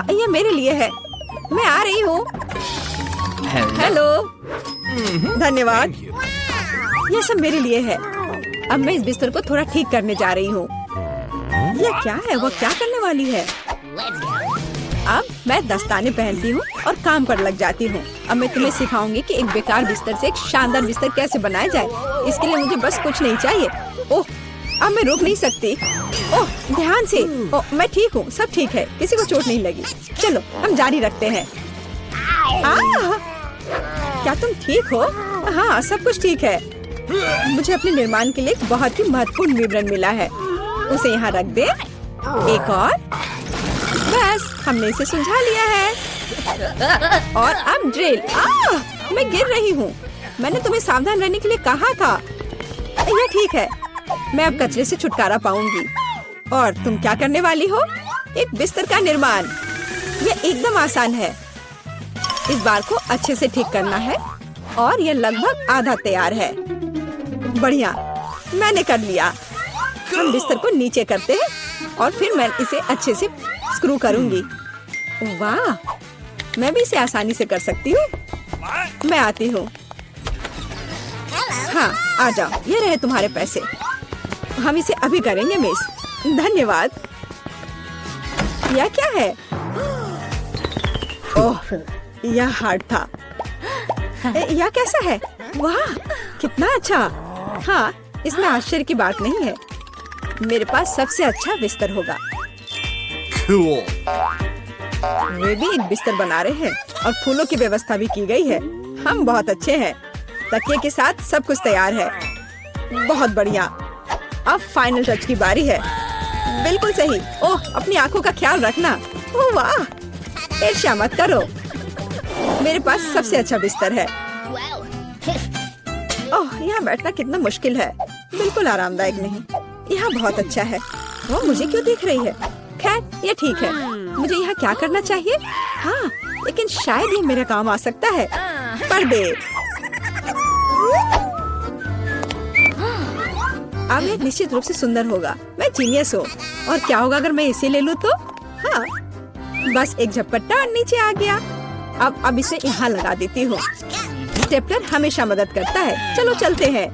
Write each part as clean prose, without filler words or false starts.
हाँ, ये मेरे लिए है। मैं आ रही हूँ। हेलो। धन्यवाद। ये सब मेरे लिए है। अब मैं इस बिस्तर को थोड़ा ठीक करने जा रही हूँ। ये क्या है? वो क्या करने वाली है? अब मैं दस्ताने पहनती हूँ और काम पर लग जाती हूँ। अब मैं तुम्हें सिखाऊंगी कि एक बेकार बिस्तर से एक शानदार बिस्तर कैसे बनाया जाए। इसके लिए मुझे बस कुछ नहीं चाहिए। ओह, अब मैं रुक नहीं सकती। ओह, ध्यान से। ओह, मैं ठीक हूँ, सब ठीक है, किसी को चोट नहीं लगी। चलो हम जारी रखते हैं। क्या तुम ठीक हो? हाँ, सब कुछ ठीक है। मुझे अपने निर्माण के लिए एक बहुत ही महत्वपूर्ण विवरण मिला है। उसे यहाँ रख दे। एक और। बस, हमने इसे सुलझा लिया है। और अब ड्रिल। मैं गिर रही हूँ। मैंने तुम्हें सावधान रहने के लिए कहा था। यह ठीक है। मैं अब कचरे से छुटकारा पाऊंगी। और तुम क्या करने वाली हो? एक बिस्तर का निर्माण। यह एकदम आसान है। इस बार को अच्छे से ठीक करना है और यह लगभग आधा तैयार है। बढ़िया, मैंने कर लिया। हम बिस्तर को नीचे करते हैं और फिर मैं इसे अच्छे से स्क्रू करूंगी। वाह, मैं भी इसे आसानी से कर सकती हूँ। मैं आती हूँ। हाँ, आ जाओ। ये रहे तुम्हारे पैसे। हम इसे अभी करेंगे मिस। धन्यवाद। यह क्या है? ओह, यह हार्ड था। यह कैसा है? वाह, कितना अच्छा। हाँ, इसमें आश्चर्य की बात नहीं है। मेरे पास सबसे अच्छा बिस्तर होगा। Cool. वे भी एक बिस्तर बना रहे हैं और फूलों की व्यवस्था भी की गई है। हम बहुत अच्छे हैं। तकिए के साथ सब कुछ तैयार है। बहुत बढ़िया। अब फाइनल टच की बारी है। बिल्कुल सही। ओह, अपनी आंखों का ख्याल रखना। ओह वाह, ईर्ष्या मत करो। मेरे पास सबसे अच्छा बिस्तर है। ओह, यहाँ बैठना कितना मुश्किल है। बिल्कुल आरामदायक नहीं। यहाँ बहुत अच्छा है। वो मुझे क्यों देख रही है? खैर, ये ठीक है। मुझे यहाँ क्या करना चाहिए? हाँ, लेकिन शायद ये मेरे काम आ सकता है। पर्दे। अब ये निश्चित रूप से सुंदर होगा। मैं जीनियस हूँ। और क्या होगा अगर मैं इसे ले लूँ तो? हाँ, बस एक झपट्टा और नीचे आ गया। अब इसे यहाँ लगा देती हूँ। स्टेपलर हमेशा मदद करता है। चलो चलते हैं।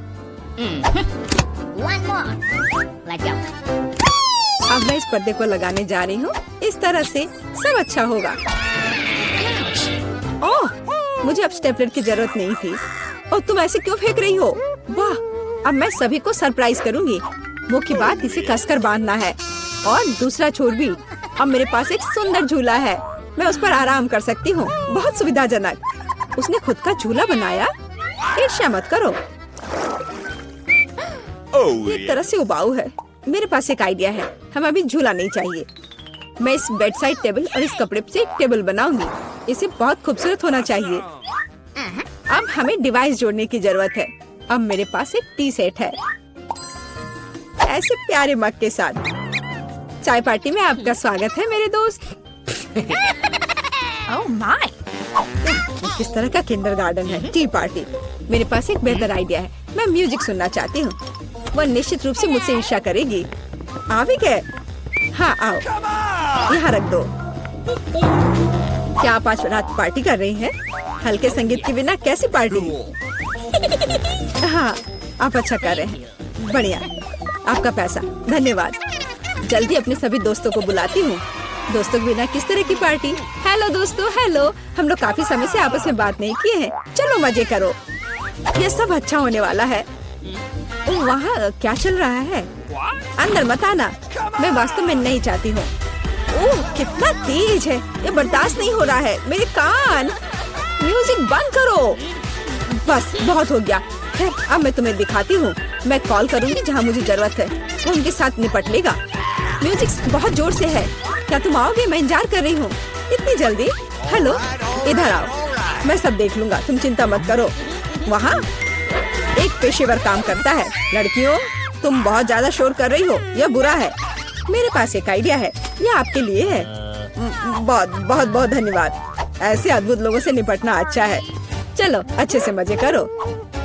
अब मैं इस पर्दे को लगाने जा रही हूँ। इस तरह से सब अच्छा होगा। ओह, मुझे अब स्टेपलर की जरूरत नहीं थी। और तुम ऐसे क्यों फेंक रही हो? वाह, अब मैं सभी को सरप्राइज करूँगी। मुख्य बात इसे कसकर बांधना है और दूसरा छोर भी। अब मेरे पास एक सुंदर झूला है। मैं उस पर आराम कर सकती हूँ। बहुत सुविधाजनक। उसने खुद का झूला बनाया। ईर्ष्या मत करो। एक तरह से उबाऊ है। मेरे पास एक आइडिया है। हमें अभी झूला नहीं चाहिए। मैं इस बेड साइड टेबल और इस कपड़े से एक टेबल बनाऊंगी। इसे बहुत खूबसूरत होना चाहिए। अब हमें डिवाइस जोड़ने की जरूरत है। अब मेरे पास एक टी सेट है, ऐसे प्यारे मग के साथ। चाय पार्टी में आपका स्वागत है मेरे दोस्त। Oh my! किस तरह का किंडरगार्टन है? T party. मेरे पास एक बेहतर आइडिया है। मैं म्यूजिक सुनना चाहती हूँ। वह निश्चित रूप से मुझसे ईर्ष्या करेगी। आ भी गए? हाँ, आओ, यहाँ रख दो। क्या आप आज रात पार्टी कर रही हैं? हल्के संगीत के बिना कैसी पार्टी? हाँ, आप अच्छा कर रहे हैं। बढ़िया। आपका पैसा। धन्यवाद। जल्दी अपने सभी दोस्तों को बुलाती हूँ। दोस्तों के बिना किस तरह की पार्टी? हेलो दोस्तों, हेलो। हम लोग काफी समय से आपस में बात नहीं किए हैं। चलो मजे करो। ये सब अच्छा होने वाला है। ओह, वहाँ क्या चल रहा है? अंदर मत आना। मैं वास्तव में नहीं चाहती हूँ। ओह, कितना तेज है। ये बर्दाश्त नहीं हो रहा है। मेरे कान। म्यूजिक बंद करो। बस, बहुत हो गया। खैर, अब मैं तुम्हें दिखाती हूँ। मैं कॉल करूँगी जहाँ मुझे जरूरत है। वो उनके साथ निपट लेगा। म्यूजिक बहुत जोर से है। क्या तुम आओगे? मैं इंतजार कर रही हूँ। इतनी जल्दी? हेलो, इधर आओ। मैं सब देख लूंगा, तुम चिंता मत करो। वहाँ एक पेशेवर काम करता है। लड़कियों, तुम बहुत ज्यादा शोर कर रही हो। यह बुरा है। मेरे पास एक आइडिया है। यह आपके लिए है। बहुत बहुत बहुत धन्यवाद। ऐसे अद्भुत लोगों से निपटना अच्छा है। चलो अच्छे से मजे करो।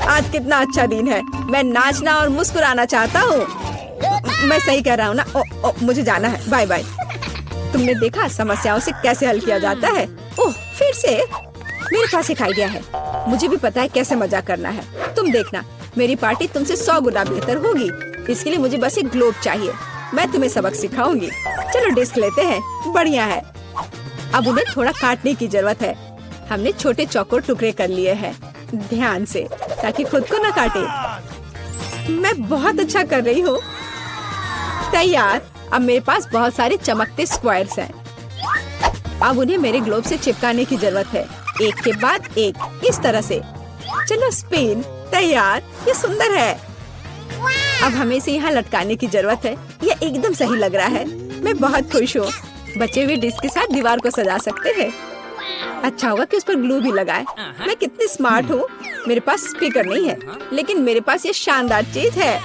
आज कितना अच्छा दिन है। मैं नाचना और मुस्कुराना चाहता हूँ। मैं सही कह रहा हूँ ना? मुझे जाना है। Bye bye. तुमने देखा समस्याओं से कैसे हल किया जाता है? ओह, फिर से मेरे पास एक आइडिया है। मुझे भी पता है कैसे मजाक करना है। तुम देखना, मेरी पार्टी तुमसे 100 गुना बेहतर होगी। इसके लिए मुझे बस एक ग्लोब चाहिए। मैं तुम्हें सबक सिखाऊंगी। चलो डिस्क लेते हैं। बढ़िया है। अब उन्हें थोड़ा काटने की जरूरत है। हमने छोटे चौकोर टुकड़े कर लिए हैं, ध्यान से, ताकि खुद को न काटे। मैं बहुत अच्छा कर रही हूँ। तैयार। अब मेरे पास बहुत सारे चमकते स्क्वायर्स हैं। अब उन्हें मेरे ग्लोब से चिपकाने की जरूरत है, एक के बाद एक, इस तरह से। चलो स्पिन। तैयार। ये सुंदर है। अब हमें इसे यहाँ लटकाने की जरूरत है। यह एकदम सही लग रहा है। मैं बहुत खुश हूँ। बचे हुए डिस्क के साथ दीवार को सजा सकते हैं। अच्छा होगा कि उस पर ग्लू भी लगाए। मैं कितनी स्मार्ट हूँ। मेरे पास स्पीकर नहीं है, लेकिन मेरे पास ये शानदार चीज है।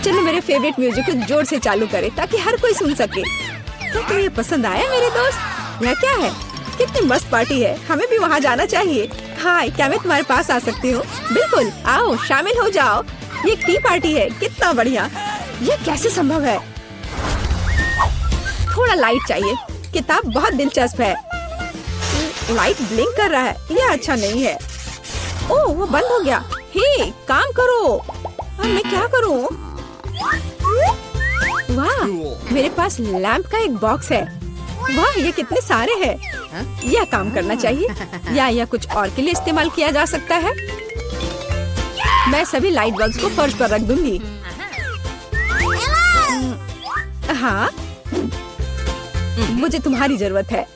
चलो मेरे फेवरेट म्यूजिक को जोर से चालू करें ताकि हर कोई सुन सके। क्या तुम्हें ये पसंद आया मेरे दोस्त? यह क्या है? कितनी मस्त पार्टी है। हमें भी वहाँ जाना चाहिए। हाय, क्या मैं तुम्हारे पास आ सकती हूँ? बिल्कुल, आओ शामिल हो जाओ। ये एक टी पार्टी है। कितना बढ़िया। ये कैसे संभव है? थोड़ा लाइट चाहिए। किताब बहुत दिलचस्प है। लाइट ब्लिंक कर रहा है। यह अच्छा नहीं है। ओह, वो बंद हो गया। हे, काम करो। अब मैं क्या करूँ? वाह, मेरे पास लैंप का एक बॉक्स है। वाह, ये कितने सारे हैं। यह काम करना चाहिए या यह कुछ और के लिए इस्तेमाल किया जा सकता है। मैं सभी लाइट बल्ब्स को फर्श पर रख दूंगी। हाँ, मुझे तुम्हारी जरूरत है।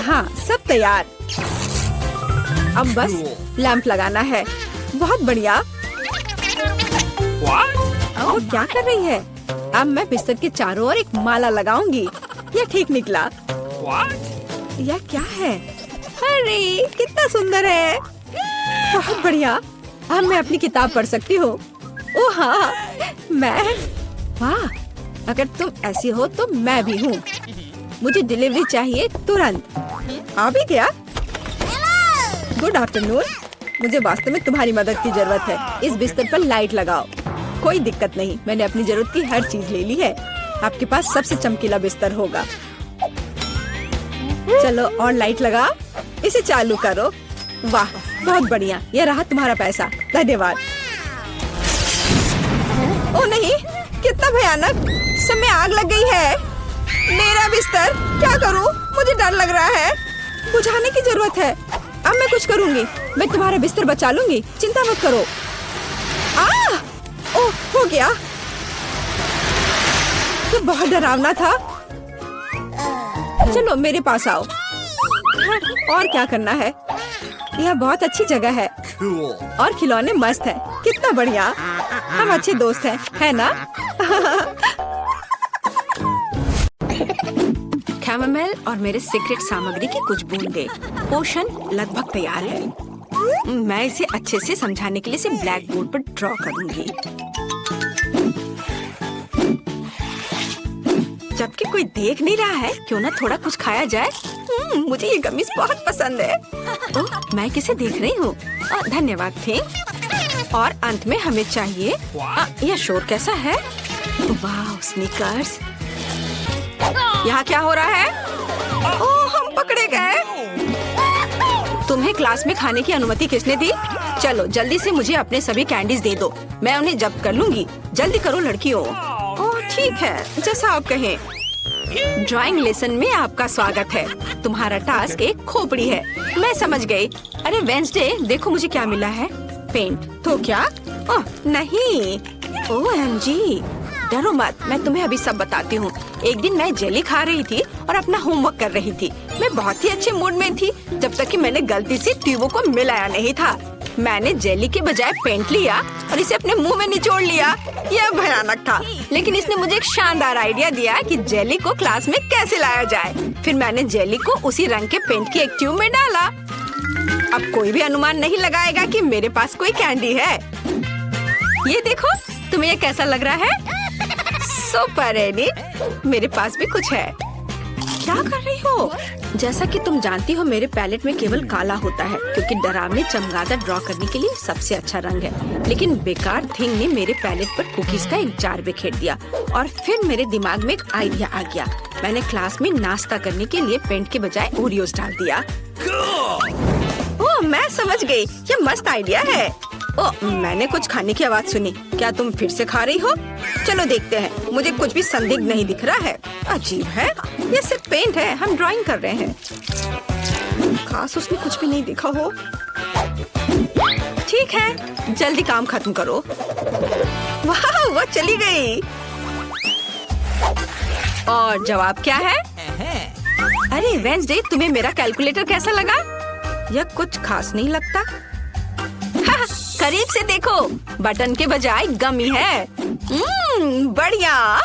हाँ, सब तैयार। अब बस लैंप लगाना है। बहुत बढ़िया। वो क्या कर रही है? अब मैं बिस्तर के चारों ओर एक माला लगाऊंगी। यह ठीक निकला। यह क्या है? अरे, कितना सुंदर है। बहुत बढ़िया। अब मैं अपनी किताब पढ़ सकती हूँ। ओह हाँ, मैं। वाह, अगर तुम ऐसी हो तो मैं भी हूँ। मुझे डिलीवरी चाहिए तुरंत। आ भी गया। Good afternoon. मुझे वास्तव में तुम्हारी मदद की जरूरत है। इस बिस्तर पर लाइट लगाओ। कोई दिक्कत नहीं, मैंने अपनी जरूरत की हर चीज ले ली है। आपके पास सबसे चमकीला बिस्तर होगा। चलो और लाइट लगाओ। इसे चालू करो। वाह, बहुत बढ़िया। यह रहा तुम्हारा पैसा। धन्यवाद। ओ नहीं, कितना भयानक। सब में आग लग गई है। मेरा बिस्तर, क्या करूं? मुझे डर लग रहा है। बुझाने की जरूरत है। अब मैं कुछ करूंगी। मैं तुम्हारा बिस्तर बचा लूंगी। चिंता मत करो। ओह, हो गया। ये बहुत डरावना था। चलो मेरे पास आओ। और क्या करना है? यह बहुत अच्छी जगह है। Cool. और खिलौने मस्त हैं। कितना बढ़िया। हम अच्छे दोस्त हैं, है ना? कैमोमाइल और मेरे सीक्रेट सामग्री की कुछ बूंदे। पोशन लगभग तैयार है। मैं इसे अच्छे से समझाने के लिए इसे ब्लैक बोर्ड पर ड्रॉ करूंगी। जबकि कोई देख नहीं रहा है, क्यों ना थोड़ा कुछ खाया जाए। मुझे ये गमीज बहुत पसंद है। ओह, मैं किसे देख रही हूँ? धन्यवाद थे। और अंत में हमें चाहिए। यह शोर कैसा है? वाह, स्नीकर्स। यहाँ क्या हो रहा है? ओह, हम पकड़े गए। तुम्हें क्लास में खाने की अनुमति किसने दी? चलो जल्दी से मुझे अपने सभी कैंडीज दे दो। मैं उन्हें जब्त कर लूंगी। जल्दी करो लड़कियों। ओह ठीक है, जैसा आप कहें। ड्राइंग लेसन में आपका स्वागत है। तुम्हारा टास्क एक खोपड़ी है। मैं समझ गई। अरे वेंसडे, देखो मुझे क्या मिला है। पेंट। तो क्या? ओह नहीं। OMG, डरो मत, मैं तुम्हें अभी सब बताती हूँ। एक दिन मैं जेली खा रही थी और अपना होमवर्क कर रही थी। मैं बहुत ही अच्छे मूड में थी जब तक कि मैंने गलती से ट्यूबों को मिलाया नहीं था। मैंने जेली के बजाय पेंट लिया और इसे अपने मुंह में निचोड़ लिया। यह भयानक था, लेकिन इसने मुझे एक शानदार आइडिया दिया कि जेली को क्लास में कैसे लाया जाए। फिर मैंने जेली को उसी रंग के पेंट की एक ट्यूब में डाला। अब कोई भी अनुमान नहीं लगाएगा कि मेरे पास कोई कैंडी है। ये देखो, तुम्हें ये कैसा लग रहा है? सुपर एनी, मेरे पास भी कुछ है। क्या कर रही हो? जैसा कि तुम जानती हो, मेरे पैलेट में केवल काला होता है क्योंकि डरावने चमगादड़ ड्रॉ करने के लिए सबसे अच्छा रंग है। लेकिन बेकार थिंग ने मेरे पैलेट पर कुकीज का एक जार बिखेर दिया और फिर मेरे दिमाग में एक आइडिया आ गया। मैंने क्लास में नाश्ता करने के लिए पेंट के बजाय ओरियोस डाल दिया। ओह, मैं समझ गई, ये मस्त आइडिया है। ओह, मैंने कुछ खाने की आवाज सुनी। क्या तुम फिर से खा रही हो? चलो देखते हैं। मुझे कुछ भी संदिग्ध नहीं दिख रहा है। अजीब है, ये सिर्फ पेंट है, हम ड्राइंग कर रहे हैं। खास उसमें कुछ भी नहीं दिखा हो। ठीक है, जल्दी काम खत्म करो। वाह, वो चली गई। और जवाब क्या है? अरे वेंसडे, तुम्हें मेरा कैलकुलेटर कैसा लगा? यह कुछ खास नहीं लगता। हाँ, करीब से देखो, बटन के बजाय गमी है। बढ़िया।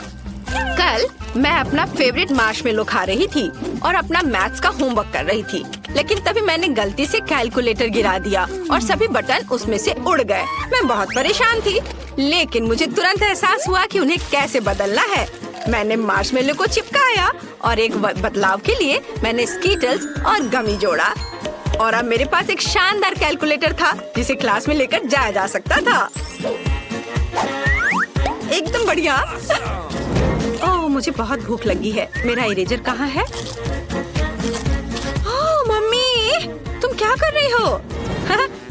कल मैं अपना फेवरेट मार्शमेलो खा रही थी और अपना मैथ्स का होमवर्क कर रही थी, लेकिन तभी मैंने गलती से कैलकुलेटर गिरा दिया और सभी बटन उसमें से उड़ गए। मैं बहुत परेशान थी, लेकिन मुझे तुरंत एहसास हुआ कि उन्हें कैसे बदलना है। मैंने मार्शमेलो को चिपकाया और एक बदलाव के लिए मैंने स्कीटल्स और गमी जोड़ा और अब मेरे पास एक शानदार कैलकुलेटर था जिसे क्लास में लेकर जाया जा सकता था। एकदम बढ़िया। ओह, मुझे बहुत भूख लगी है। मेरा इरेजर कहाँ है? ओह मम्मी, तुम क्या कर रही हो?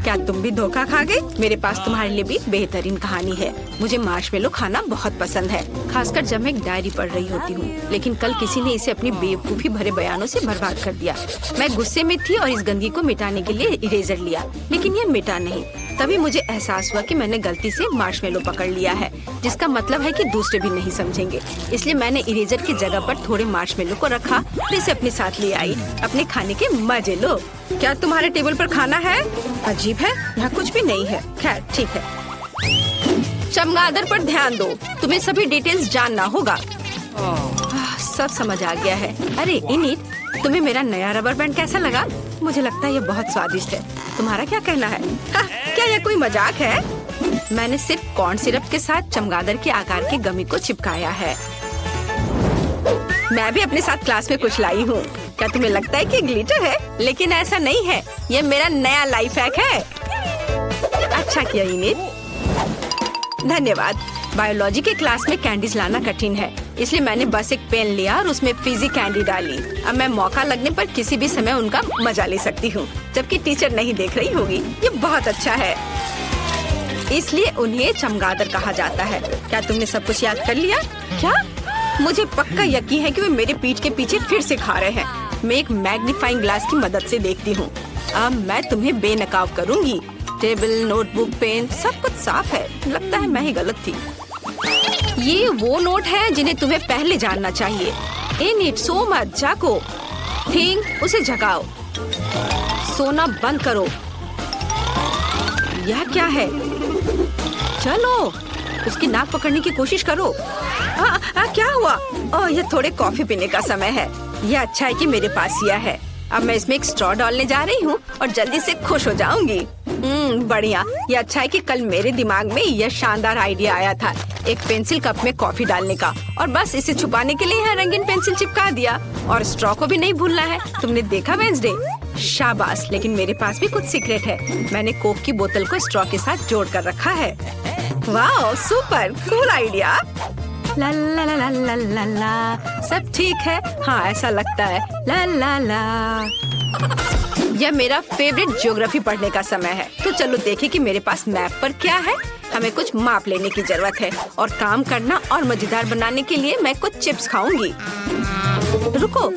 क्या तुम भी धोखा खा गई? मेरे पास तुम्हारे लिए भी बेहतरीन कहानी है। मुझे मार्शमेलो खाना बहुत पसंद है, खासकर जब मैं एक डायरी पढ़ रही होती हूँ। लेकिन कल किसी ने इसे अपनी बेवकूफी भरे बयानों से बर्बाद कर दिया। मैं गुस्से में थी और इस गंदगी को मिटाने के लिए इरेजर लिया, लेकिन ये मिटा नहीं। तभी मुझे एहसास हुआ कि मैंने गलती से मार्शमेलो पकड़ लिया है, जिसका मतलब है कि दूसरे भी नहीं समझेंगे। इसलिए मैंने इरेजर की जगह पर थोड़े मार्शमेलो को रखा और इसे अपने साथ ले आई। अपने खाने के मजे लो। क्या तुम्हारे टेबल पर खाना है? अजीब है, यहाँ कुछ भी नहीं है। खैर ठीक है। चमगादड़ पर ध्यान दो, तुम्हें सभी डिटेल्स जानना होगा। सब समझ आ गया है। अरे इनिट, तुम्हें मेरा नया रबर बैंड कैसा लगा? मुझे लगता है ये बहुत स्वादिष्ट है। तुम्हारा क्या कहना है? क्या यह कोई मजाक है? मैंने सिर्फ कॉर्न सिरप के साथ चमगादड़ के आकार के गमी को चिपकाया है। मैं भी अपने साथ क्लास में कुछ लाई हूँ। क्या तुम्हें लगता है कि ग्लिटर है? लेकिन ऐसा नहीं है, ये मेरा नया लाइफ हैक है। अच्छा किया इनिट, धन्यवाद। बायोलॉजी के क्लास में कैंडीज लाना कठिन है, इसलिए मैंने बस एक पेन लिया और उसमें फिजी कैंडी डाली। अब मैं मौका लगने पर किसी भी समय उनका मजा ले सकती हूँ, जबकि टीचर नहीं देख रही होगी। ये बहुत अच्छा है, इसलिए उन्हें चमगादड़ कहा जाता है। क्या तुमने सब कुछ याद कर लिया? क्या? मुझे पक्का यकीन है कि वे मेरे पीठ के पीछे फिर से खा रहे हैं। मैं एक मैग्नीफाइंग ग्लास की मदद से देखती हूँ। अब मैं तुम्हें बेनकाब करूँगी। टेबल, नोटबुक, पेन, सब कुछ साफ है। लगता है मैं ही गलत थी। ये वो नोट है जिन्हें तुम्हें पहले जानना चाहिए। इनिट, सो मत, जागो। थिंग, उसे जगाओ। सोना बंद करो। यह क्या है? चलो, उसकी नाक पकड़ने की कोशिश करो। क्या हुआ? ओह, यह थोड़े कॉफी पीने का समय है। यह अच्छा है कि मेरे पास यह है। अब मैं इसमें एक स्ट्रॉ डालने जा रही हूँ और जल्दी से खुश हो जाऊंगी। बढ़िया। यह अच्छा है कि कल मेरे दिमाग में यह शानदार आइडिया आया था, एक पेंसिल कप में कॉफी डालने का, और बस इसे छुपाने के लिए यहाँ रंगीन पेंसिल चिपका दिया। और स्ट्रॉ को भी नहीं भूलना है। तुमने देखा वेंसडे? शाबाश। लेकिन मेरे पास भी कुछ सीक्रेट है। मैंने कोक की बोतल को स्ट्रॉ के साथ जोड़ कर रखा है। वाह, सुपर कूल आइडिया। ला ला ला ला ला ला ला। सब ठीक है? हाँ, ऐसा लगता है। ला ला ला। यह मेरा फेवरेट ज्योग्राफी पढ़ने का समय है। तो चलो देखें कि मेरे पास मैप पर क्या है। हमें कुछ माप लेने की जरूरत है और काम करना और मजेदार बनाने के लिए मैं कुछ चिप्स खाऊंगी। रुको,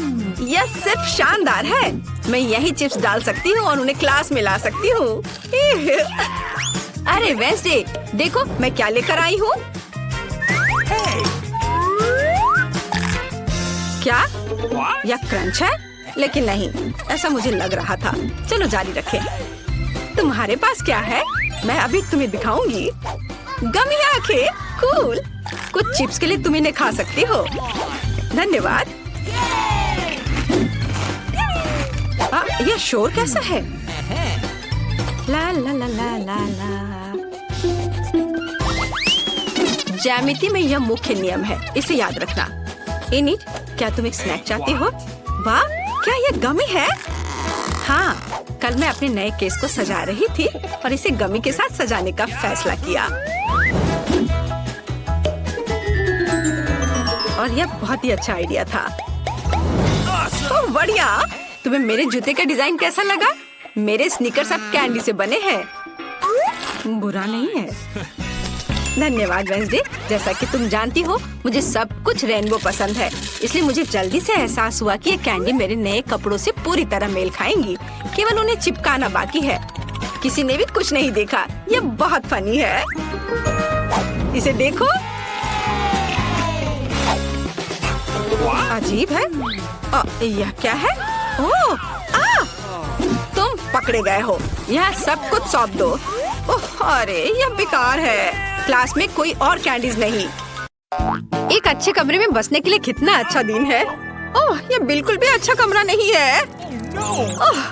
यह सिर्फ शानदार है। मैं यही चिप्स डाल सकती हूँ और उन्हें क्लास में ला सकती हूँ। अरे वेंसडे, देखो मैं क्या लेकर आई हूँ। क्या यह क्रंच है? लेकिन नहीं, ऐसा मुझे लग रहा था। चलो जारी रखें। तुम्हारे पास क्या है? मैं अभी तुम्हें दिखाऊंगी। गमी आंखें, कूल। कुछ चिप्स के लिए तुम इन्हें खा सकती हो। धन्यवाद। यह शोर कैसा है? ला ला ला ला ला ला। ज्यामिति में यह मुख्य नियम है, इसे याद रखना। इनिट, क्या तुम एक स्नैक चाहती हो? वाह, क्या यह गमी है? हाँ, कल मैं अपने नए केस को सजा रही थी और इसे गमी के साथ सजाने का फैसला किया। और यह बहुत ही अच्छा आइडिया था। ओह बढ़िया। तुम्हें मेरे जूते का डिजाइन कैसा लगा? मेरे स्नीकर्स अब कैंडी से बने हैं। बुरा नहीं है। धन्यवाद वेंसडे। जैसा कि तुम जानती हो, मुझे सब कुछ रेनबो पसंद है, इसलिए मुझे जल्दी से एहसास हुआ कि ये कैंडी मेरे नए कपड़ों से पूरी तरह मेल खाएंगी। केवल उन्हें चिपकाना बाकी है। किसी ने भी कुछ नहीं देखा। ये बहुत फनी है। इसे देखो। अजीब है। यह क्या है? ओह, तुम पकड़े गए हो। यह सब कुछ सौंप दो। ओह, अरे यह बेकार है। क्लास में कोई और कैंडीज नहीं। एक अच्छे कमरे में बसने के लिए कितना अच्छा दिन है। ओह, यह बिल्कुल भी अच्छा कमरा नहीं है। ओह,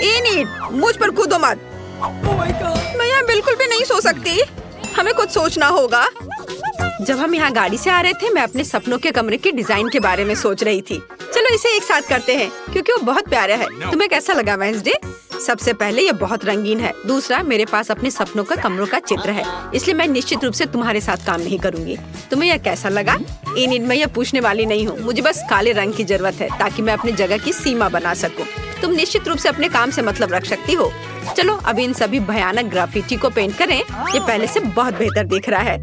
इनिट, मुझ पर कूदो मत। मैं यहाँ बिल्कुल भी नहीं सो सकती। हमें कुछ सोचना होगा। जब हम यहाँ गाड़ी से आ रहे थे, मैं अपने सपनों के कमरे के डिजाइन के बारे में सोच रही थी। चलो इसे एक साथ करते हैं, क्योंकि वो बहुत प्यारा है। तुम्हें कैसा लगा वेंसडे? सबसे पहले ये बहुत रंगीन है। दूसरा, मेरे पास अपने सपनों का कमरों का चित्र है, इसलिए मैं निश्चित रूप से तुम्हारे साथ काम नहीं करूंगी। तुम्हें यह कैसा लगा? मैं यह पूछने वाली नहीं हूँ। मुझे बस काले रंग की जरूरत है, ताकि मैं अपनी जगह की सीमा बना सकूं। तुम निश्चित रूप से अपने काम से मतलब रख सकती हो। चलो अब इन सभी भयानक ग्राफिटी को पेंट करें। ये पहले से बहुत बेहतर दिख रहा है।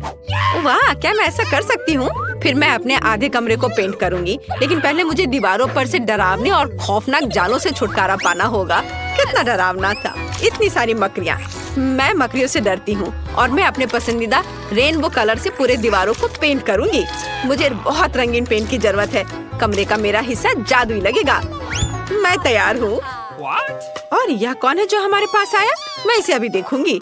वाह, क्या मैं ऐसा कर सकती हूँ? फिर मैं अपने आधे कमरे को पेंट करूंगी, लेकिन पहले मुझे दीवारों पर से डरावने और खौफनाक जालों से छुटकारा पाना होगा। कितना डरावना था, इतनी सारी मकड़ियाँ। मैं मकड़ियों से डरती हूँ और मैं अपने पसंदीदा रेनबो कलर से पूरे दीवारों को पेंट करूंगी। मुझे बहुत रंगीन पेंट की जरूरत है। कमरे का मेरा हिस्सा जादुई लगेगा। मैं तैयार हूँ। और यह कौन है जो हमारे पास आया? मैं इसे अभी देखूंगी।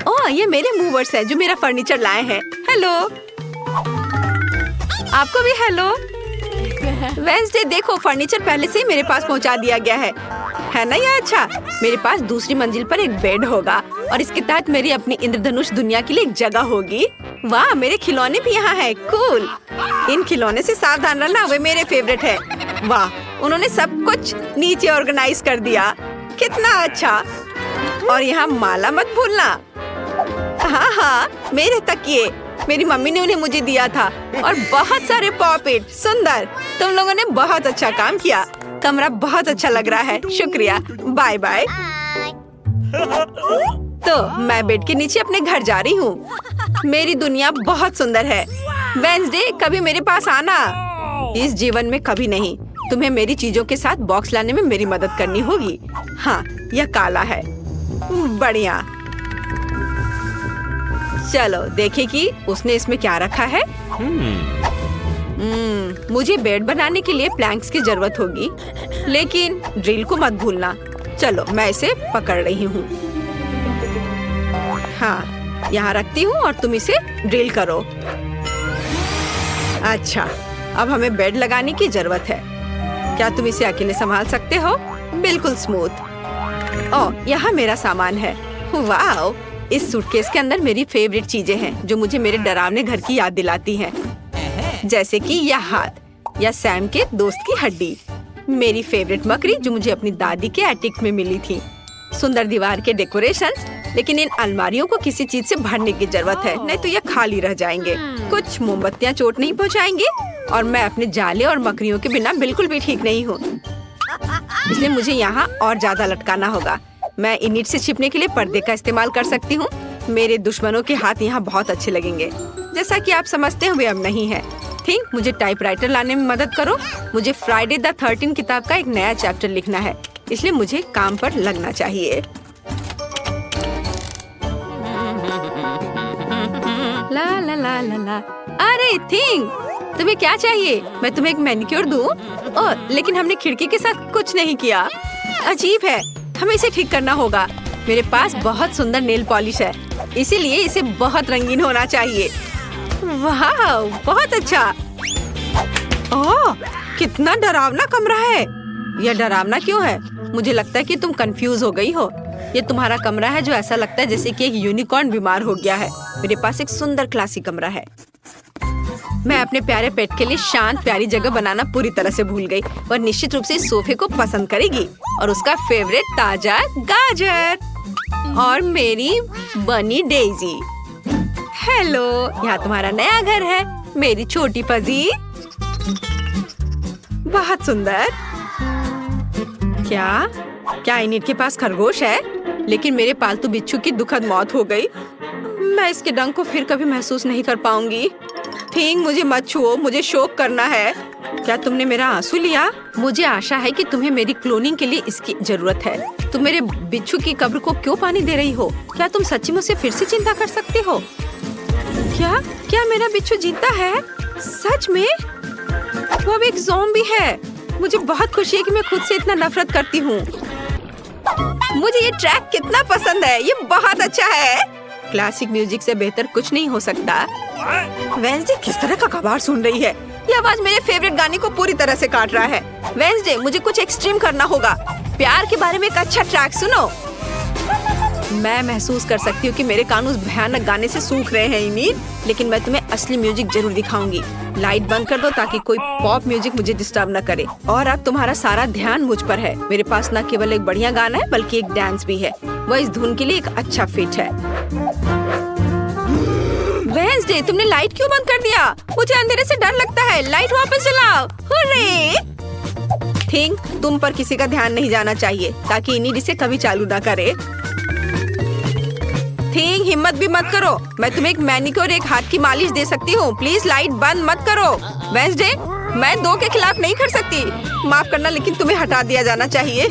ओह, ये मेरे मूवर्स है जो मेरा फर्नीचर लाए हैं। हेलो। आपको भी हेलो। वेंसडे देखो, फर्नीचर पहले से ही मेरे पास पहुंचा दिया गया है ना? ये अच्छा। मेरे पास दूसरी मंजिल पर एक बेड होगा और इसके तहत मेरी अपनी इंद्रधनुष दुनिया के लिए एक जगह होगी। वाह, मेरे खिलौने भी यहाँ है। कूल। इन खिलौने से सावधान रहना, वे मेरे फेवरेट है। वाह, उन्होंने सब कुछ नीचे ऑर्गेनाइज कर दिया। कितना अच्छा। और यहाँ माला मत भूलना। हाँ, मेरे तकिए मेरी मम्मी ने उन्हें मुझे दिया था, और बहुत सारे पॉपेट। सुंदर। तुम लोगों ने बहुत अच्छा काम किया। कमरा बहुत अच्छा लग रहा है। शुक्रिया। Bye bye. तो मैं बेड के नीचे अपने घर जा रही हूँ। मेरी दुनिया बहुत सुंदर है। वेंसडे, कभी मेरे पास आना। इस जीवन में कभी नहीं। तुम्हें मेरी चीजों के साथ बॉक्स लाने में मेरी मदद करनी होगी। हाँ, यह काला है। बढ़िया। चलो देखें कि उसने इसमें क्या रखा है। मुझे बेड बनाने के लिए प्लैंक्स की जरूरत होगी, लेकिन ड्रिल को मत भूलना। चलो मैं इसे पकड़ रही हूँ। हाँ, यहाँ रखती हूँ और तुम इसे ड्रिल करो। अच्छा, अब हमें बेड लगाने की जरूरत है। क्या तुम इसे अकेले संभाल सकते हो? बिल्कुल स्मूथ। ओह, यहाँ मेरा सामान है। वाह, इस सूटकेस के अंदर मेरी फेवरेट चीजें हैं जो मुझे मेरे डरावने घर की याद दिलाती हैं। जैसे कि यह हाथ, या सैम के दोस्त की हड्डी, मेरी फेवरेट मकड़ी जो मुझे अपनी दादी के एटिक में मिली थी, सुंदर दीवार के डेकोरेशंस। लेकिन इन अलमारियों को किसी चीज से भरने की जरूरत है, नहीं तो ये खाली रह जाएंगे। कुछ मोमबत्तियाँ चोट नहीं पहुँचाएंगे, और मैं अपने जाले और मकड़ियों के बिना बिल्कुल भी ठीक नहीं हूँ, इसलिए मुझे यहाँ और ज्यादा लटकाना होगा। मैं इनिट से छिपने के लिए पर्दे का इस्तेमाल कर सकती हूँ। मेरे दुश्मनों के हाथ यहाँ बहुत अच्छे लगेंगे। जैसा कि आप समझते हैं, वे अब नहीं है। थिंक, मुझे टाइपराइटर लाने में मदद करो। मुझे फ्राइडे द 13 किताब का एक नया चैप्टर लिखना है, इसलिए मुझे काम पर लगना चाहिए। ला ला ला ला ला। अरे थिंक, तुम्हें क्या चाहिए? मैं तुम्हें एक मैनिक्योर दूं? ओह, लेकिन हमने खिड़की के साथ कुछ नहीं किया। अजीब है, हमें इसे ठीक करना होगा। मेरे पास बहुत सुंदर नेल पॉलिश है, इसीलिए इसे बहुत रंगीन होना चाहिए। वाह, बहुत अच्छा। ओह, कितना डरावना कमरा है। यह डरावना क्यों है? मुझे लगता है कि तुम कंफ्यूज हो गई हो। ये तुम्हारा कमरा है जो ऐसा लगता है जैसे कि एक यूनिकॉर्न बीमार हो गया है। मेरे पास एक सुंदर क्लासिक कमरा है। मैं अपने प्यारे पेट के लिए शांत प्यारी जगह बनाना पूरी तरह से भूल गई। वह निश्चित रूप से इस सोफे को पसंद करेगी, और उसका फेवरेट ताजा गाजर और मेरी बनी डेजी। हेलो, यहाँ तुम्हारा नया घर है, मेरी छोटी फजी। बहुत सुंदर। क्या इनिट के पास खरगोश है? लेकिन मेरे पालतू बिच्छू की दुखद मौत हो गई। मैं इसके डंक को फिर कभी महसूस नहीं कर पाऊंगी। थिंग, मुझे मत छुओ, मुझे शोक करना है। क्या तुमने मेरा आंसू लिया? मुझे आशा है कि तुम्हें मेरी क्लोनिंग के लिए इसकी जरूरत है। तुम मेरे बिच्छू की कब्र को क्यों पानी दे रही हो? क्या तुम सच्ची मुझसे फिर से चिंता कर सकती हो? क्या मेरा बिच्छू जीता है? सच में? वो अब एक ज़ॉम्बी है। मुझे बहुत खुशी है कि मैं खुद से इतना नफरत करती हूँ। मुझे ये ट्रैक कितना पसंद है, ये बहुत अच्छा है। क्लासिक म्यूजिक से बेहतर कुछ नहीं हो सकता। वेंसडे किस तरह का कबाड़ सुन रही है? ये आवाज मेरे फेवरेट गाने को पूरी तरह से काट रहा है। वेंसडे, मुझे कुछ एक्सट्रीम करना होगा। प्यार के बारे में एक अच्छा ट्रैक सुनो। मैं महसूस कर सकती हूँ कि मेरे कान उस भयानक गाने से सूख रहे हैं इनीर, लेकिन मैं तुम्हें असली म्यूजिक जरूर दिखाऊंगी। लाइट बंद कर दो ताकि कोई पॉप म्यूजिक मुझे डिस्टर्ब न करे। और अब तुम्हारा सारा ध्यान मुझ पर है। मेरे पास न केवल एक बढ़िया गाना है बल्कि एक डांस भी है। वह इस धुन के लिए एक अच्छा फिट है। वेंसडे, तुमने लाइट क्यों बंद कर दिया? मुझे अंधेरे से डर लगता है। लाइट वापस जलाओ। हुर्रे! थिंग, तुम पर किसी का ध्यान नहीं जाना चाहिए ताकि इनीर इसे कभी चालू न करे। थिंग, हिम्मत भी मत करो। मैं तुम्हें एक मैनिक्योर और एक हाथ की मालिश दे सकती हूँ। प्लीज लाइट बंद मत करो। वेंसडे, मैं 2 के खिलाफ नहीं खड़ सकती। माफ करना, लेकिन तुम्हें हटा दिया जाना चाहिए।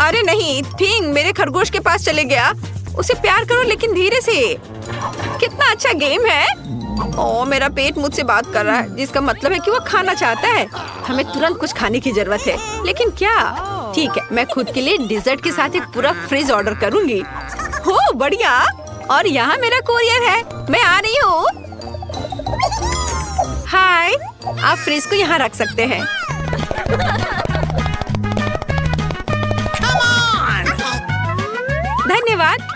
अरे नहीं, थिंग मेरे खरगोश के पास चले गया। उसे प्यार करो लेकिन धीरे से। कितना अच्छा गेम है। ओह, मेरा पेट मुझसे बात कर रहा है, जिसका मतलब है कि वो खाना चाहता है। हमें तुरंत कुछ खाने की जरूरत है, लेकिन क्या? ठीक है, मैं खुद के लिए डिजर्ट के साथ एक पूरा फ्रिज ऑर्डर करूंगी। हो बढ़िया। और यहाँ मेरा कोरियर है, मैं आ रही हूँ। हाय, आप फ्रिज को यहाँ रख सकते हैं। धन्यवाद।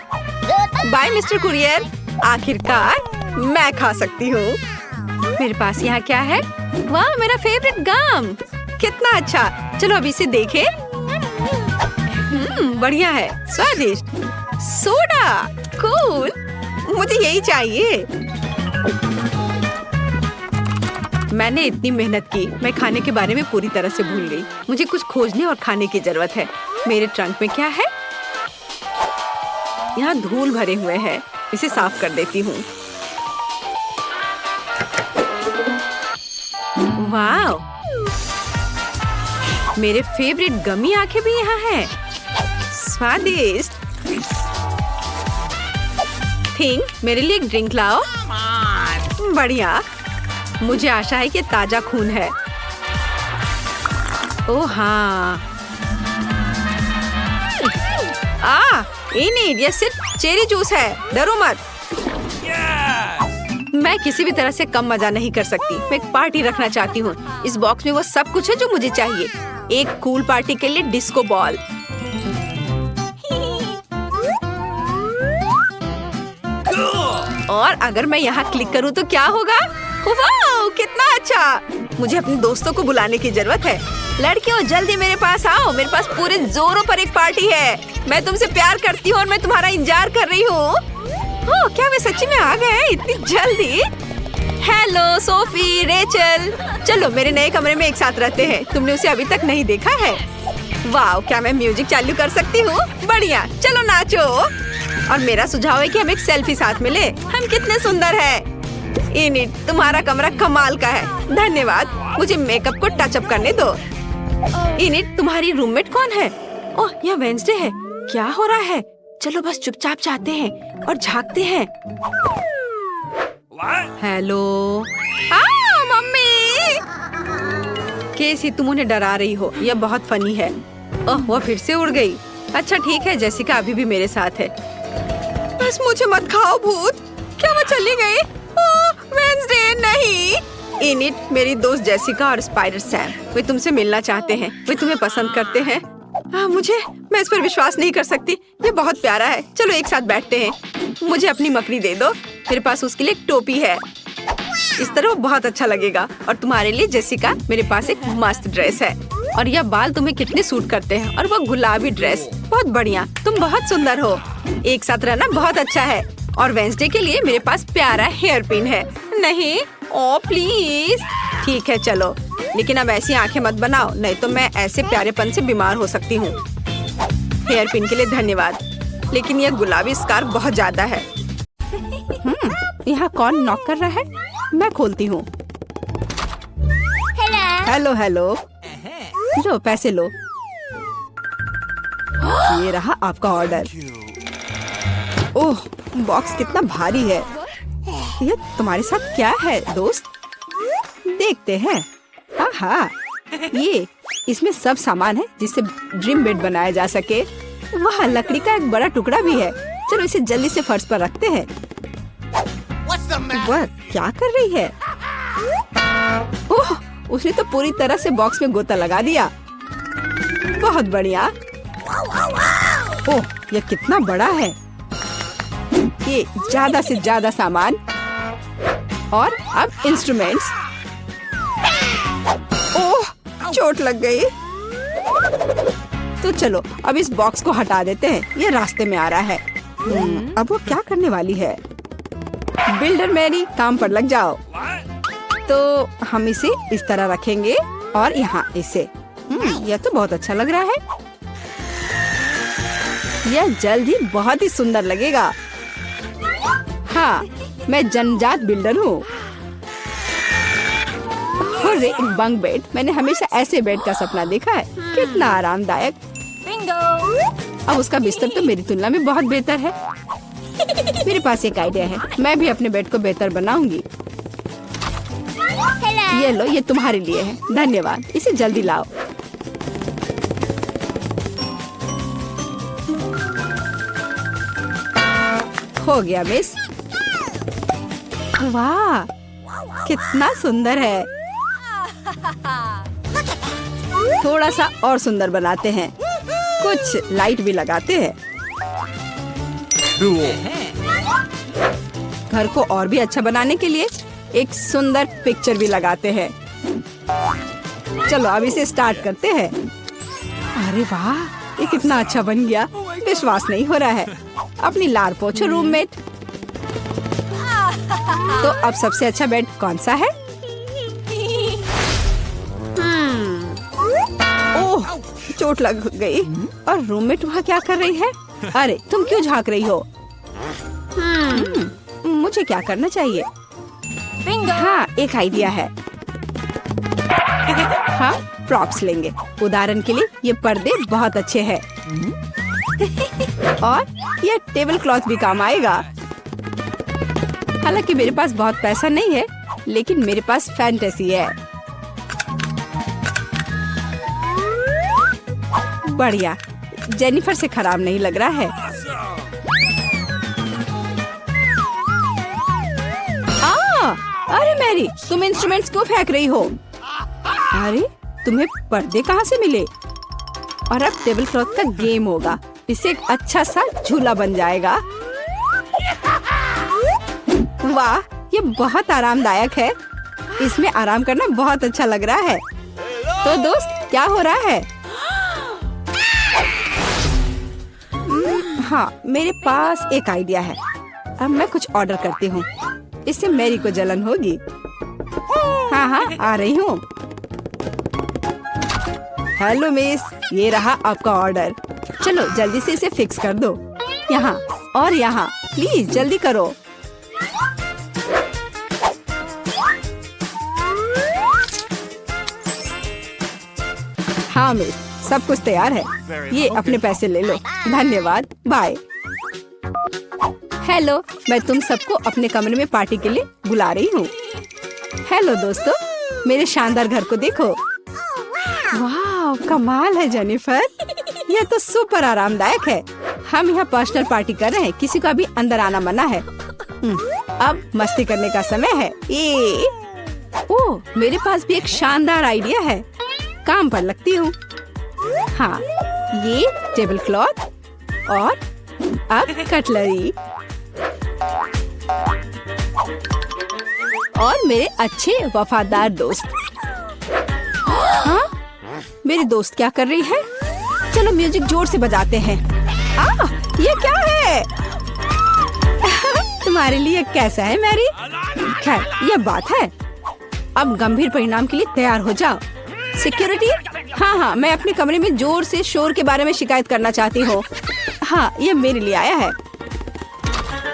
Bye mister courier. आखिरकार मैं खा सकती हूँ। मेरे पास यहाँ क्या है? वाह, मेरा फेवरेट गम। कितना अच्छा। चलो अभी इसे देखें। बढ़िया है, स्वादिष्ट। Soda, cool. मुझे यही चाहिए। मैंने इतनी मेहनत की, मैं खाने के बारे में पूरी तरह से भूल गई। मुझे कुछ खोजने और खाने की जरूरत है। मेरे ट्रंक में क्या है? यहाँ धूल भरे हुए हैं। इसे साफ कर देती हूँ। वाव, मेरे फेवरेट गमी आंखें भी यहाँ हैं। स्वादिष्ट। थिंग, मेरे लिए एक ड्रिंक लाओ। बढ़िया। मुझे आशा है कि ताजा खून है। ओह हाँ। ये सिर्फ चेरी जूस है। डरो मत। मैं किसी भी तरह से कम मजा नहीं कर सकती। मैं एक पार्टी रखना चाहती हूँ। इस बॉक्स में वो सब कुछ है जो मुझे चाहिए। एक कूल पार्टी के लिए डिस्को बॉल। और अगर मैं यहाँ क्लिक करूँ तो क्या होगा? वाह, कितना अच्छा। मुझे अपने दोस्तों को बुलाने की जरूरत है। लड़कियों, जल्दी मेरे पास आओ। मेरे पास पूरे जोरों पर एक पार्टी है। मैं तुमसे प्यार करती हूँ और मैं तुम्हारा इंतजार कर रही हूँ। क्या वे सच्ची में आ गए इतनी जल्दी? हेलो सोफी, रेचल, चलो मेरे नए कमरे में एक साथ रहते हैं। तुमने उसे अभी तक नहीं देखा है? वाह, क्या मैं म्यूजिक चालू कर सकती हूँ? बढ़िया, चलो नाचो। और मेरा सुझाव है कि हम एक सेल्फी साथ में ले। हम कितने सुंदर हैं। इनिट, तुम्हारा कमरा कमाल का है। धन्यवाद। मुझे मेकअप को टच अप करने दो। इनिट, तुम्हारी रूममेट कौन है? ओह, यह वेंसडे है। क्या हो रहा है? चलो बस चुपचाप जाते हैं और झांकते हैं। हेलो। मम्मी। केसी, तुम उन्हें डरा रही हो। यह बहुत फनी है। ओह, वो फिर से उड़ गई। अच्छा ठीक है, जेसिका अभी भी मेरे साथ है। बस मुझे मत खाओ भूत। क्या वो चली गई? वेंसडे नहीं। इनिट, मेरी दोस्त जेसिका और स्पाइडर सैम, वे तुमसे मिलना चाहते हैं। वे तुम्हें पसंद करते हैं। मैं इस पर विश्वास नहीं कर सकती। ये बहुत प्यारा है। चलो एक साथ बैठते हैं। मुझे अपनी मकड़ी दे दो। मेरे पास उसके लिए एक टोपी है। इस तरह वो बहुत अच्छा लगेगा। और तुम्हारे लिए जेसिका, मेरे पास एक मस्त ड्रेस है। और यह बाल तुम्हें कितने सूट करते हैं। और वो गुलाबी ड्रेस, बहुत बढ़िया। तुम बहुत सुंदर हो। एक साथ रहना बहुत अच्छा है। और वेंसडे के लिए मेरे पास प्यारा हेयर पिन है। नहीं, ओ प्लीज। ठीक है, चलो लेकिन अब ऐसी आंखें मत बनाओ, नहीं तो मैं ऐसे प्यारेपन से बीमार हो सकती हूँ। हेयर पिन के लिए धन्यवाद, लेकिन यह गुलाबी स्कार्फ बहुत ज्यादा है। यहाँ कौन नॉक कर रहा है? मैं खोलती हूँ। हेलो हेलो, लो पैसे लो। ये रहा आपका ऑर्डर। ओह, बॉक्स कितना भारी है। ये तुम्हारे साथ क्या है दोस्त? देखते हैं। हाँ, ये इसमें सब सामान है जिससे ड्रीम बेड बनाया जा सके। वहाँ लकड़ी का एक बड़ा टुकड़ा भी है। चलो इसे जल्दी से फर्श पर रखते हैं। वह क्या कर रही है? ओह, उसने तो पूरी तरह से बॉक्स में गोता लगा दिया। बहुत बढ़िया। ओह, यह कितना बड़ा है। ये ज्यादा से ज्यादा सामान और अब इंस्ट्रूमेंट्स। ओह, चोट लग गई। तो चलो अब इस बॉक्स को हटा देते हैं, ये रास्ते में आ रहा है। अब वो क्या करने वाली है? बिल्डर मैरी, काम पर लग जाओ। तो हम इसे इस तरह रखेंगे और यहाँ इसे। यह तो बहुत अच्छा लग रहा है। यह जल्द ही बहुत ही सुंदर लगेगा। हाँ, मैं जन्मजात बिल्डर हूँ। बंक बेड, मैंने हमेशा ऐसे बेड का सपना देखा है। कितना आरामदायक। अब उसका बिस्तर तो मेरी तुलना में बहुत बेहतर है। मेरे पास एक आइडिया है, मैं भी अपने बेड को बेहतर बनाऊंगी। ये लो, ये तुम्हारे लिए है। धन्यवाद, इसे जल्दी लाओ। हो गया मिस। वाह, कितना सुंदर है। थोड़ा सा और सुंदर बनाते हैं, कुछ लाइट भी लगाते हैं। Cool. घर को और भी अच्छा बनाने के लिए एक सुंदर पिक्चर भी लगाते हैं। चलो अब इसे स्टार्ट करते हैं। अरे वाह, ये कितना अच्छा बन गया। विश्वास नहीं हो रहा है। अपनी लार पोछो रूममेट। तो अब सबसे अच्छा बेड कौन सा है? ओह, चोट लग गई। और रूममेट वहाँ क्या कर रही है? अरे तुम क्यों झांक रही हो? मुझे क्या करना चाहिए? हाँ, एक आइडिया है। हाँ, प्रॉप्स लेंगे। उदाहरण के लिए ये पर्दे बहुत अच्छे हैं। और ये टेबल क्लॉथ भी काम आएगा। हालांकि मेरे पास बहुत पैसा नहीं है, लेकिन मेरे पास फैंटेसी है। बढ़िया, जेनिफर से खराब नहीं लग रहा है। अरे मैरी, तुम इंस्ट्रूमेंट्स क्यों फेंक रही हो? अरे तुम्हें पर्दे कहाँ से मिले? और अब टेबल क्लॉथ का गेम होगा। इससे एक अच्छा सा झूला बन जाएगा। वाह, ये बहुत आरामदायक है। इसमें आराम करना बहुत अच्छा लग रहा है। तो दोस्त, क्या हो रहा है? हाँ, मेरे पास एक आइडिया है। अब मैं कुछ ऑर्डर करती हूँ, इससे मैरी को जलन होगी। हाँ हाँ, आ रही हूँ। हेलो मिस, ये रहा आपका ऑर्डर। चलो जल्दी से इसे फिक्स कर दो। यहाँ और यहाँ, प्लीज जल्दी करो। हाँ मिस, सब कुछ तैयार है। ये अपने पैसे ले लो। धन्यवाद, बाय। हेलो, मैं तुम सबको अपने कमरे में पार्टी के लिए बुला रही हूँ। हेलो दोस्तों, मेरे शानदार घर को देखो। वाह, कमाल है जेनिफर। यह तो सुपर आरामदायक है। हम यहाँ पर्सनल पार्टी कर रहे हैं, किसी का भी अंदर आना मना है। अब मस्ती करने का समय है। ओह, मेरे पास भी एक शानदार आइडिया है। काम पर लगती हूँ। हाँ, ये टेबल क्लॉथ और अब कटलरी और मेरे अच्छे वफादार दोस्त। हाँ, मेरी दोस्त क्या कर रही है? चलो म्यूजिक जोर से बजाते हैं। ये क्या है? तुम्हारे लिए कैसा है मैरी? खैर, ये बात है। अब गंभीर परिणाम के लिए तैयार हो जाओ। सिक्योरिटी, हाँ, मैं अपने कमरे में जोर से शोर के बारे में शिकायत करना चाहती हूँ। हाँ, ये मेरे लिए आया है।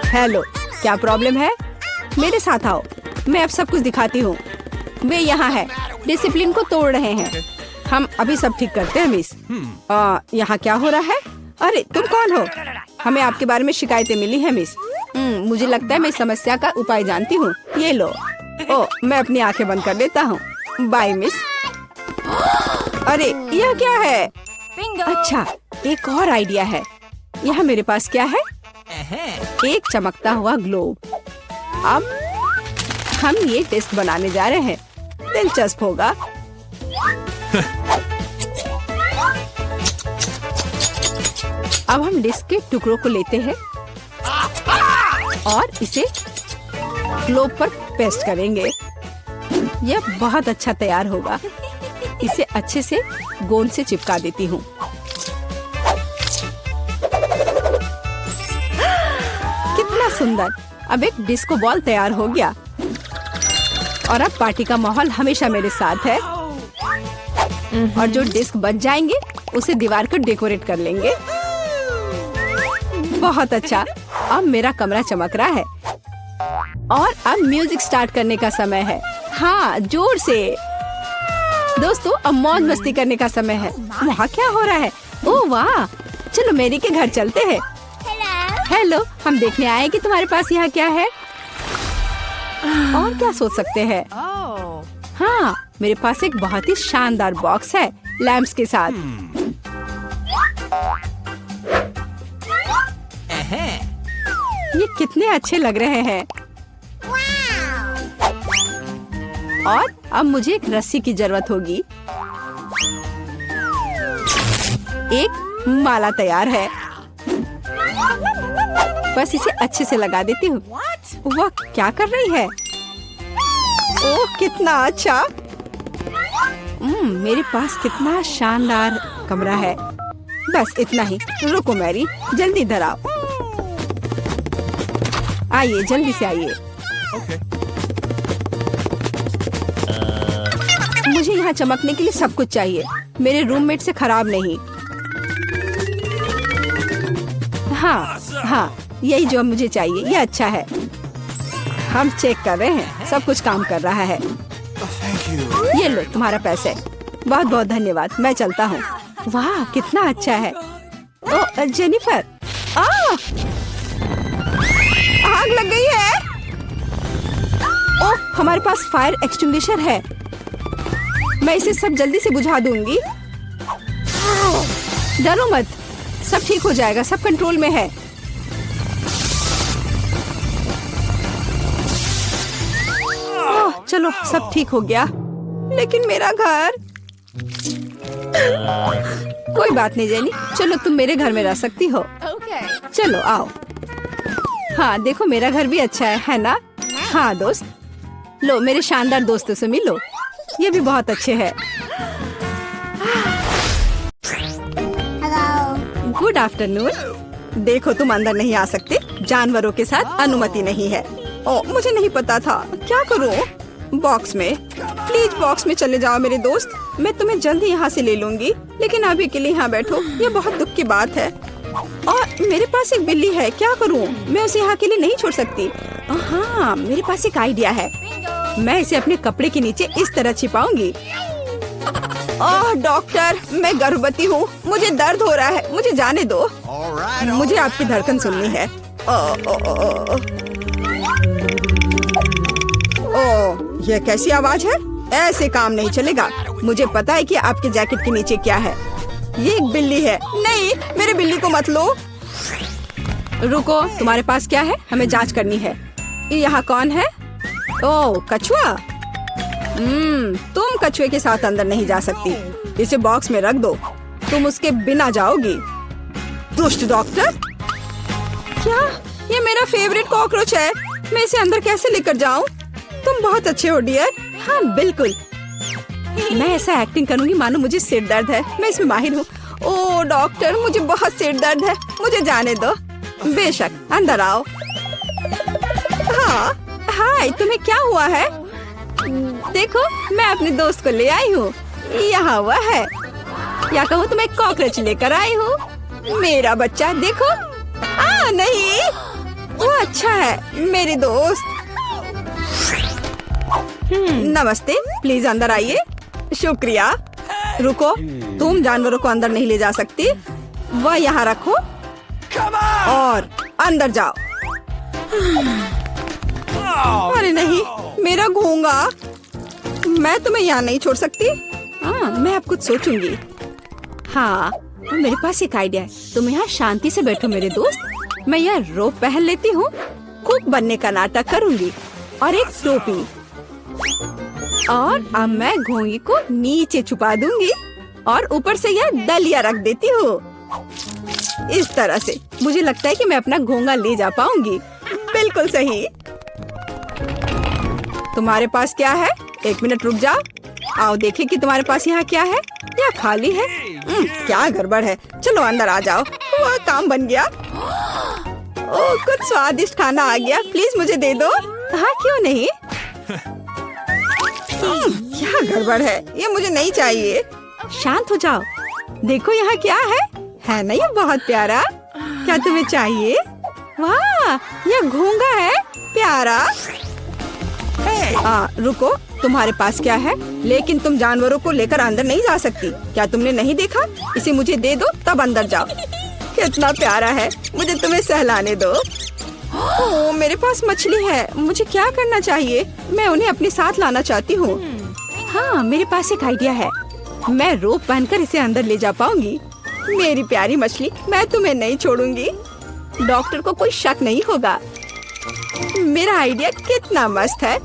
हेलो, क्या प्रॉब्लम है? मेरे साथ आओ, मैं अब सब कुछ दिखाती हूँ। वे यहाँ है, डिसिप्लिन को तोड़ रहे हैं। हम अभी सब ठीक करते हैं मिस। यहाँ क्या हो रहा है? अरे तुम कौन हो? हमें आपके बारे में शिकायतें मिली है मिस। मुझे लगता है मैं इस समस्या का उपाय जानती हूँ। ये लो। मैं अपनी आंखें बंद कर लेता हूँ। Bye miss. अरे यह क्या है? अच्छा, एक और आइडिया है। यहाँ मेरे पास क्या है? एक चमकता हुआ ग्लोब। अब हम ये टेस्ट बनाने जा रहे हैं। दिलचस्प होगा। अब हम डिस्क के टुकड़ों को लेते हैं और इसे ग्लोब पर पेस्ट करेंगे। यह बहुत अच्छा तैयार होगा। इसे अच्छे से गोंद से चिपका देती हूँ। कितना सुंदर। अब एक डिस्को बॉल तैयार हो गया और अब पार्टी का माहौल हमेशा मेरे साथ है। और जो डिस्क बच जाएंगे उसे दीवार को डेकोरेट कर लेंगे। बहुत अच्छा। अब मेरा कमरा चमक रहा है और अब म्यूजिक स्टार्ट करने का समय है। हाँ, जोर से। दोस्तों, अब मौज मस्ती करने का समय है। वहाँ क्या हो रहा है? ओह वाह, चलो मेरी के घर चलते हैं। हेलो, हम देखने आए कि तुम्हारे पास यहाँ क्या है। और क्या सोच सकते हैं? हाँ, मेरे पास एक बहुत ही शानदार बॉक्स है लैंप्स के साथ। ये कितने अच्छे लग रहे हैं। और अब मुझे एक रस्सी की जरूरत होगी। एक माला तैयार है। बस इसे अच्छे से लगा देती हूँ। वह क्या कर रही है? ओह, कितना अच्छा। मेरे पास कितना शानदार कमरा है। बस इतना ही। रुको मैरी, जल्दी इधर आओ। आइए, जल्दी से आइए। मुझे यहाँ चमकने के लिए सब कुछ चाहिए। मेरे रूममेट से खराब नहीं। हाँ, यही जो मुझे चाहिए। ये अच्छा है। हम चेक कर रहे हैं। सब कुछ काम कर रहा है। ये लो तुम्हारा पैसे। बहुत बहुत धन्यवाद। मैं चलता हूँ। वाह, कितना अच्छा है। ओह जेनिफर, आग लग गई है। ओह, हमारे पास फायर एक्सटिंग्विशर है। मैं इसे सब जल्दी से बुझा दूंगी। डरो मत, सब ठीक हो जाएगा। सब कंट्रोल में है। ओह, चलो सब ठीक हो गया। लेकिन मेरा घर। कोई बात नहीं जेनी, चलो तुम मेरे घर में रह सकती हो। चलो आओ। हाँ, देखो मेरा घर भी अच्छा है ना? हाँ दोस्त, लो मेरे शानदार दोस्तों से मिलो। ये भी बहुत अच्छे हैं। Good afternoon. देखो, तुम अंदर नहीं आ सकते। जानवरों के साथ अनुमति नहीं है। ओह, मुझे नहीं पता था। क्या करूं? बॉक्स में। प्लीज बॉक्स में चले जाओ मेरे दोस्त। मैं तुम्हें जल्दी यहाँ से ले लूंगी, लेकिन अभी के लिए यहाँ बैठो। ये बहुत दुख की बात है। और मेरे पास एक बिल्ली है। क्या करूं? मैं उसे यहाँ के लिए नहीं छोड़ सकती। हाँ, मेरे पास एक आइडिया है। मैं इसे अपने कपड़े के नीचे इस तरह छिपाऊंगी। ओह डॉक्टर, मैं गर्भवती हूँ। मुझे दर्द हो रहा है। मुझे जाने दो। मुझे आपकी धड़कन सुननी है। ओह, ये कैसी आवाज है? ऐसे काम नहीं चलेगा। मुझे पता है कि आपके जैकेट के नीचे क्या है। ये एक बिल्ली है। नहीं, मेरे बिल्ली को मत लो। रुको, तुम्हारे पास क्या है? हमें जांच करनी है। यहाँ कौन है? ओह, कछुआ। तुम कछुए के साथ अंदर नहीं जा सकती। इसे बॉक्स में रख दो। तुम उसके बिना जाओगी। दुष्ट डॉक्टर। क्या? ये मेरा फेवरेट कॉकरोच है। मैं इसे अंदर कैसे लेकर जाऊं? तुम बहुत अच्छे हो डियर। हाँ बिल्कुल। मैं ऐसा एक्टिंग करूंगी मानो मुझे सिर दर्द है। मैं इसमें माहिर हूँ। ओह डॉक्टर, मुझे बहुत सिर दर्द है। मुझे जाने दो। बेशक, अंदर आओ। हाँ, हाय, तुम्हें क्या हुआ है? देखो मैं अपने दोस्त को ले आई हूँ। यहाँ हुआ है, या कहूँ तो मैं कॉकरोच लेकर आई हूँ। मेरा बच्चा देखो। नहीं, वो अच्छा है मेरे दोस्त। नमस्ते, प्लीज अंदर आइए। शुक्रिया। रुको, तुम जानवरों को अंदर नहीं ले जा सकती। वह यहाँ रखो और अंदर जाओ। अरे नहीं, मेरा घोंगा। मैं तुम्हें यहाँ नहीं छोड़ सकती। हाँ, मैं अब कुछ सोचूंगी। हाँ, मेरे पास एक आइडिया है। तुम यहाँ शांति से बैठो मेरे दोस्त। मैं यह रोप पहन लेती हूँ, कुक बनने का नाटक करूंगी और एक टोपी, और अब मैं घोंगी को नीचे छुपा दूंगी और ऊपर से यह डलिया रख देती हूँ। इस तरह से मुझे लगता है कि मैं अपना घोंगा ले जा पाऊंगी। बिल्कुल सही। तुम्हारे पास क्या है? एक मिनट रुक जाओ। आओ देखें कि तुम्हारे पास यहाँ क्या है। यह खाली है। क्या गड़बड़ है। चलो अंदर आ जाओ। वह काम बन गया। ओह, कुछ स्वादिष्ट खाना आ गया। प्लीज मुझे दे दो। हाँ, क्यों नहीं। क्या गड़बड़ है, ये मुझे नहीं चाहिए। शांत हो जाओ। देखो यहाँ क्या है ना ये बहुत प्यारा। क्या तुम्हें चाहिए? वाह, यह घोंगा है प्यारा। रुको, तुम्हारे पास क्या है? लेकिन तुम जानवरों को लेकर अंदर नहीं जा सकती। क्या तुमने नहीं देखा? इसे मुझे दे दो तब अंदर जाओ। कितना प्यारा है। मुझे तुम्हें सहलाने दो। ओह, मेरे पास मछली है। मुझे क्या करना चाहिए? मैं उन्हें अपने साथ लाना चाहती हूँ। हाँ, मेरे पास एक आइडिया है। मैं रोप पहनकर इसे अंदर ले जा पाऊंगी। मेरी प्यारी मछली, मैं तुम्हें नहीं छोड़ूंगी। डॉक्टर को कोई शक नहीं होगा। मेरा आइडिया कितना मस्त है।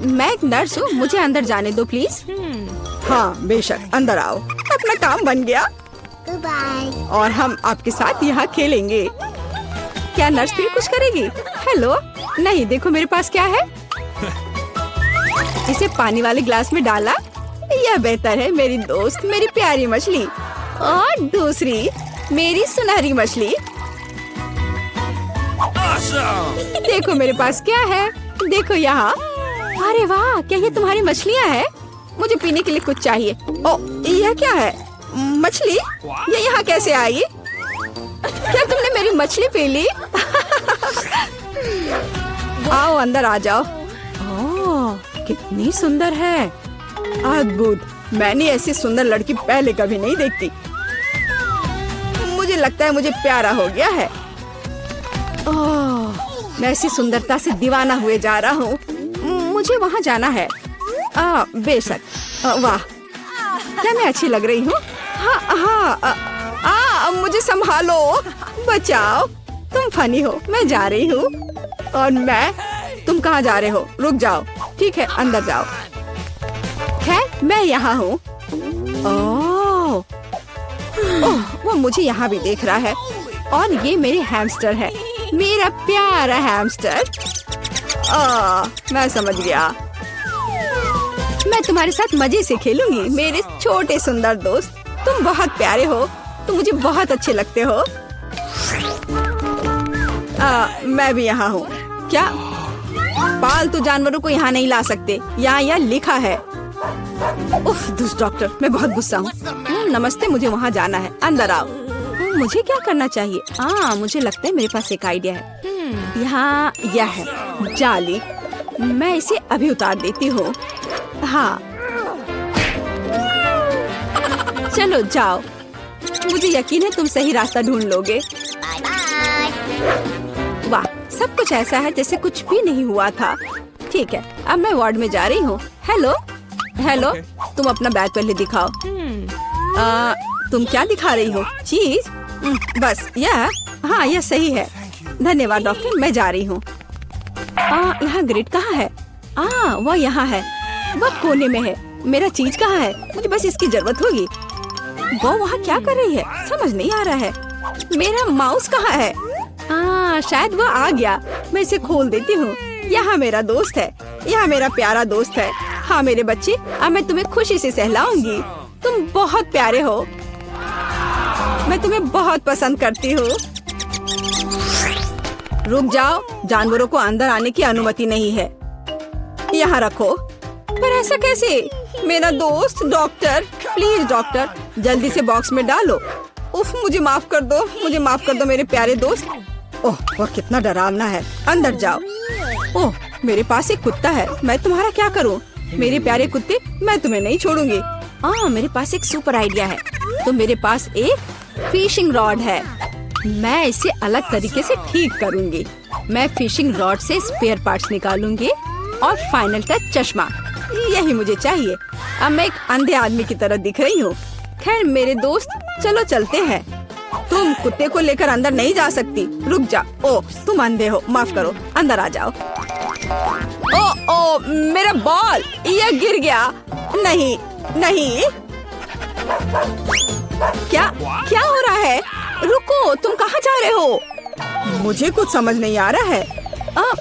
मैं एक नर्स हूँ, मुझे अंदर जाने दो प्लीज। हाँ बेशक, अंदर आओ। अपना काम बन गया। और हम आपके साथ यहाँ खेलेंगे। क्या नर्स फिर कुछ करेगी? हेलो, नहीं, देखो मेरे पास क्या है। इसे पानी वाले ग्लास में डाला। यह बेहतर है मेरी दोस्त, मेरी प्यारी मछली। और दूसरी मेरी सुनहरी मछली। देखो मेरे पास क्या है। देखो यहाँ। अरे वाह, क्या ये तुम्हारी मछलियाँ हैं? मुझे पीने के लिए कुछ चाहिए। ओ, यह क्या है? मछली? ये यहाँ कैसे आई? क्या तुमने मेरी मछली पी ली? आओ अंदर आ जाओ। ओह, कितनी सुंदर है। अद्भुत। मैंने ऐसी सुंदर लड़की पहले कभी नहीं देखती। मुझे लगता है मुझे प्यारा हो गया है। ओह, मैं ऐसी सुंदरता से दीवाना हुए जा रहा हूँ। मुझे वहाँ जाना है। बेशक। वाह, क्या मैं अच्छी लग रही हूँ? हाँ, मुझे संभालो, बचाओ। तुम फनी हो। मैं जा रही हूँ। और तुम कहाँ जा रहे हो? रुक जाओ। ठीक है, अंदर जाओ। खैर, मैं यहाँ हूँ। ओह, वो मुझे यहाँ भी देख रहा है। और ये मेरे हैमस्टर है, मेरा प्यारा हैमस्टर। मैं समझ गया। मैं तुम्हारे साथ मजे से खेलूंगी मेरे छोटे सुंदर दोस्त। तुम बहुत प्यारे हो। तुम मुझे बहुत अच्छे लगते हो। मैं भी यहाँ हूँ। क्या? पालतू जानवरों को यहाँ नहीं ला सकते। यहाँ लिखा है। उफ, दुष्ट डॉक्टर, मैं बहुत गुस्सा हूँ। नमस्ते, मुझे वहाँ जाना है। अंदर आओ। मुझे क्या करना चाहिए? मुझे लगता है मेरे पास एक आइडिया है। यहाँ यह है जाली। मैं इसे अभी उतार देती हूँ। हाँ, चलो जाओ। मुझे यकीन है तुम सही रास्ता ढूंढ लोगे। वाह, सब कुछ ऐसा है जैसे कुछ भी नहीं हुआ था। ठीक है, अब मैं वार्ड में जा रही हूँ। हेलो, तुम अपना बैग पहले दिखाओ। तुम क्या दिखा रही हो? चीज? बस यह? हाँ, यह सही है। धन्यवाद डॉक्टर, मैं जा रही हूँ। यहाँ ग्रिड कहाँ है? वह यहाँ है। वह कोने में है। मेरा चीज कहाँ है? मुझे बस इसकी जरूरत होगी। वो वहाँ क्या कर रही है? समझ नहीं आ रहा है। मेरा माउस कहाँ है? शायद वो आ गया। मैं इसे खोल देती हूँ। यहाँ मेरा दोस्त है। यहाँ मेरा प्यारा दोस्त है। हाँ मेरे बच्चे, अब मैं तुम्हें खुशी से सहलाऊंगी। तुम बहुत प्यारे हो। मैं तुम्हें बहुत पसंद करती हूँ। रुक जाओ, जानवरों को अंदर आने की अनुमति नहीं है। यहाँ रखो। पर ऐसा कैसे? मेरा दोस्त डॉक्टर, प्लीज डॉक्टर, जल्दी से बॉक्स में डालो। उफ, मुझे माफ कर दो, मुझे माफ कर दो मेरे प्यारे दोस्त। ओह, वह कितना डरावना है। अंदर जाओ। ओह, मेरे पास एक कुत्ता है, मैं तुम्हारा क्या करूं? मेरे प्यारे कुत्ते, मैं तुम्हें नहीं छोड़ूंगी। मेरे पास एक सुपर आइडिया है। तो मेरे पास एक फिशिंग रॉड है, मैं इसे अलग तरीके से ठीक करूंगी। मैं फिशिंग रॉड से स्पेयर पार्ट्स निकालूंगी और फाइनल टच चश्मा, यही मुझे चाहिए। अब मैं एक अंधे आदमी की तरह दिख रही हूँ। खैर मेरे दोस्त, चलो चलते हैं। तुम कुत्ते को लेकर अंदर नहीं जा सकती, रुक जा। ओ, तुम अंधे हो, माफ करो, अंदर आ जाओ। ओ, मेरा बॉल, यह गिर गया। नहीं नहीं, क्या क्या हो रहा है? रुको, तुम कहाँ जा रहे हो? मुझे कुछ समझ नहीं आ रहा है।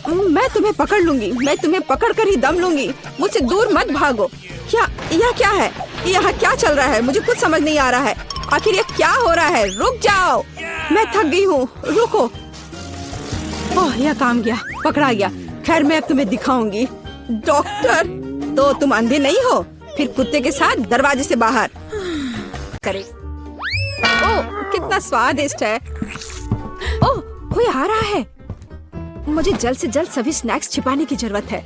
मैं तुम्हें पकड़ लूंगी, मैं तुम्हें पकड़ कर ही दम लूंगी। मुझसे दूर मत भागो। यह क्या है? यहाँ क्या चल रहा है? मुझे कुछ समझ नहीं आ रहा है। आखिर ये क्या हो रहा है? रुक जाओ, मैं थक गई हूँ, रुको। ओह, यह काम गया, पकड़ा गया। खैर मैं अब तुम्हें दिखाऊंगी। डॉक्टर, तो तुम अंधे नहीं हो? फिर कुत्ते के साथ दरवाजे से बाहर करे। ओह, कितना स्वादिष्ट है। ओह, कोई आ रहा है। मुझे जल्द से जल्द सभी स्नैक्स छिपाने की जरूरत है।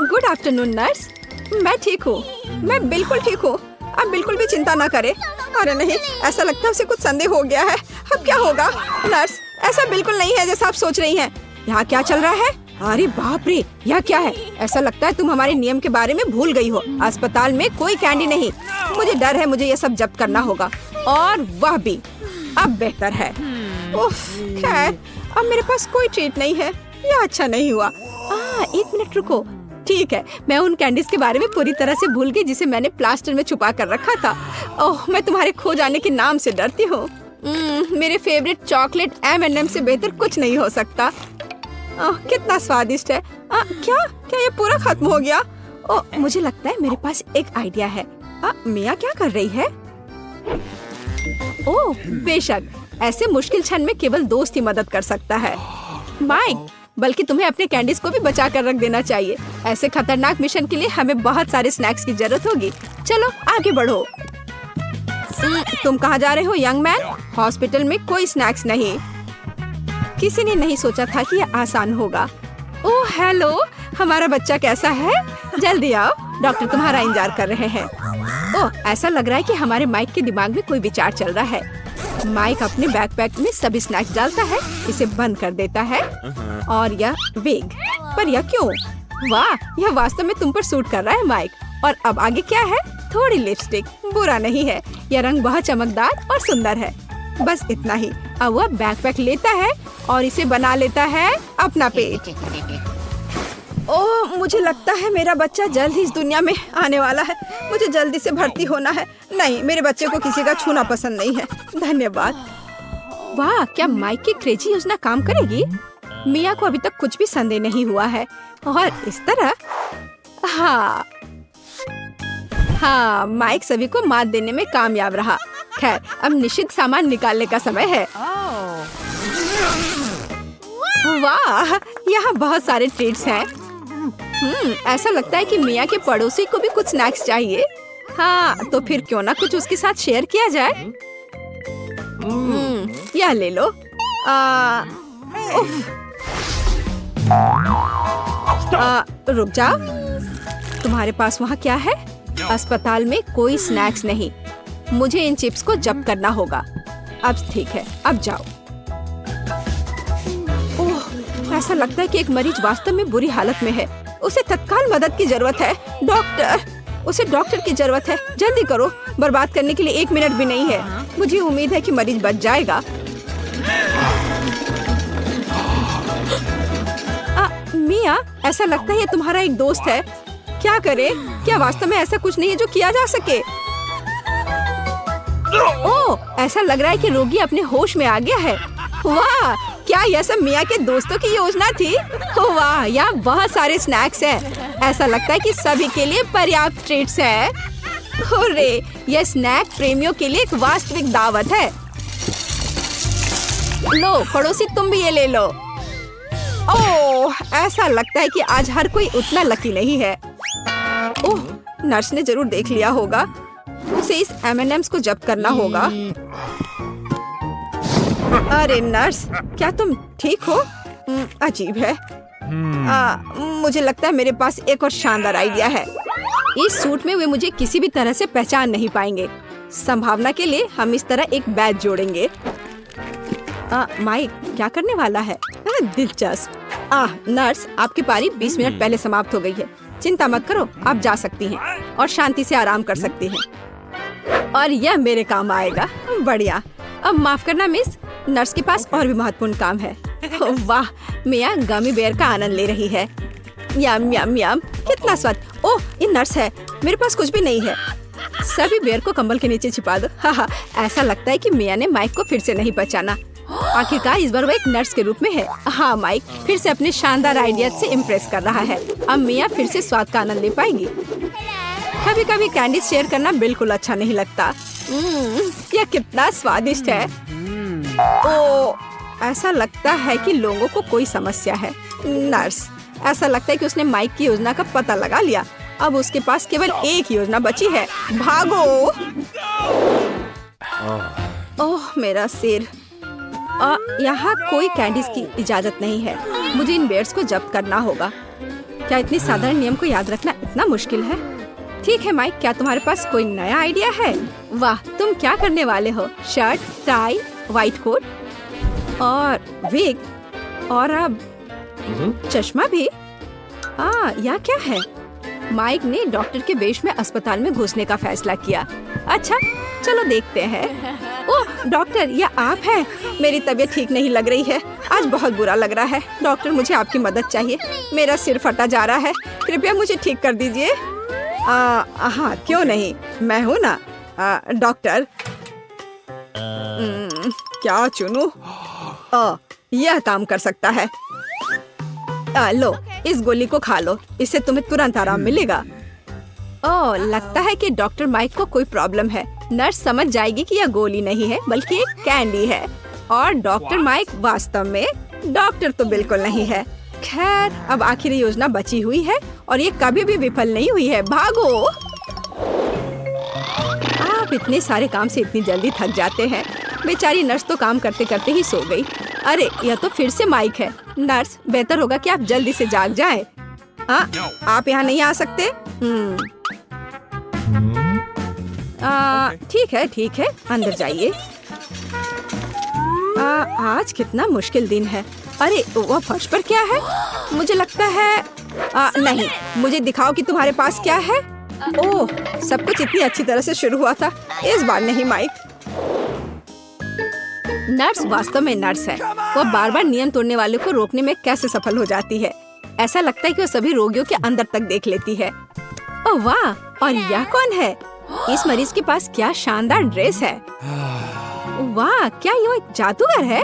Good afternoon nurse. मैं ठीक हूँ, मैं बिल्कुल ठीक हूँ। आप बिल्कुल भी चिंता ना करें। अरे नहीं, ऐसा लगता है उसे कुछ संदेह हो गया है। अब क्या होगा? नर्स, ऐसा बिल्कुल नहीं है जैसा आप सोच रही हैं। यहाँ क्या चल रहा है? अरे बाप रे, यह क्या है? ऐसा लगता है तुम हमारे नियम के बारे में भूल गई हो। अस्पताल में कोई कैंडी नहीं। मुझे डर है, मुझे यह सब जब्त करना होगा, और वह भी अब बेहतर है। उफ, खैर अब मेरे पास कोई ट्रीट नहीं है। यह अच्छा नहीं हुआ। एक मिनट रुको। ठीक है, मैं उन कैंडीज के बारे में पूरी तरह से भूल गई जिसे मैंने प्लास्टर में छुपा कर रखा था। ओह, मैं तुम्हारे खो जाने के नाम से डरती हूँ। मेरे फेवरेट चॉकलेट M&M से बेहतर कुछ नहीं हो सकता। कितना स्वादिष्ट है। क्या ये पूरा खत्म हो गया? ओह, मुझे लगता है मेरे पास एक आइडिया है। मिया क्या कर रही है? ओह, बेशक, ऐसे मुश्किल क्षण में केवल दोस्त ही मदद कर सकता है। माइक, बल्कि तुम्हें अपने कैंडीज को भी बचा कर रख देना चाहिए। ऐसे खतरनाक मिशन के लिए हमें बहुत सारे स्नैक्स की जरूरत होगी। चलो आगे बढ़ो। तुम कहाँ जा रहे हो यंग मैन? हॉस्पिटल में कोई स्नैक्स नहीं। किसी ने नहीं सोचा था कि यह आसान होगा। ओह हेलो, हमारा बच्चा कैसा है? जल्दी आओ, डॉक्टर तुम्हारा इंतजार कर रहे हैं। ओह, ऐसा लग रहा है कि हमारे माइक के दिमाग में कोई विचार चल रहा है। माइक अपने बैकपैक में सभी स्नैक्स डालता है, इसे बंद कर देता है, और यह वेग। पर यह क्यों? वाह, यह वास्तव में तुम पर सूट कर रहा है माइक। और अब आगे क्या है? थोड़ी लिपस्टिक, बुरा नहीं है। यह रंग बहुत चमकदार और सुंदर है। बस इतना ही। अब वह बैकपैक लेता है और इसे बना लेता है अपना पेट। ओह, मुझे लगता है मेरा बच्चा जल्द ही इस दुनिया में आने वाला है। मुझे जल्दी से भर्ती होना है। नहीं, मेरे बच्चे को किसी का छूना पसंद नहीं है। धन्यवाद। वाह, क्या माइक की क्रेजी योजना काम करेगी? मिया को अभी तक कुछ भी संदेह नहीं हुआ है। और इस तरह हाँ, माइक सभी को मात देने में कामयाब रहा। खैर, अब निश्चित सामान निकालने का समय है। वाह, यहाँ बहुत सारे ट्रीट्स हैं। ऐसा लगता है कि मिया के पड़ोसी को भी कुछ स्नैक्स चाहिए। हाँ, तो फिर क्यों ना कुछ उसके साथ शेयर किया जाए। यह ले लो। रुक जाओ, तुम्हारे पास वहाँ क्या है? अस्पताल में कोई स्नैक्स नहीं। मुझे इन चिप्स को जब्त करना होगा। अब ठीक है, अब जाओ। ओह, ऐसा लगता है कि एक मरीज वास्तव में बुरी हालत में है। उसे तत्काल मदद की जरूरत है। डॉक्टर, उसे डॉक्टर की जरूरत है। जल्दी करो, बर्बाद करने के लिए 1 मिनट भी नहीं है। मुझे उम्मीद है कि मरीज बच जाएगा। मिया, ऐसा लगता है ये तुम्हारा एक दोस्त है। क्या करे? क्या वास्तव में ऐसा कुछ नहीं है जो किया जा सके? ओह, ऐसा लग रहा है कि रोगी अपने होश में आ गया है। वाह, क्या यह सब मिया के दोस्तों की योजना थी? वाह, यहाँ बहुत सारे स्नैक्स हैं। ऐसा लगता है कि सभी के लिए पर्याप्त ट्रीट्स हैं। अरे, यह स्नैक प्रेमियों के लिए एक वास्तविक दावत है। लो पड़ोसी, तुम भी ये ले लो। ओह, ऐसा लगता है कि आज हर कोई उतना लकी नहीं है। ओह, नर्स ने जरूर देख लिया होगा। उसे इस M&Ms को जब्त करना होगा। अरे नर्स, क्या तुम ठीक हो? अजीब है। मुझे लगता है मेरे पास एक और शानदार आइडिया है। इस सूट में वे मुझे किसी भी तरह से पहचान नहीं पाएंगे। संभावना के लिए हम इस तरह एक बैज जोड़ेंगे। माइक क्या करने वाला है? दिलचस्प। नर्स, आपकी पारी 20 मिनट पहले समाप्त हो गई है। चिंता मत करो, आप जा सकती हैं और शांति से आराम कर सकती हैं। और यह मेरे काम आएगा। बढ़िया। अब माफ करना मिस, नर्स के पास और भी महत्वपूर्ण काम है। वाह, मिया गमी बेयर का आनंद ले रही है। यम यम यम, कितना स्वाद। ओह, ये नर्स है। मेरे पास कुछ भी नहीं है। सभी बेयर को कंबल के नीचे छिपा दो। हाँ, ऐसा लगता है कि मिया ने माइक को फिर से नहीं पहचाना। आखिरकार इस बार वो एक नर्स के रूप में है। हाँ, माइक फिर से अपने शानदार आइडिया से इम्प्रेस कर रहा है। अब मिया फिर से स्वाद का आनंद ले पाएगी। कभी कभी कैंडी शेयर करना बिल्कुल अच्छा नहीं लगता। यह कितना स्वादिष्ट है। ओ, ऐसा लगता है कि लोगों को कोई समस्या है। नर्स, ऐसा लगता है कि उसने माइक की योजना का पता लगा लिया। अब उसके पास केवल एक योजना बची है। भागो। ओह, मेरा सिर। यहाँ कोई कैंडीज की इजाजत नहीं है। मुझे इन बेयर्स को जब्त करना होगा। क्या इतने साधारण नियम को याद रखना इतना मुश्किल है? ठीक है माइक, क्या तुम्हारे पास कोई नया आइडिया है? वाह, तुम क्या करने वाले हो? शर्ट, टाई, व्हाइट कोट और विग और अब चश्मा भी। यह क्या है? माइक ने डॉक्टर के वेश में अस्पताल में घुसने का फैसला किया। अच्छा, चलो देखते हैं। ओह डॉक्टर, यह आप हैं? मेरी तबीयत ठीक नहीं लग रही है। आज बहुत बुरा लग रहा है। डॉक्टर, मुझे आपकी मदद चाहिए। मेरा सिर फटा जा रहा है। कृपया मुझे ठीक कर दीजिए। हाँ, क्यों नहीं, मैं हूँ ना। डॉक्टर, क्या चुनूं? यह काम कर सकता है। लो, इस गोली को खा लो। इससे तुम्हें तुरंत आराम मिलेगा। ओह, लगता है कि डॉक्टर माइक को कोई प्रॉब्लम है। नर्स समझ जाएगी कि यह गोली नहीं है बल्कि एक कैंडी है। और डॉक्टर माइक वास्तव में डॉक्टर तो बिल्कुल नहीं है। खैर, अब आखिरी योजना बची हुई है और ये कभी भी विफल नहीं हुई है। भागो। आप इतने सारे काम से इतनी जल्दी थक जाते हैं। बेचारी नर्स तो काम करते करते ही सो गई। अरे, यह तो फिर से माइक है। नर्स, बेहतर होगा कि आप जल्दी से जाग जाएं। आप यहाँ नहीं आ सकते? ठीक है, अंदर जाइए। आज कितना मुश्किल दिन है। अरे, वह फर्श पर क्या है? मुझे लगता है नहीं, मुझे दिखाओ कि तुम्हारे पास क्या है। ओह, सब कुछ इतनी अच्छी तरह से शुरू हुआ था। इस बार नहीं माइक। नर्स वास्तव में नर्स है। वह बार बार नियम तोड़ने वालों को रोकने में कैसे सफल हो जाती है। ऐसा लगता है कि वह सभी रोगियों के अंदर तक देख लेती है। ओह वाह, और यह कौन है? इस मरीज के पास क्या शानदार ड्रेस है। वाह, क्या ये एक जादूगर है?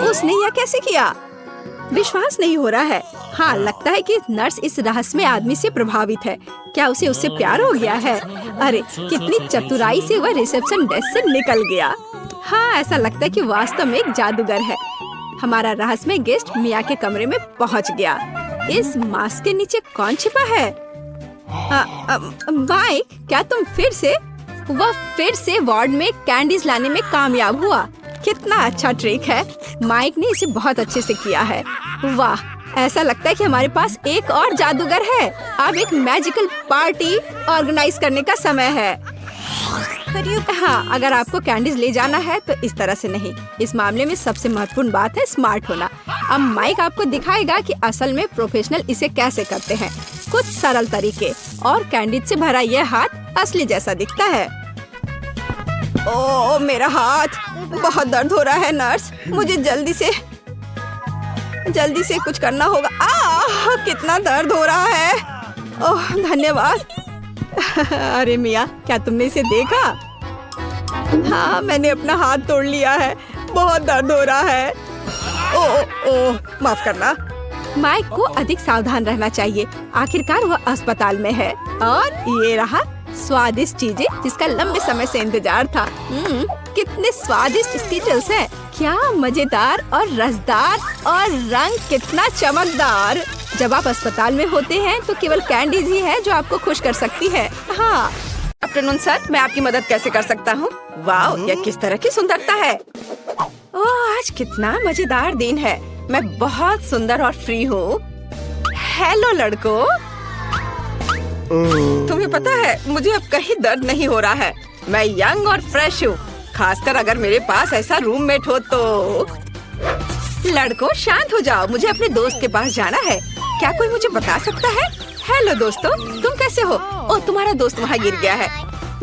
उसने यह कैसे किया? विश्वास नहीं हो रहा है। हाँ, लगता है कि नर्स इस रहस्यमय आदमी से प्रभावित है। क्या उसे उससे प्यार हो गया है? अरे, कितनी चतुराई से वह रिसेप्शन डेस्क से निकल गया। हाँ, ऐसा लगता है कि वास्तव में एक जादूगर है। हमारा रहस्यमय गेस्ट मिया के कमरे में पहुंच गया। इस मास्क के नीचे कौन छिपा है? माइक, क्या तुम वह फिर से वार्ड में कैंडीज लाने में कामयाब हुआ। कितना अच्छा ट्रिक है। माइक ने इसे बहुत अच्छे से किया है। वाह, ऐसा लगता है कि हमारे पास एक और जादूगर है। अब एक मैजिकल पार्टी ऑर्गेनाइज करने का समय है। हाँ, अगर आपको कैंडीज ले जाना है तो इस तरह से नहीं। इस मामले में सबसे महत्वपूर्ण बात है स्मार्ट होना। अब माइक आपको दिखाएगा कि असल में प्रोफेशनल इसे कैसे करते हैं। कुछ सरल तरीके और कैंडीज से भरा यह हाथ असली जैसा दिखता है। ओह, मेरा हाथ बहुत दर्द हो रहा है। नर्स, मुझे जल्दी से कुछ करना होगा। कितना दर्द हो रहा है। ओह, धन्यवाद। अरे मिया, क्या तुमने इसे देखा? हाँ, मैंने अपना हाथ तोड़ लिया है। बहुत दर्द हो रहा है। ओह, माफ करना। माइक को अधिक सावधान रहना चाहिए। आखिरकार वह अस्पताल में है। और ये रहा स्वादिष्ट चीजें जिसका लंबे समय से इंतजार था। कितने स्वादिष्ट स्कीटल्स हैं। क्या मजेदार और रसदार और रंग कितना चमकदार। जब आप अस्पताल में होते हैं तो केवल कैंडीज ही है जो आपको खुश कर सकती है। हाँ, आफ्टरनून सर, मैं आपकी मदद कैसे कर सकता हूँ? वाओ, यह किस तरह की सुंदरता है। ओह, आज कितना मजेदार दिन है। मैं बहुत सुंदर और फ्री हूँ। हेलो लड़कों, तुम्हें पता है मुझे अब कहीं दर्द नहीं हो रहा है। मैं यंग और फ्रेश हूँ, खासकर अगर मेरे पास ऐसा रूममेट हो तो। लड़कों शांत हो जाओ, मुझे अपने दोस्त के पास जाना है। क्या कोई मुझे बता सकता है? हेलो दोस्तों, तुम कैसे हो? ओह, तुम्हारा दोस्त वहाँ गिर गया है।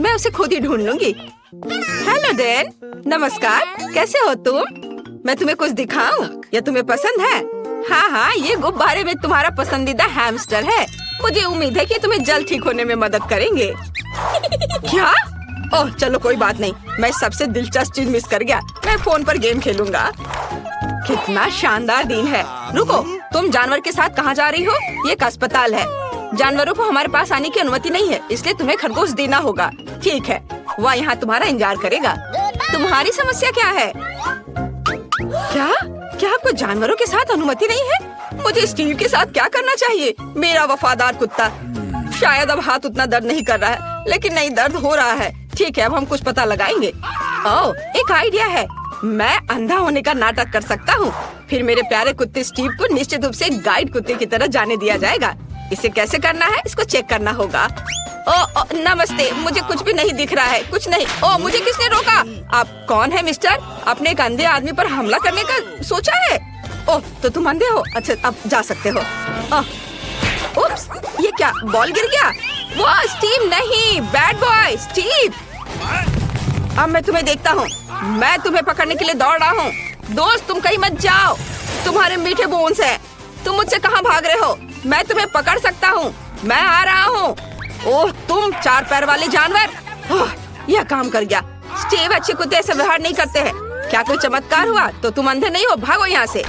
मैं उसे खुद ही ढूंढ लूंगी। हेलो डैन, नमस्कार, कैसे हो तुम? मैं तुम्हें कुछ दिखाऊं? या तुम्हें पसंद है? हाँ, ये गुब्बारे में तुम्हारा पसंदीदा हैमस्टर है। मुझे उम्मीद है कि तुम्हें जल्द ठीक होने में मदद करेंगे। क्या? ओह चलो कोई बात नहीं, मैं सबसे दिलचस्प चीज मिस कर गया। मैं फोन पर गेम खेलूंगा। कितना शानदार दिन है। रुको, तुम जानवर के साथ कहाँ जा रही हो? ये एक अस्पताल है। जानवरों को हमारे पास आने की अनुमति नहीं है, इसलिए तुम्हें खरगोश देना होगा। ठीक है, वह यहाँ तुम्हारा इंतजार करेगा। तुम्हारी समस्या क्या है? क्या आपको जानवरों के साथ अनुमति नहीं है? मुझे स्टीव के साथ क्या करना चाहिए? मेरा वफादार कुत्ता। शायद अब हाथ उतना दर्द नहीं कर रहा है, लेकिन नहीं, दर्द हो रहा है। ठीक है, अब हम कुछ पता लगाएंगे। ओह, एक आइडिया है। मैं अंधा होने का नाटक कर सकता हूँ। फिर मेरे प्यारे कुत्ते स्टीव को निश्चित रूप से गाइड कुत्ते की तरह जाने दिया जाएगा। इसे कैसे करना है, इसको चेक करना होगा। ओ, नमस्ते, मुझे कुछ भी नहीं दिख रहा है। कुछ नहीं। ओ, मुझे किसने रोका? आप कौन है मिस्टर? आपने एक अंधे आदमी पर हमला करने का सोचा है? ओह, तो तुम अंधे हो? अच्छा, अब जा सकते हो। उप्स, ये क्या, बॉल गिर गया? वो स्टीव नहीं, बैड बॉय स्टीव। अब मैं तुम्हें देखता हूँ। मैं तुम्हें पकड़ने के लिए दौड़ रहा हूँ। दोस्त, तुम कहीं मत जाओ। तुम्हारे मीठे बोन्स हैं। तुम मुझसे कहाँ भाग रहे हो? मैं तुम्हें पकड़ सकता हूँ। मैं आ रहा हूँ। ओह, तुम 4 पैर वाले जानवर। ओह, यह काम कर गया। स्टीव, अच्छे कुत्ते ऐसे व्यवहार नहीं करते हैं। क्या कोई चमत्कार हुआ? तो तुम अंधे नहीं हो, भागो यहाँ से।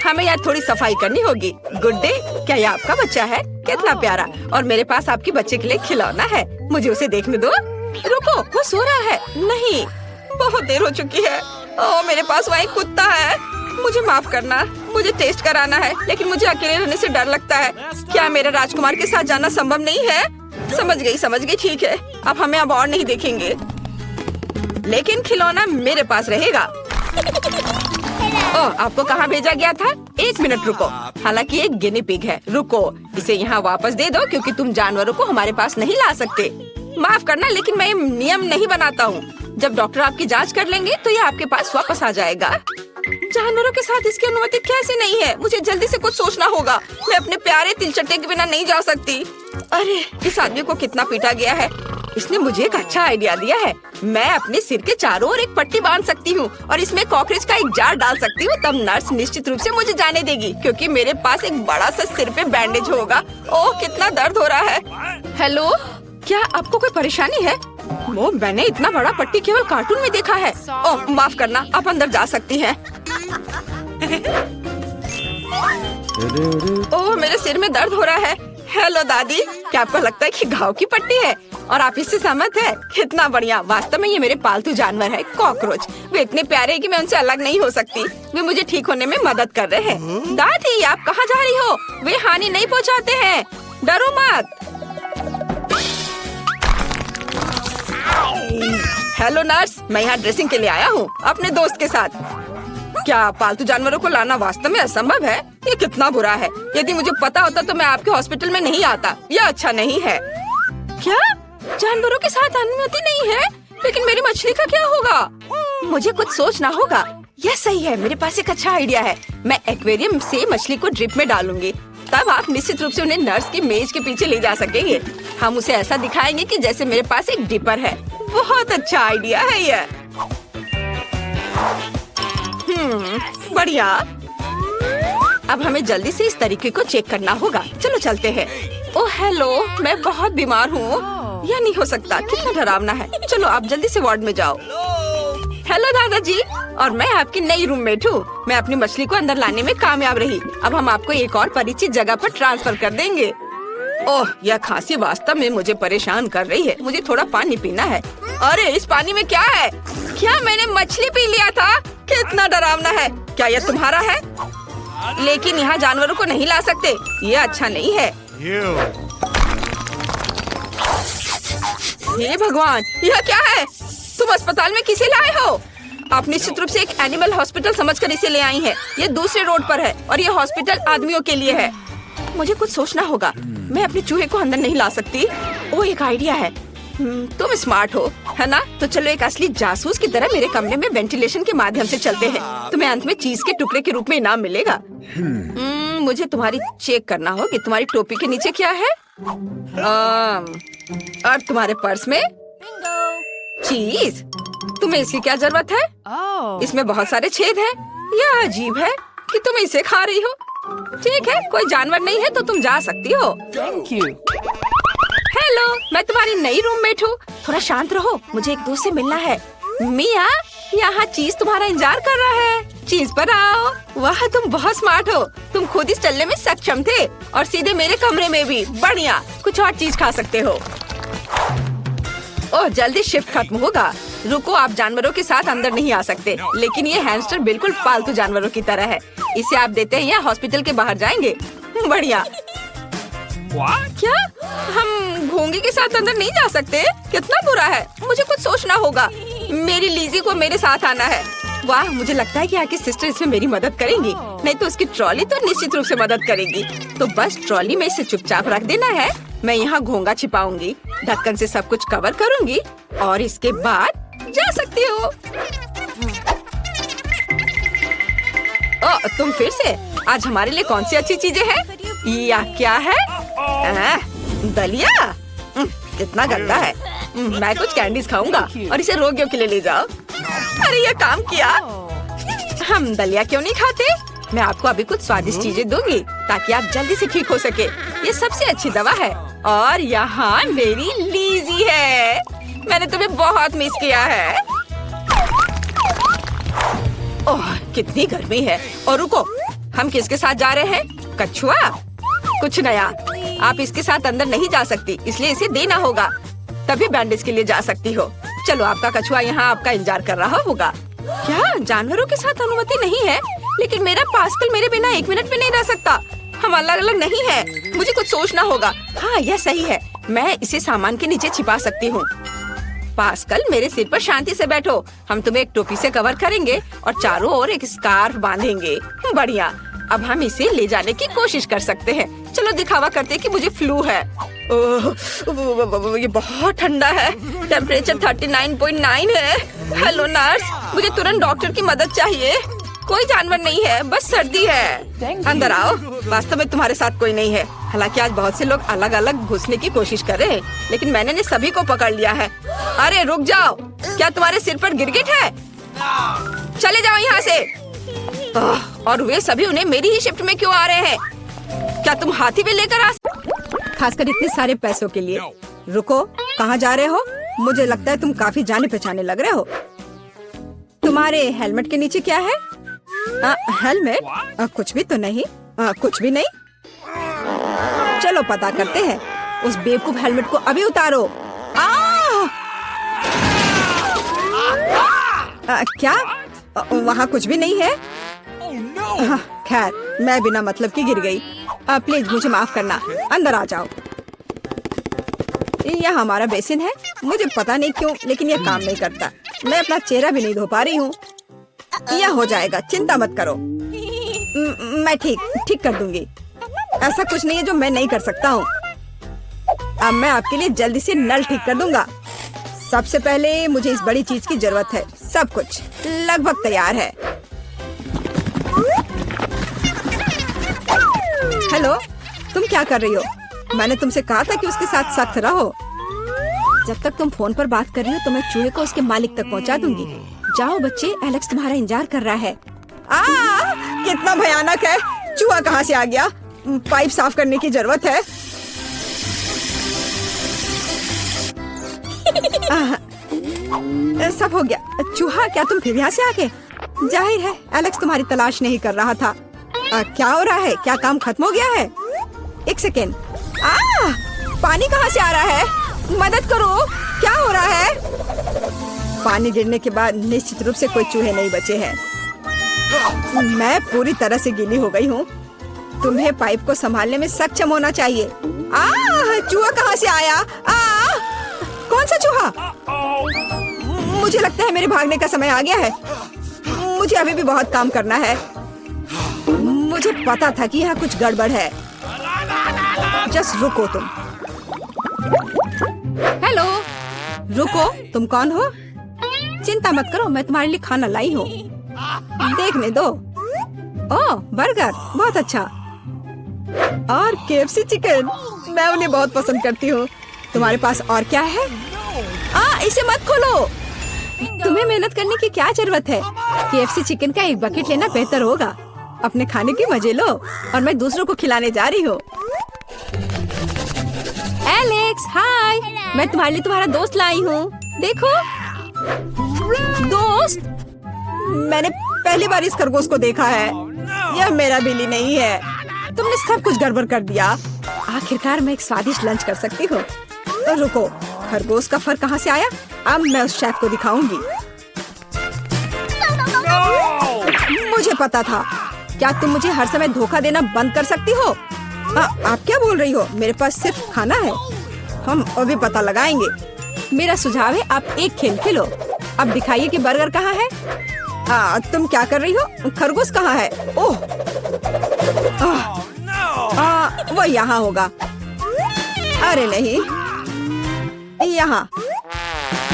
हमें यहाँ थोड़ी सफाई करनी होगी। गुड डे, क्या ये आपका बच्चा है? कितना प्यारा। और मेरे पास आपके बच्चे के लिए खिलौना है, मुझे उसे देखने दो। रुको, वो सो रहा है। नहीं, बहुत देर हो चुकी है। ओह, मेरे पास वहाँ एक कुत्ता है। मुझे माफ करना, मुझे टेस्ट कराना है, लेकिन मुझे अकेले रहने से डर लगता है। क्या मेरे राजकुमार के साथ जाना संभव नहीं है? समझ गई। ठीक है, अब हमें अब और नहीं देखेंगे, लेकिन खिलौना मेरे पास रहेगा। ओह, आपको कहाँ भेजा गया था? 1 मिनट रुको। हालांकि एक गिनी पिग है। रुको, इसे यहाँ वापस दे दो, क्योंकि तुम जानवरों को हमारे पास नहीं ला सकते। माफ करना, लेकिन मैं नियम नहीं बनाता हूँ। जब डॉक्टर आपकी जांच कर लेंगे तो ये आपके पास वापस आ जाएगा। जानवरों के साथ इसकी अनुमति कैसे नहीं है? मुझे जल्दी से कुछ सोचना होगा। मैं अपने प्यारे तिलचट्टे के बिना नहीं जा सकती। अरे, इस आदमी को कितना पीटा गया है। इसने मुझे एक अच्छा आइडिया दिया है। मैं अपने सिर के चारों ओर एक पट्टी बांध सकती हूँ और इसमें कॉकरोच का एक जार डाल सकती हूँ। तब नर्स निश्चित रूप से मुझे जाने देगी, क्योंकि मेरे पास एक बड़ा सा सिर पे बैंडेज होगा। ओह, कितना दर्द हो रहा है। हेलो, क्या आपको कोई परेशानी है? वो मैंने इतना बड़ा पट्टी केवल कार्टून में देखा है। ओह, माफ करना, आप अंदर जा सकती हैं। ओह, मेरे सिर में दर्द हो रहा है। हेलो दादी, क्या आपको लगता है कि घाव की पट्टी है और आप इससे सहमत है? कितना बढ़िया। वास्तव में ये मेरे पालतू जानवर है, कॉकरोच। वे इतने प्यारे हैं कि मैं उनसे अलग नहीं हो सकती। वे मुझे ठीक होने में मदद कर रहे हैं। दादी, आप कहाँ जा रही हो? वे हानि नहीं पहुँचाते हैं, डरो मत। हेलो नर्स, मैं यहाँ ड्रेसिंग के लिए आया हूँ अपने दोस्त के साथ। क्या पालतू जानवरों को लाना वास्तव में असंभव है? ये कितना बुरा है। यदि मुझे पता होता तो मैं आपके हॉस्पिटल में नहीं आता। यह अच्छा नहीं है। क्या जानवरों के साथ अनुमति नहीं है? लेकिन मेरी मछली का क्या होगा? मुझे कुछ सोचना होगा। यह सही है, मेरे पास एक अच्छा आइडिया है। मैं एक्वेरियम से मछली को ड्रिप में डालूंगी। तब आप निश्चित रूप से उन्हें नर्स की मेज के पीछे ले जा सकेंगे। हम उसे ऐसा दिखाएंगे कि जैसे मेरे पास एक डिपर है। बहुत अच्छा आइडिया है यह। बढ़िया। अब हमें जल्दी से इस तरीके को चेक करना होगा। चलो चलते हैं। ओह हेलो, मैं बहुत बीमार हूँ। यह नहीं हो सकता, कितना डरावना है। चलो आप जल्दी से वार्ड में जाओ। हेलो दादाजी, और मैं आपकी नई रूममेट हूँ। मैं अपनी मछली को अंदर लाने में कामयाब रही। अब हम आपको एक और परिचित जगह पर ट्रांसफर कर देंगे। ओह, यह खांसी वास्तव में मुझे परेशान कर रही है। मुझे थोड़ा पानी पीना है। अरे, इस पानी में क्या है? क्या मैंने मछली पी लिया था? कितना डरावना है। क्या ये तुम्हारा है? लेकिन यहाँ जानवरों को नहीं ला सकते, ये अच्छा नहीं है। Ew. हे भगवान, यह क्या है? तुम अस्पताल में किसे लाए हो? आप निश्चित रूप से एक एनिमल हॉस्पिटल समझकर इसे ले आई हैं। ये दूसरे रोड पर है और ये हॉस्पिटल आदमियों के लिए है। मुझे कुछ सोचना होगा। मैं अपने चूहे को अंदर नहीं ला सकती। वो एक आइडिया है। तुम स्मार्ट हो, है ना? तो चलो एक असली जासूस की तरह मेरे कमरे में वेंटिलेशन के माध्यम से चलते हैं। तुम्हें अंत में चीज के टुकड़े के रूप में इनाम मिलेगा। मुझे तुम्हारी चेक करना हो कि तुम्हारी टोपी के नीचे क्या है। और तुम्हारे पर्स में चीज। तुम्हें इसकी क्या जरूरत है? इसमें बहुत सारे छेद हैं। यह अजीब है कि तुम इसे खा रही हो। ठीक है, कोई जानवर नहीं है तो तुम जा सकती हो। Thank you. हेलो, मैं तुम्हारी नई रूममेट हूँ। थोड़ा शांत रहो, मुझे एक दोस्त से मिलना है। मिया, यहाँ चीज तुम्हारा इंतजार कर रहा है। चीज पर आओ। वाह, तुम बहुत स्मार्ट हो। तुम खुद इस चलने में सक्षम थे और सीधे मेरे कमरे में भी। बढ़िया, कुछ और चीज खा सकते हो। ओह, जल्दी शिफ्ट खत्म होगा। रुको, आप जानवरों के साथ अंदर नहीं आ सकते, लेकिन ये हैमस्टर बिल्कुल पालतू जानवरों की तरह है। इसे आप देते हैं या हॉस्पिटल के बाहर जाएंगे। बढ़िया। क्या हम घोंगे के साथ अंदर नहीं जा सकते? कितना बुरा है। मुझे कुछ सोचना होगा। मेरी लीजी को मेरे साथ आना है। वाह, मुझे लगता है कि आपकी सिस्टर इसमें मेरी मदद करेंगी। नहीं तो उसकी ट्रॉली तो निश्चित रूप से मदद करेगी। तो बस ट्रॉली में इसे चुपचाप रख देना है। मैं यहाँ घोंगा छिपाऊंगी, ढक्कन से सब कुछ कवर करूंगी और इसके बाद जा सकती हो। तुम फिर से? आज हमारे लिए कौन सी अच्छी चीजें हैं? या क्या है? दलिया? कितना गंदा है। मैं कुछ कैंडीज खाऊंगा और इसे रोगियों के लिए ले जाओ। अरे ये काम किया। हम दलिया क्यों नहीं खाते? मैं आपको अभी कुछ स्वादिष्ट चीजें दूंगी ताकि आप जल्दी से ठीक हो सके। ये सबसे अच्छी दवा है। और यहाँ मेरी लीजी है। मैंने तुम्हें बहुत मिस किया है। ओह, कितनी गर्मी है। और रुको, हम किसके साथ जा रहे हैं? कछुआ? कुछ नया। आप इसके साथ अंदर नहीं जा सकती, इसलिए इसे देना होगा, तभी बैंडेज के लिए जा सकती हो। चलो, आपका कछुआ यहाँ आपका इंतजार कर रहा होगा। क्या जानवरों के साथ अनुमति नहीं है? लेकिन मेरा पास्कल मेरे बिना 1 मिनट भी नहीं रह सकता। हम अलग अलग नहीं है। मुझे कुछ सोचना होगा। हाँ, यह सही है। मैं इसे सामान के नीचे छिपा सकती हूँ। पास्कल, मेरे सिर पर शांति से बैठो। हम तुम्हें एक टोपी से कवर करेंगे और चारों ओर एक स्कार्फ बांधेंगे। बढ़िया। अब हम इसे ले जाने की कोशिश कर सकते हैं। चलो दिखावा करते हैं कि मुझे फ्लू है। ओह, ये बहुत ठंडा है। टेम्परेचर 39.9 है। हेलो नर्स, मुझे तुरंत डॉक्टर की मदद चाहिए। कोई जानवर नहीं है, बस सर्दी है। अंदर आओ। वास्तव में तुम्हारे साथ कोई नहीं है। हालांकि आज बहुत से लोग अलग अलग घुसने की कोशिश कर रहे हैं, लेकिन मैंने सभी को पकड़ लिया है। अरे रुक जाओ, क्या तुम्हारे सिर पर गिरगिट है? चले जाओ यहाँ से। और वे सभी उन्हें मेरी ही शिफ्ट में क्यों आ रहे हैं? क्या तुम हाथी भी लेकर आ? खासकर इतने सारे पैसों के लिए। रुको, कहाँ जा रहे हो? मुझे लगता है तुम काफी जाने पहचाने लग रहे हो। तुम्हारे हेलमेट के नीचे क्या है? हेलमेट? कुछ भी तो नहीं। कुछ भी नहीं। चलो पता करते हैं। उस बेवकूफ हेलमेट को अभी उतारो। क्या? वहाँ कुछ भी नहीं है। खैर, मैं बिना मतलब की गिर गई। प्लीज मुझे माफ करना। अंदर आ जाओ। यह हमारा बेसिन है। मुझे पता नहीं क्यों, लेकिन यह काम नहीं करता। मैं अपना चेहरा भी नहीं धो पा रही हूँ। यह हो जाएगा, चिंता मत करो। मैं ठीक कर दूंगी। ऐसा कुछ नहीं है जो मैं नहीं कर सकता हूँ। अब मैं आपके लिए जल्दी से नल ठीक कर दूंगा। सबसे पहले मुझे इस बड़ी चीज की जरूरत है। सब कुछ लगभग तैयार है। हेलो, तुम क्या कर रही हो? मैंने तुमसे कहा था कि उसके साथ सख्त रहो। जब तक तुम फोन पर बात कर रही हो तो मैं चूहे को उसके मालिक तक पहुंचा दूंगी। जाओ बच्चे, एलेक्स तुम्हारा इंतजार कर रहा है। कितना भयानक है। चूहा कहाँ से आ गया? पाइप साफ करने की जरूरत है। सब हो गया। चूहा, क्या तुम फिर यहाँ से आ गए? जाहिर है एलेक्स तुम्हारी तलाश नहीं कर रहा था। क्या हो रहा है? क्या काम खत्म हो गया है? एक सेकेंड। पानी कहाँ से आ रहा है? मदद करो, क्या हो रहा है? पानी गिरने के बाद निश्चित रूप से कोई चूहे नहीं बचे हैं। मैं पूरी तरह से गीली हो गई हूँ। तुम्हें पाइप को संभालने में सक्षम होना चाहिए। चूहा कहाँ से आया? कौन सा चूहा? मुझे लगता है मेरे भागने का समय आ गया है। मुझे अभी भी बहुत काम करना है। मुझे पता था कि यहाँ कुछ गड़बड़ है। जस्ट रुको तुम। हेलो, रुको, तुम कौन हो? चिंता मत करो, मैं तुम्हारे लिए खाना लाई हूँ। देखने दो। ओह, बर्गर, बहुत अच्छा। और KFC चिकन, मैं उन्हें बहुत पसंद करती हूँ। तुम्हारे पास और क्या है? इसे मत खोलो। तुम्हें मेहनत करने की क्या जरूरत है? KFC चिकन का एक बकेट लेना बेहतर होगा। अपने खाने के मजे लो और मैं दूसरों को खिलाने जा रही हूँ। एलेक्स, हाय, मैं तुम्हारे लिए तुम्हारा दोस्त लाई हूँ। देखो। दोस्त? मैंने पहली बार इस खरगोश को देखा है। यह मेरा बिल्ली नहीं है। तुमने सब कुछ गड़बड़ कर दिया। आखिरकार मैं एक स्वादिष्ट लंच कर सकती हूँ। तो रुको, खरगोश का फर कहाँ से आया? अब मैं उस शेफ को दिखाऊंगी। मुझे पता था। क्या तुम मुझे हर समय धोखा देना बंद कर सकती हो? आप क्या बोल रही हो? मेरे पास सिर्फ खाना है। हम अभी पता लगाएंगे। मेरा सुझाव है आप एक खेल खेलो। अब दिखाइए कि बर्गर कहाँ है। तुम क्या कर रही हो? खरगोश कहाँ है? ओह, वो यहाँ होगा। अरे नहीं, यहाँ।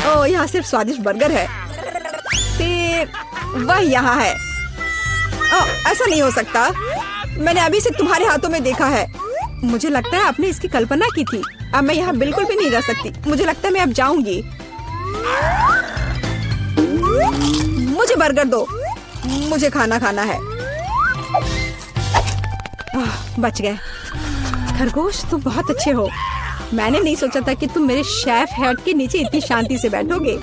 ओह, यहाँ सिर्फ स्वादिष्ट बर्गर है। फिर वह यहाँ है। ऐसा नहीं हो सकता। मैंने अभी से तुम्हारे हाथों में देखा है। मुझे लगता है आपने इसकी कल्पना की थी। अब मैं यहाँ बिल्कुल भी नहीं रह सकती। मुझे लगता है मैं अब जाऊंगी। मुझे बर्गर दो। मुझे खाना खाना है। बच गए। खरगोश, तुम बहुत अच्छे हो। मैंने नहीं सोचा था कि तुम मेरे शेफ हेड के नीचे इतनी शांति से बैठोगे।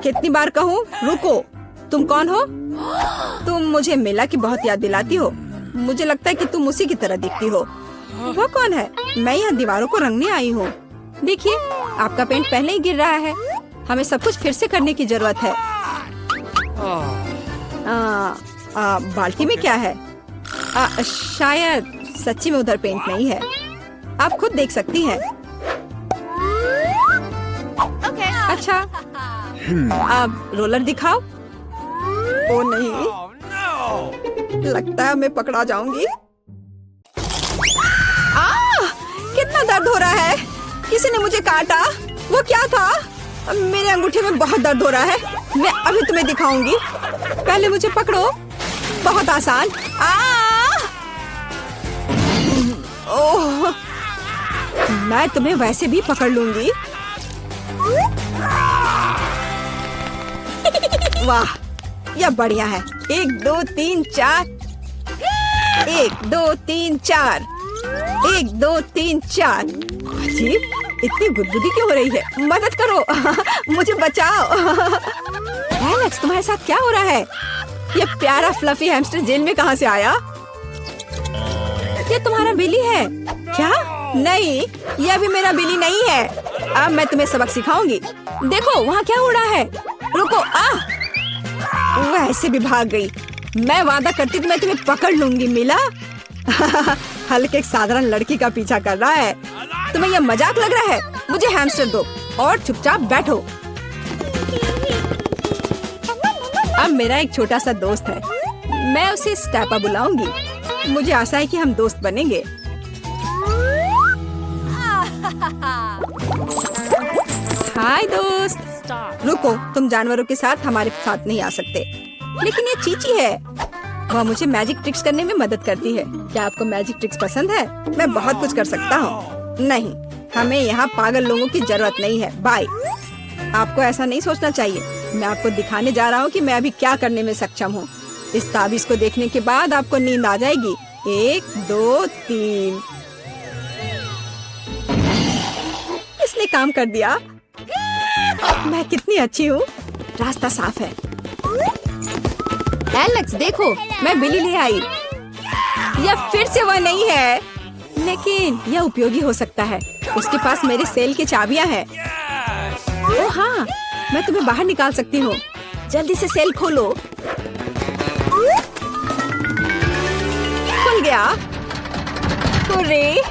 कितनी बार कहूँ? रुको, तुम कौन हो? तुम मुझे मिला की बहुत याद दिलाती हो। मुझे लगता है कि तुम उसी की तरह दिखती हो। वो कौन है? मैं यहाँ दीवारों को रंगने आई हूँ। देखिए, आपका पेंट पहले ही गिर रहा है। हमें सब कुछ फिर से करने की जरूरत है। बाल्टी में क्या है? शायद सच्ची में उधर पेंट नहीं है। आप खुद देख सकती हैं। अच्छा, अब रोलर दिखाओ। ओ नहीं, लगता है मैं पकड़ा जाऊंगी। कितना दर्द हो रहा है। किसी ने मुझे काटा। वो क्या था? मेरे अंगूठे में बहुत दर्द हो रहा है। मैं अभी तुम्हें दिखाऊंगी। पहले मुझे पकड़ो। बहुत आसान। ओह, मैं तुम्हें वैसे भी पकड़ लूंगी। वाह, यह बढ़िया है। 1 2 3 4। 1 2 3 4। 1 2 3 4। अजीब, इतनी गुदगुदी क्यों हो रही है? मदद करो। मुझे बचाओ। एलेक्स, तुम्हारे साथ क्या हो रहा है? ये प्यारा फ्लफी हैमस्टर जेल में कहाँ से आया? ये तुम्हारा बिल्ली है क्या? नहीं, यह भी मेरा बिल्ली नहीं है। अब मैं तुम्हें सबक सिखाऊंगी। देखो, वहाँ क्या हो रहा है? रुको। वो ऐसे भी भाग गई। मैं वादा करती तो मैं तुम्हें पकड़ लूंगी। मिला? हल्के एक साधारण लड़की का पीछा कर रहा है। तुम्हें यह मजाक लग रहा है? मुझे हैमस्टर दो और चुपचाप बैठो। अब मेरा एक छोटा सा दोस्त है। मैं उसे स्टेपा बुलाऊंगी। मुझे आशा है कि हम दोस्त बनेंगे। हाय दोस्त। रुको, तुम जानवरों के साथ हमारे साथ नहीं आ सकते। लेकिन ये चीची है। वह मुझे मैजिक ट्रिक्स करने में मदद करती है। क्या आपको मैजिक ट्रिक्स पसंद है? मैं बहुत कुछ कर सकता हूँ। नहीं, हमें यहाँ पागल लोगों की जरूरत नहीं है। बाय। आपको ऐसा नहीं सोचना चाहिए। मैं आपको दिखाने जा रहा हूँ कि मैं अभी क्या करने में सक्षम हूँ। इस ताबीज को देखने के बाद आपको नींद आ जाएगी। 1 2 3। इसने काम कर दिया। मैं कितनी अच्छी हूँ। रास्ता साफ है। एलेक्स, देखो, मैं बिल्ली ले आई। यह फिर से वह नहीं है। लेकिन यह उपयोगी हो सकता है। उसके पास मेरे सेल की चाबियां हैं। ओह हाँ, मैं तुम्हें बाहर निकाल सकती हूँ। जल्दी से सेल खोलो। खुल गया। अरे,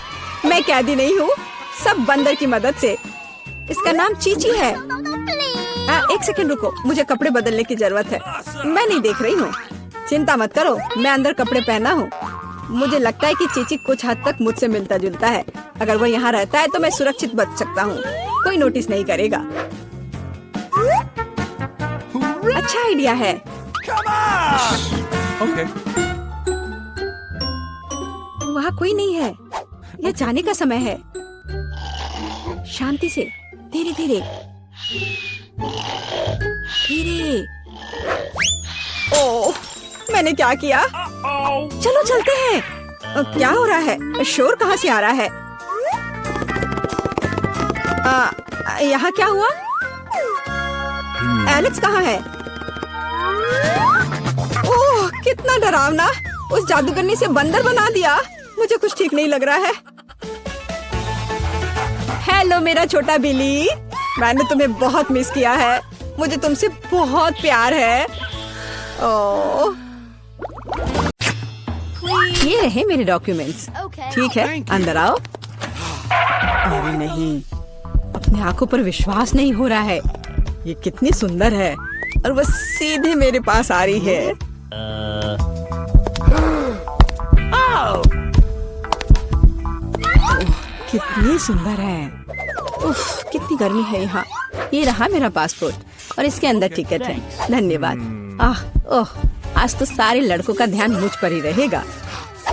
मैं कैदी नहीं हूँ, सब बंदर की मदद से। इसका नाम चीची है। एक सेकंड रुको, मुझे कपड़े बदलने की जरूरत है। मैं नहीं देख रही हूँ। चिंता मत करो, मैं अंदर कपड़े पहना हूँ। मुझे लगता है कि चीची कुछ हद तक मुझसे मिलता जुलता है। अगर वो यहाँ रहता है तो मैं सुरक्षित बच सकता हूँ। कोई नोटिस नहीं करेगा। अच्छा आइडिया है। Okay. वहाँ कोई नहीं है। यह जाने का समय है। शांति से, धीरे धीरे धीरे। ओह, मैंने क्या किया? चलो चलते हैं। क्या हो रहा है? शोर कहाँ से आ रहा है? यहाँ क्या हुआ? एलेक्स कहाँ है? ओह, कितना डरावना! उस जादूगरनी से बंदर बना दिया। मुझे कुछ ठीक नहीं लग रहा है। हेलो मेरा छोटा बिली, मैंने तुम्हें बहुत मिस किया है। मुझे तुमसे बहुत प्यार है। ओह, ये रहे मेरे डॉक्यूमेंट्स। ठीक है, अंदर आओ। अरे नहीं, अपनी आंखों पर विश्वास नहीं हो रहा है। ये कितनी सुंदर है और वो सीधे मेरे पास आ रही है। कितनी सुंदर है। उफ, कितनी गर्मी है यहाँ। ये रहा मेरा पासपोर्ट और इसके अंदर टिकट है। धन्यवाद। ओह, आज तो सारे लड़कों का ध्यान मुझ पर ही रहेगा।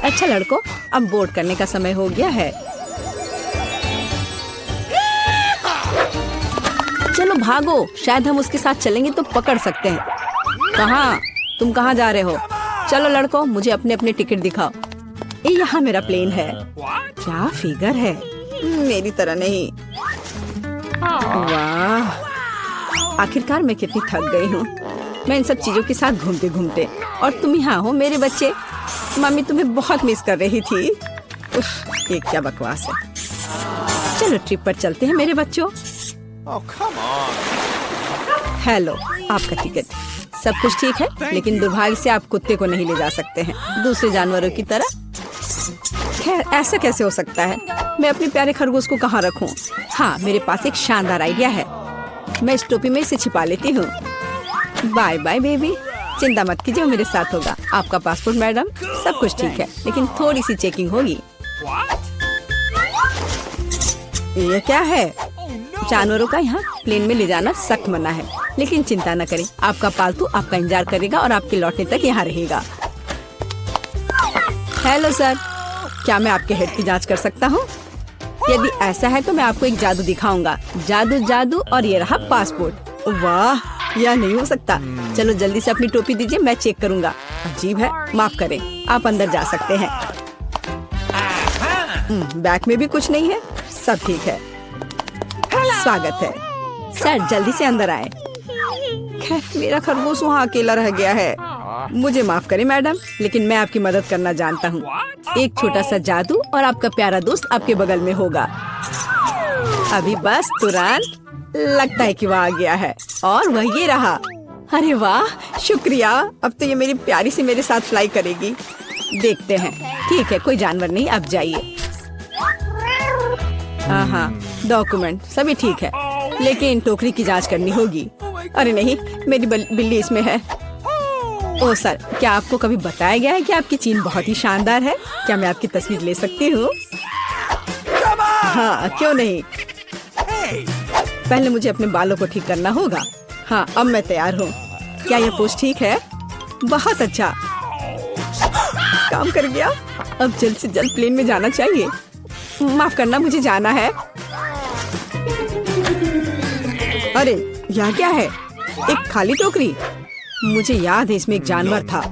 अच्छा लड़कों, अब बोर्ड करने का समय हो गया है। चलो भागो, शायद हम उसके साथ चलेंगे तो पकड़ सकते हैं। कहाँ? तुम कहाँ जा रहे हो? चलो लड़कों, मुझे अपने अपने टिकट दिखाओ। ये यहाँ मेरा प्लेन है। क्या फिगर है, मेरी तरह नहीं। वाह, आखिरकार मैं कितनी थक गई हूँ। मैं इन सब चीजों के साथ घूमते घूमते, और तुम यहाँ हो मेरे बच्चे। मम्मी तुम्हें बहुत मिस कर रही थी। उफ, ये क्या बकवास है। चलो ट्रिप पर चलते हैं मेरे बच्चों। Oh, come on. हेलो, आपका टिकट। सब कुछ ठीक है, लेकिन दुर्भाग्य से आप कुत्ते को नहीं ले जा सकते हैं, दूसरे जानवरों की तरह। खैर, ऐसा कैसे हो सकता है? मैं अपने प्यारे खरगोश को कहाँ रखूं? हाँ, मेरे पास एक शानदार आइडिया है। मैं इस टोपी में इसे छिपा लेती हूँ। बाय बाय बेबी, चिंता मत कीजिए, वो मेरे साथ होगा। आपका पासपोर्ट मैडम, सब कुछ ठीक है, लेकिन थोड़ी सी चेकिंग होगी। ये क्या है? जानवरों का यहाँ प्लेन में ले जाना सख्त मना है, लेकिन चिंता न करें, आपका पालतू आपका इंतजार करेगा और आपके लौटने तक यहाँ रहेगा। हेलो सर, क्या मैं आपके हेड की जांच कर सकता हूँ? यदि ऐसा है तो मैं आपको एक जादू दिखाऊंगा। जादू जादू, और ये रहा पासपोर्ट। वाह, यह नहीं हो सकता। चलो जल्दी से अपनी टोपी दीजिए, मैं चेक करूंगा। अजीब है, माफ करें, आप अंदर जा सकते हैं। बैग में भी कुछ नहीं है, सब ठीक है। स्वागत है सर, जल्दी से अंदर आए। खैर, मेरा खरगोश वहाँ अकेला रह गया है। मुझे माफ करें मैडम, लेकिन मैं आपकी मदद करना जानता हूँ। एक छोटा सा जादू और आपका प्यारा दोस्त आपके बगल में होगा। अभी बस तुरंत। लगता है कि वह आ गया है, और वह ये रहा। अरे वाह, शुक्रिया। अब तो ये मेरी प्यारी सी मेरे साथ फ्लाई करेगी। देखते हैं। ठीक है, कोई जानवर नहीं, अब जाइए। हाँ, डॉक्यूमेंट सभी ठीक है, लेकिन टोकरी की जांच करनी होगी। अरे नहीं, मेरी बिल्ली इसमें है। ओह सर, क्या आपको कभी बताया गया है कि आपकी चीन बहुत ही शानदार है? क्या मैं आपकी तस्वीर ले सकती हूँ? हाँ, क्यों नहीं। पहले मुझे अपने बालों को ठीक करना होगा। हाँ, अब मैं तैयार हूँ। क्या यह पोस्ट ठीक है? बहुत अच्छा, काम कर गया। अब जल्द से जल्द प्लेन में जाना चाहिए। माफ करना, मुझे जाना है। अरे, यहाँ क्या है? एक खाली टोकरी। मुझे याद है इसमें एक जानवर था।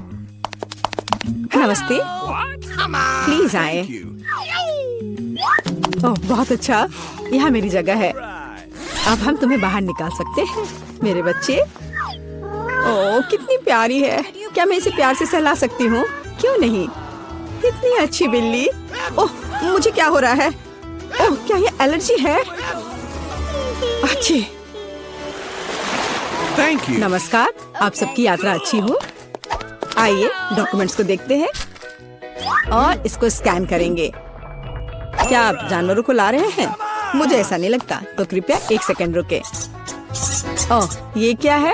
नमस्ते, प्लीज आए। ओह, बहुत अच्छा, यहाँ मेरी जगह है। अब हम तुम्हें बाहर निकाल सकते हैं मेरे बच्चे। ओह, कितनी प्यारी है। क्या मैं इसे प्यार से सहला सकती हूँ? क्यों नहीं। कितनी अच्छी बिल्ली। ओह, मुझे क्या हो रहा है? ओह, क्या ये एलर्जी है? अच्छी। Thank you. नमस्कार, आप सबकी यात्रा अच्छी हो। आइए डॉक्यूमेंट्स को देखते हैं और इसको स्कैन करेंगे। क्या आप जानवरों को ला रहे हैं? मुझे ऐसा नहीं लगता, तो कृपया 1 सेकंड रुके। ओह, ये क्या है?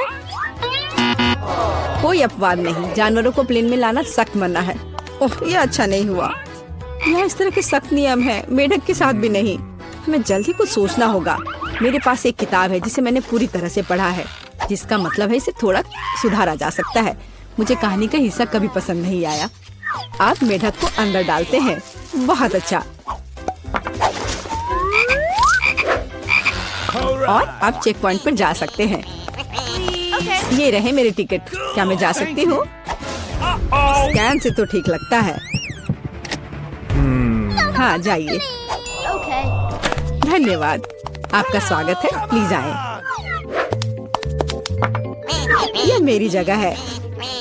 कोई अपवाद नहीं, जानवरों को प्लेन में लाना सख्त मना है। ओह, ये अच्छा नहीं हुआ। यहाँ इस तरह के सख्त नियम हैं, मेढक के साथ भी नहीं। हमें जल्दी कुछ सोचना होगा। मेरे पास एक किताब है जिसे मैंने पूरी तरह से पढ़ा है, जिसका मतलब है इसे थोड़ा सुधारा जा सकता है। मुझे कहानी का हिस्सा कभी पसंद नहीं आया। आप मेढक को अंदर डालते हैं। बहुत अच्छा। और आप चेक पॉइंट पर जा सकते हैं। ये रहे मेरे टिकट। क्या मैं जा सकती हूँ? स्कैन से तो ठीक लगता है। हाँ, जाइए। धन्यवाद। आपका स्वागत है, प्लीज आए। यह मेरी जगह है।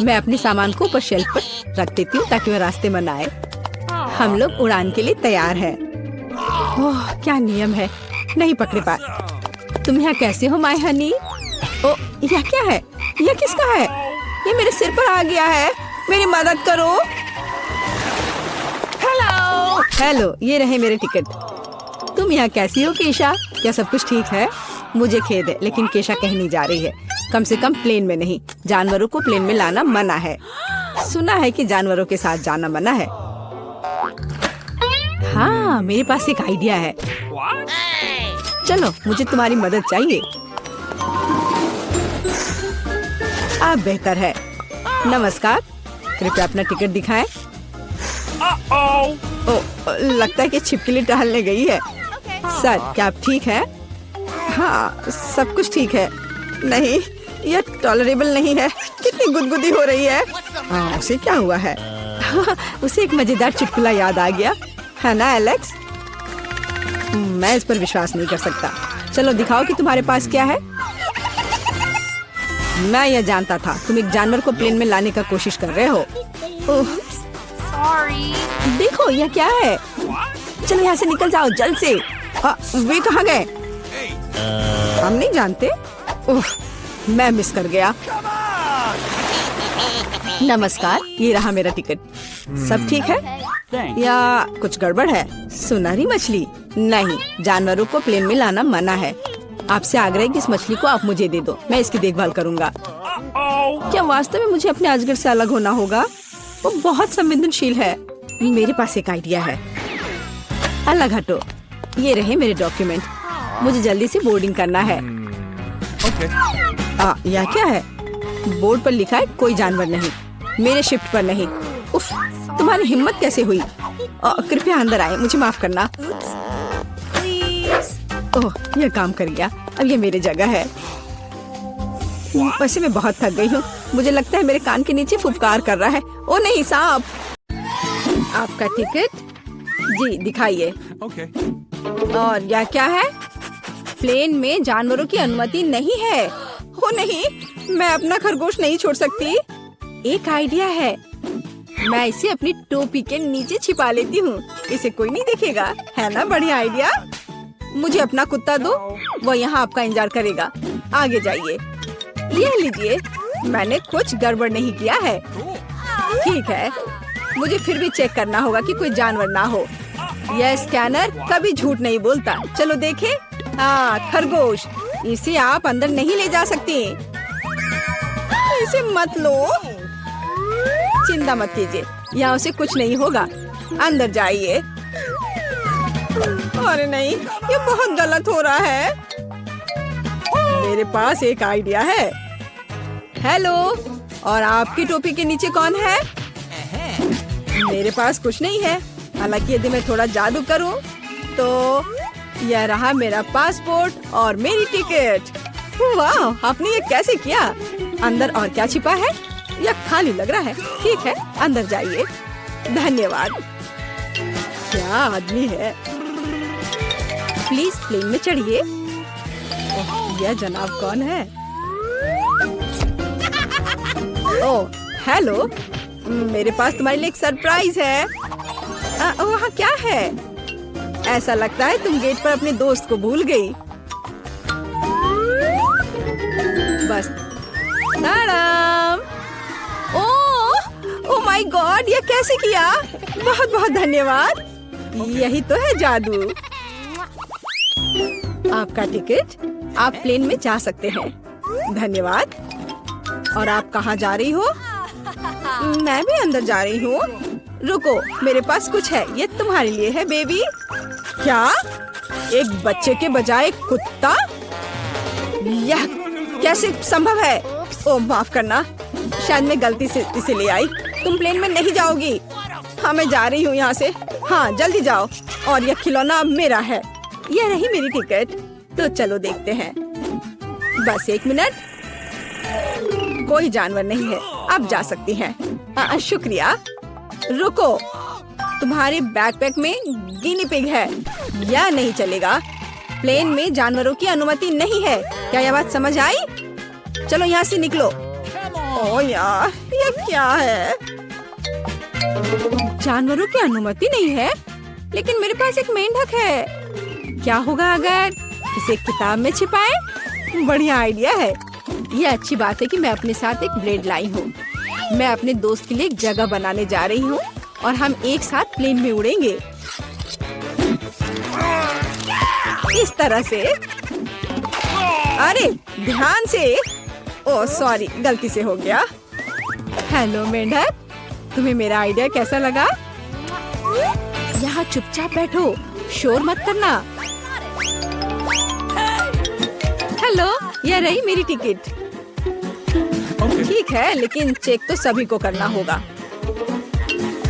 मैं अपने सामान को ऊपर शेल्फ पर रख देती हूँ ताकि वह रास्ते में न आए। हम लोग उड़ान के लिए तैयार हैं। ओह, क्या नियम है, नहीं पकड़े पा। तुम यहाँ कैसे हो माय हनी? ओ, यह क्या है? यह किसका है? ये मेरे सिर पर आ गया है। मेरी मदद करो। हेलो, ये रहे मेरे टिकट। तुम यहाँ कैसी हो केशा? क्या सब कुछ ठीक है? मुझे खेद है, लेकिन केशा कहीं नहीं जा रही है। कम से कम प्लेन में नहीं। जानवरों को प्लेन में लाना मना है। सुना है कि जानवरों के साथ जाना मना है। हाँ, मेरे पास एक आइडिया है। चलो, मुझे तुम्हारी मदद चाहिए। आप बेहतर है। नमस्कार, कृपया अपना टिकट दिखाएं। ओ, लगता है कि छिपकली टहलने गई है। सर, क्या आप ठीक हैं? हाँ, सब कुछ ठीक है। नहीं, यह टॉलरेबल नहीं है। कितनी गुदगुदी हो रही है। हाँ, उसे क्या हुआ है? उसे एक मजेदार चुटकुला याद आ गया है ना एलेक्स? मैं इस पर विश्वास नहीं कर सकता। चलो दिखाओ कि तुम्हारे पास क्या है। मैं यह जानता था, तुम एक जानवर को प्लेन में लाने का कोशिश कर रहे हो। ओह, देखो यह क्या है। चलो यहाँ से निकल जाओ जल्द से। वे कहाँ गए? हम नहीं जानते। ओह, मैं मिस कर गया। नमस्कार, ये रहा मेरा टिकट। सब ठीक है या कुछ गड़बड़ है? सुनहरी मछली? नहीं, जानवरों को प्लेन में लाना मना है। आपसे आग्रह है कि इस मछली को आप मुझे दे दो, मैं इसकी देखभाल करूंगा। क्या वास्तव में मुझे अपने अजगर से अलग होना होगा? वो बहुत संवेदनशील है। मेरे पास एक आइडिया है। अलग हटो। ये रहे मेरे डॉक्यूमेंट। मुझे जल्दी से बोर्डिंग करना है। यह क्या है? बोर्ड पर लिखा है कोई जानवर नहीं, मेरे शिफ्ट पर नहीं। उफ, तुम्हारी हिम्मत कैसे हुई? कृपया अंदर आए, मुझे माफ करना। ओह, यह काम कर गया। अब ये मेरी जगह है। वैसे मैं बहुत थक गई हूँ। मुझे लगता है मेरे कान के नीचे फुफकार कर रहा है। ओ नहीं, सांप। आपका टिकट? जी, दिखाइए। और यह क्या है? प्लेन में जानवरों की अनुमति नहीं है। हो नहीं, मैं अपना खरगोश नहीं छोड़ सकती। एक आइडिया है, मैं इसे अपनी टोपी के नीचे छिपा लेती हूँ। इसे कोई नहीं देखेगा, है ना? बढ़िया आइडिया। मुझे अपना कुत्ता दो, वो यहाँ आपका इंतजार करेगा। आगे जाइए। यह लीजिए, मैंने कुछ गड़बड़ नहीं किया है। ठीक है, मुझे फिर भी चेक करना होगा कि कोई जानवर ना हो। यह स्कैनर कभी झूठ नहीं बोलता। चलो देखें। हाँ, खरगोश। इसे आप अंदर नहीं ले जा सकती। इसे मत लो। चिंता मत कीजिए, यहाँ उसे कुछ नहीं होगा। अंदर जाइए। अरे नहीं, ये बहुत गलत हो रहा है। मेरे पास एक आइडिया है। हेलो, और आपकी टोपी के नीचे कौन है? मेरे पास कुछ नहीं है। हालांकि यदि मैं थोड़ा जादू करूं, तो यह रहा मेरा पासपोर्ट और मेरी टिकट। वाह, आपने ये कैसे किया? अंदर और क्या छिपा है? यह खाली लग रहा है। ठीक है, अंदर जाइए। धन्यवाद। क्या आदमी है। प्लीज प्लेन में चढ़िए। यह जनाब कौन है? ओह, हेलो, मेरे पास तुम्हारे लिए एक सरप्राइज है। वहाँ क्या है? ऐसा लगता है तुम गेट पर अपने दोस्त को भूल गई। बस मैडम। ओह माय गॉड, ये कैसे किया? बहुत बहुत धन्यवाद। यही तो है जादू। आपका टिकट, आप प्लेन में जा सकते हैं। धन्यवाद। और आप कहाँ जा रही हो? मैं भी अंदर जा रही हूँ। रुको, मेरे पास कुछ है, ये तुम्हारे लिए है बेबी। क्या? एक बच्चे के बजाय कुत्ता? यह कैसे संभव है? ओह माफ करना, शायद मैं गलती से इसे ले आई। तुम प्लेन में नहीं जाओगी। हाँ मैं जा रही हूँ यहाँ से। हाँ जल्दी जाओ। और यह खिलौना अब मेरा है। यह रही मेरी टिकट। तो चलो देखते हैं। बस 1 मिनट। कोई जानवर नहीं है, आप जा सकती हैं। शुक्रिया। रुको, तुम्हारे बैकपैक में गिनी पिग है। यह नहीं चलेगा। प्लेन में जानवरों की अनुमति नहीं है। क्या यह बात समझ आई? चलो यहाँ से निकलो। ओह यार, ये क्या है? जानवरों की अनुमति नहीं है, लेकिन मेरे पास एक मेंढक है। क्या होगा अगर इसे किताब में छिपाएं? बढ़िया आइडिया है। ये अच्छी बात है कि मैं अपने साथ एक ब्लेड लाई हूँ। मैं अपने दोस्त के लिए एक जगह बनाने जा रही हूँ और हम एक साथ प्लेन में उड़ेंगे। इस तरह से। अरे ध्यान से। ओह सॉरी, गलती से हो गया। हेलो मेंढक, तुम्हें मेरा आइडिया कैसा लगा? यहाँ चुपचाप बैठो, शोर मत करना। हेलो, यह रही मेरी टिकट। ठीक है, लेकिन चेक तो सभी को करना होगा।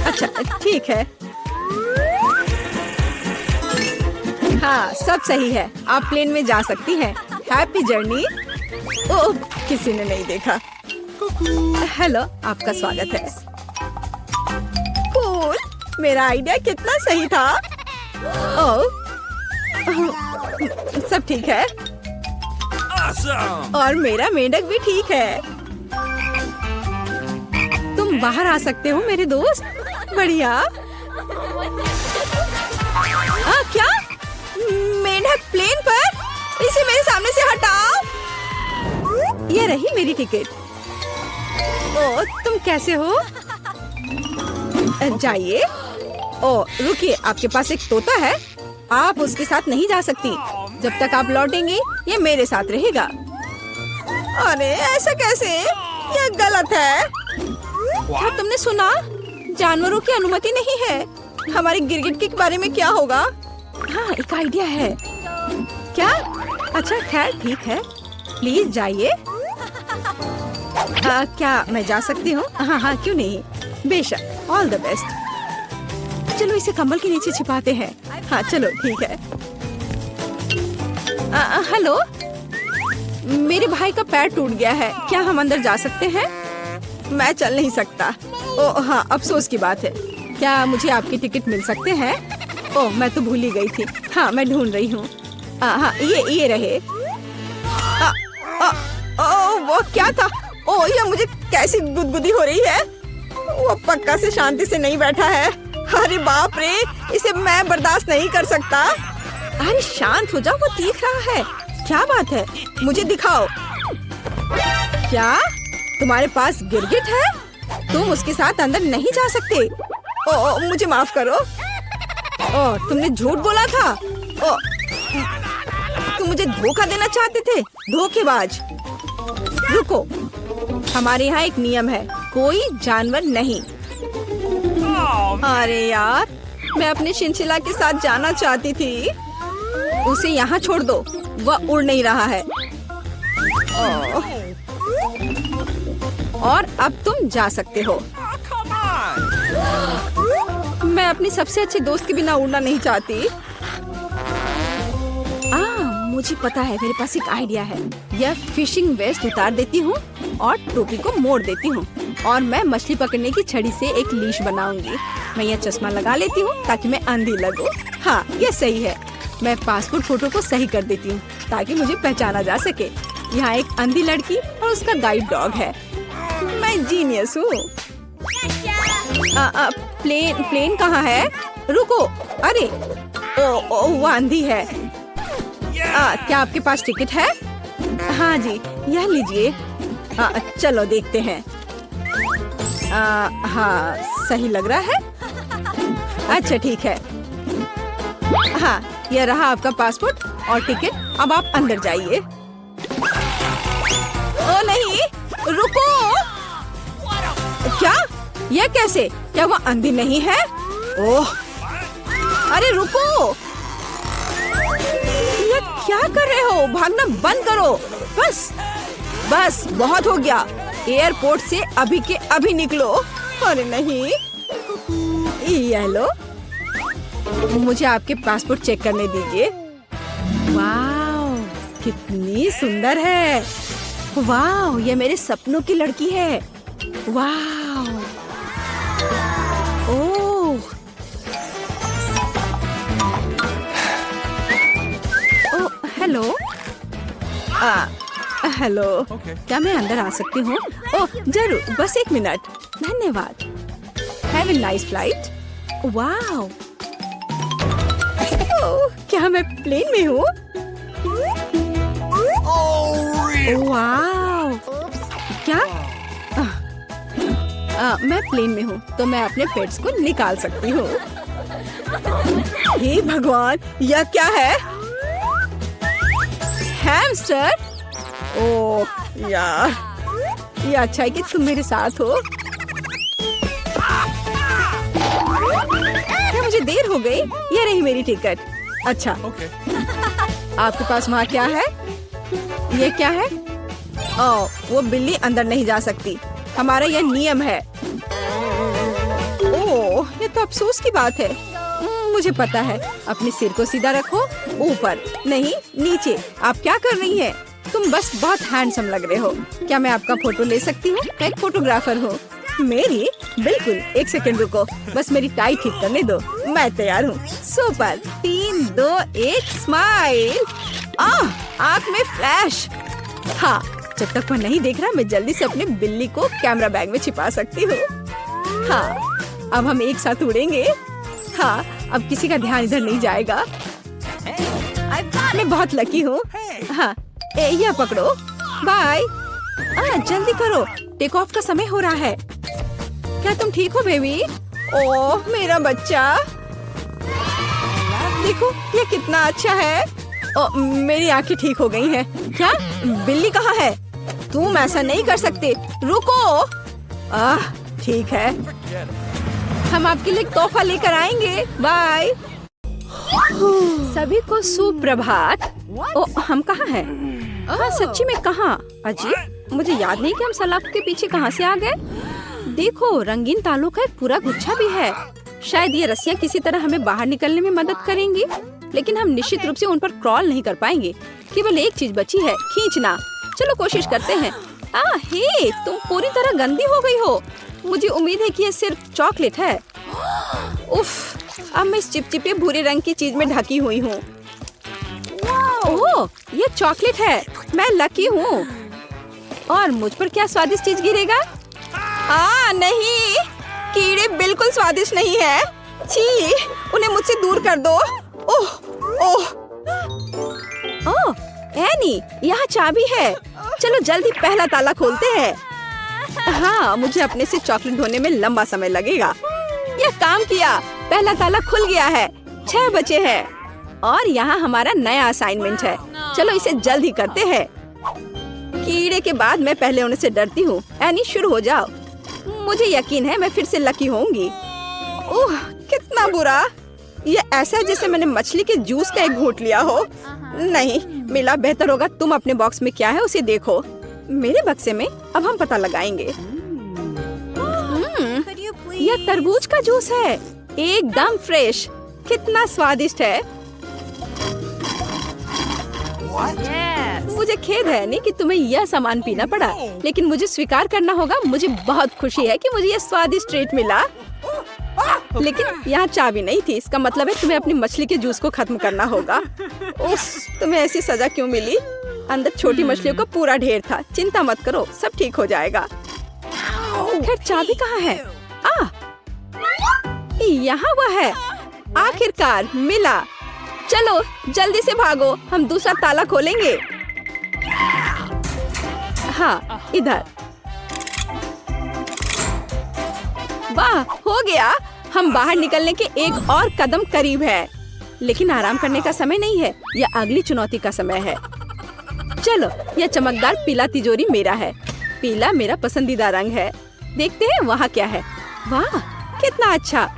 अच्छा ठीक है। हाँ सब सही है, आप प्लेन में जा सकती हैं। Happy journey. ओह, किसी ने नहीं देखा। हेलो, आपका स्वागत है। कूल, मेरा आइडिया कितना सही था। ओह, सब ठीक है। और मेरा मेंढक भी ठीक है। तुम बाहर आ सकते हो मेरे दोस्त। बढ़िया। क्या? मेंढक प्लेन पर? इसे मेरे सामने से हटाओ। ये रही मेरी टिकट। ओह, तुम कैसे हो? जाइए। ओह रुकिए, आपके पास एक तोता है। आप उसके साथ नहीं जा सकती। जब तक आप लौटेंगी, ये मेरे साथ रहेगा। अरे ऐसा कैसे? ये गलत है। क्या तुमने सुना? जानवरों की अनुमति नहीं है। हमारे गिरगिट के बारे में क्या होगा? हाँ एक आइडिया है। क्या? अच्छा खैर ठीक है, प्लीज जाइए। क्या मैं जा सकती हूँ? हाँ हाँ क्यों नहीं, बेशक। All the best. चलो इसे कंबल के नीचे छिपाते हैं। हाँ चलो ठीक है। हेलो, मेरे भाई का पैर टूट गया है। क्या हम अंदर जा सकते हैं? मैं चल नहीं सकता। ओह हाँ, अफसोस की बात है। क्या मुझे आपकी टिकट मिल सकते हैं? ओह मैं तो भूल ही गई थी। हाँ मैं ढूंढ रही हूँ। हाँ ये रहे। वो क्या था? ओह ये मुझे कैसी गुदगुदी हो रही है। वो पक्का से शांति से नहीं बैठा है। अरे बाप रे, इसे मैं बर्दाश्त नहीं कर सकता। अरे शांत हो जाओ, वो देख रहा है। क्या बात है? मुझे दिखाओ। क्या तुम्हारे पास गिरगिट है? तुम उसके साथ अंदर नहीं जा सकते। ओह मुझे माफ करो। ओह तुमने झूठ बोला था। ओह तुम मुझे धोखा देना चाहते थे, धोखेबाज। रुको, हमारे यहाँ एक नियम है, कोई जानवर नहीं। अरे यार, मैं अपने शिनशिला के साथ जाना चाहती थी। उसे यहाँ छोड़ दो, वह उड़ नहीं रहा है। और अब तुम जा सकते हो। मैं अपनी सबसे अच्छे दोस्त के बिना उड़ना नहीं चाहती। मुझे पता है, मेरे पास एक आइडिया है। यह फिशिंग वेस्ट उतार देती हूँ और टोपी को मोड़ देती हूँ और मैं मछली पकड़ने की छड़ी से एक लीश बनाऊंगी। मैं यह चश्मा लगा लेती हूँ ताकि मैं अंधी लगूं। हाँ यह सही है। मैं पासपोर्ट फोटो को सही कर देती हूँ ताकि मुझे पहचाना जा सके। यहाँ एक अंधी लड़की और उसका गाइड डॉग है। मैं जीनियस हूँ। प्लेन कहाँ है? रुको, अरे वो आंधी है। क्या आपके पास टिकट है? हाँ जी, यह लीजिए। चलो देखते हैं। हाँ, सही लग रहा है। अच्छा ठीक है। हाँ, यह रहा आपका पासपोर्ट और टिकट। अब आप अंदर जाइए। ओ नहीं, रुको। क्या? यह कैसे? क्या वो आंधी नहीं है? ओह, अरे रुको। यह क्या कर रहे हो? भागना बंद करो। बस बस, बहुत हो गया। एयरपोर्ट से अभी के अभी निकलो। अरे नहीं, ये लो, मुझे आपके पासपोर्ट चेक करने दीजिए। वाह, कितनी सुंदर है। वाह, ये मेरे सपनों की लड़की है। वाह, ओह, हेलो। हेलो, क्या मैं अंदर आ सकती हूँ? ओह जरूर, बस 1 मिनट। धन्यवाद। Have a nice flight. वाह, क्या मैं प्लेन में हूँ? वाह, क्या? मैं प्लेन में हूँ तो मैं अपने पेट्स को निकाल सकती हूँ। हे भगवान, यह क्या है? हैमस्टर? ओह यार, ये अच्छा है कि तुम मेरे साथ हो। क्या मुझे देर हो गई? ये रही मेरी टिकट। अच्छा, आपके पास वहाँ क्या है? ये क्या है? ओह, वो बिल्ली अंदर नहीं जा सकती। हमारा यह नियम है। ओह, ये तो अफसोस की बात है। मुझे पता है। अपने सिर को सीधा रखो, ऊपर नहीं नीचे। आप क्या कर रही हैं? तुम बस बहुत हैंडसम लग रहे हो। क्या मैं आपका फोटो ले सकती हूँ? मैं एक फोटोग्राफर हूँ। मेरी? बिल्कुल, 1 सेकंड रुको, बस मेरी टाई ठीक करने दो। मैं तैयार हूँ। सुपर। 3, 2, 1, स्माइल। आँख में फ्लैश। हाँ, जब तक वो नहीं देख रहा, मैं जल्दी से अपने बिल्ली को कैमरा बैग में छिपा सकती हूँ। हाँ, अब हम एक साथ उड़ेंगे। हाँ, अब किसी का ध्यान इधर नहीं जाएगा। मैं बहुत लकी हूँ। हाँ, यह पकड़ो। बाय। जल्दी करो, टेक ऑफ का समय हो रहा है। क्या तुम ठीक हो बेबी? ओह मेरा बच्चा, देखो ये कितना अच्छा है। मेरी आंखें ठीक हो गई हैं। क्या? बिल्ली कहाँ है? तुम ऐसा नहीं कर सकते। रुको। ठीक है, हम आपके लिए तोहफा लेकर आएंगे। बाय। सभी को सुप्रभात। हम कहाँ हैं? सच्ची में कहाँ? अजीब, मुझे याद नहीं कि हम सलाख के पीछे कहाँ से आ गए। देखो, रंगीन तालों का एक पूरा गुच्छा भी है। शायद ये रस्सियाँ किसी तरह हमें बाहर निकलने में मदद करेंगी, लेकिन हम निश्चित रूप से उन पर क्रॉल नहीं कर पाएंगे। केवल एक चीज बची है, खींचना। चलो कोशिश करते हैं। हे, तुम पूरी तरह गंदी हो गई हो। मुझे उम्मीद है कि ये सिर्फ चॉकलेट है। उफ, अब मैं इस चिपचिपे भूरे रंग की चीज में ढकी हुई हूँ। ओह, ये चॉकलेट है। मैं लकी हूँ। और मुझ पर क्या स्वादिष्ट चीज गिरेगा? नहीं, कीड़े बिल्कुल स्वादिष्ट नहीं है। छी, उन्हें मुझसे दूर कर दो। ओह, एनी, यहाँ चाबी है। चलो जल्दी पहला ताला खोलते हैं। हाँ, मुझे अपने से चॉकलेट ढोने में लंबा समय लगेगा। यह काम किया, पहला ताला खुल गया है। 6 बचे हैं और यहाँ हमारा नया असाइनमेंट है। चलो इसे जल्दी करते हैं। कीड़े के बाद मैं पहले उनसे डरती हूँ। एनी, शुरू हो जाओ। मुझे यकीन है मैं फिर से लकी होंगी। ओह, कितना बुरा। ये ऐसा है जैसे मैंने मछली के जूस का एक घूंट लिया हो। नहीं मिला। बेहतर होगा तुम अपने बॉक्स में क्या है उसे देखो। मेरे बक्से में अब हम पता लगाएंगे। यह तरबूज का जूस है, एकदम फ्रेश। कितना स्वादिष्ट है। मुझे खेद है नहीं कि तुम्हें यह सामान पीना पड़ा, लेकिन मुझे स्वीकार करना होगा, मुझे बहुत खुशी है कि मुझे यह स्वादिष्ट ट्रीट मिला। लेकिन यहाँ चाबी नहीं थी। इसका मतलब है तुम्हें अपनी मछली के जूस को खत्म करना होगा। उफ, तुम्हें ऐसी सजा क्यों मिली? अंदर छोटी मछलियों का पूरा ढेर था। चिंता मत करो, सब ठीक हो जाएगा। खैर, चाबी कहाँ है? यहाँ वह है, आखिरकार मिला। चलो जल्दी से भागो, हम दूसरा ताला खोलेंगे। हाँ, इधर। वाह, हो गया। हम बाहर निकलने के एक और कदम करीब है, लेकिन आराम करने का समय नहीं है, यह अगली चुनौती का समय है। चलो, यह चमकदार पीला तिजोरी मेरा है। पीला मेरा पसंदीदा रंग है। देखते हैं वहाँ क्या है। वाह, कितना अच्छा।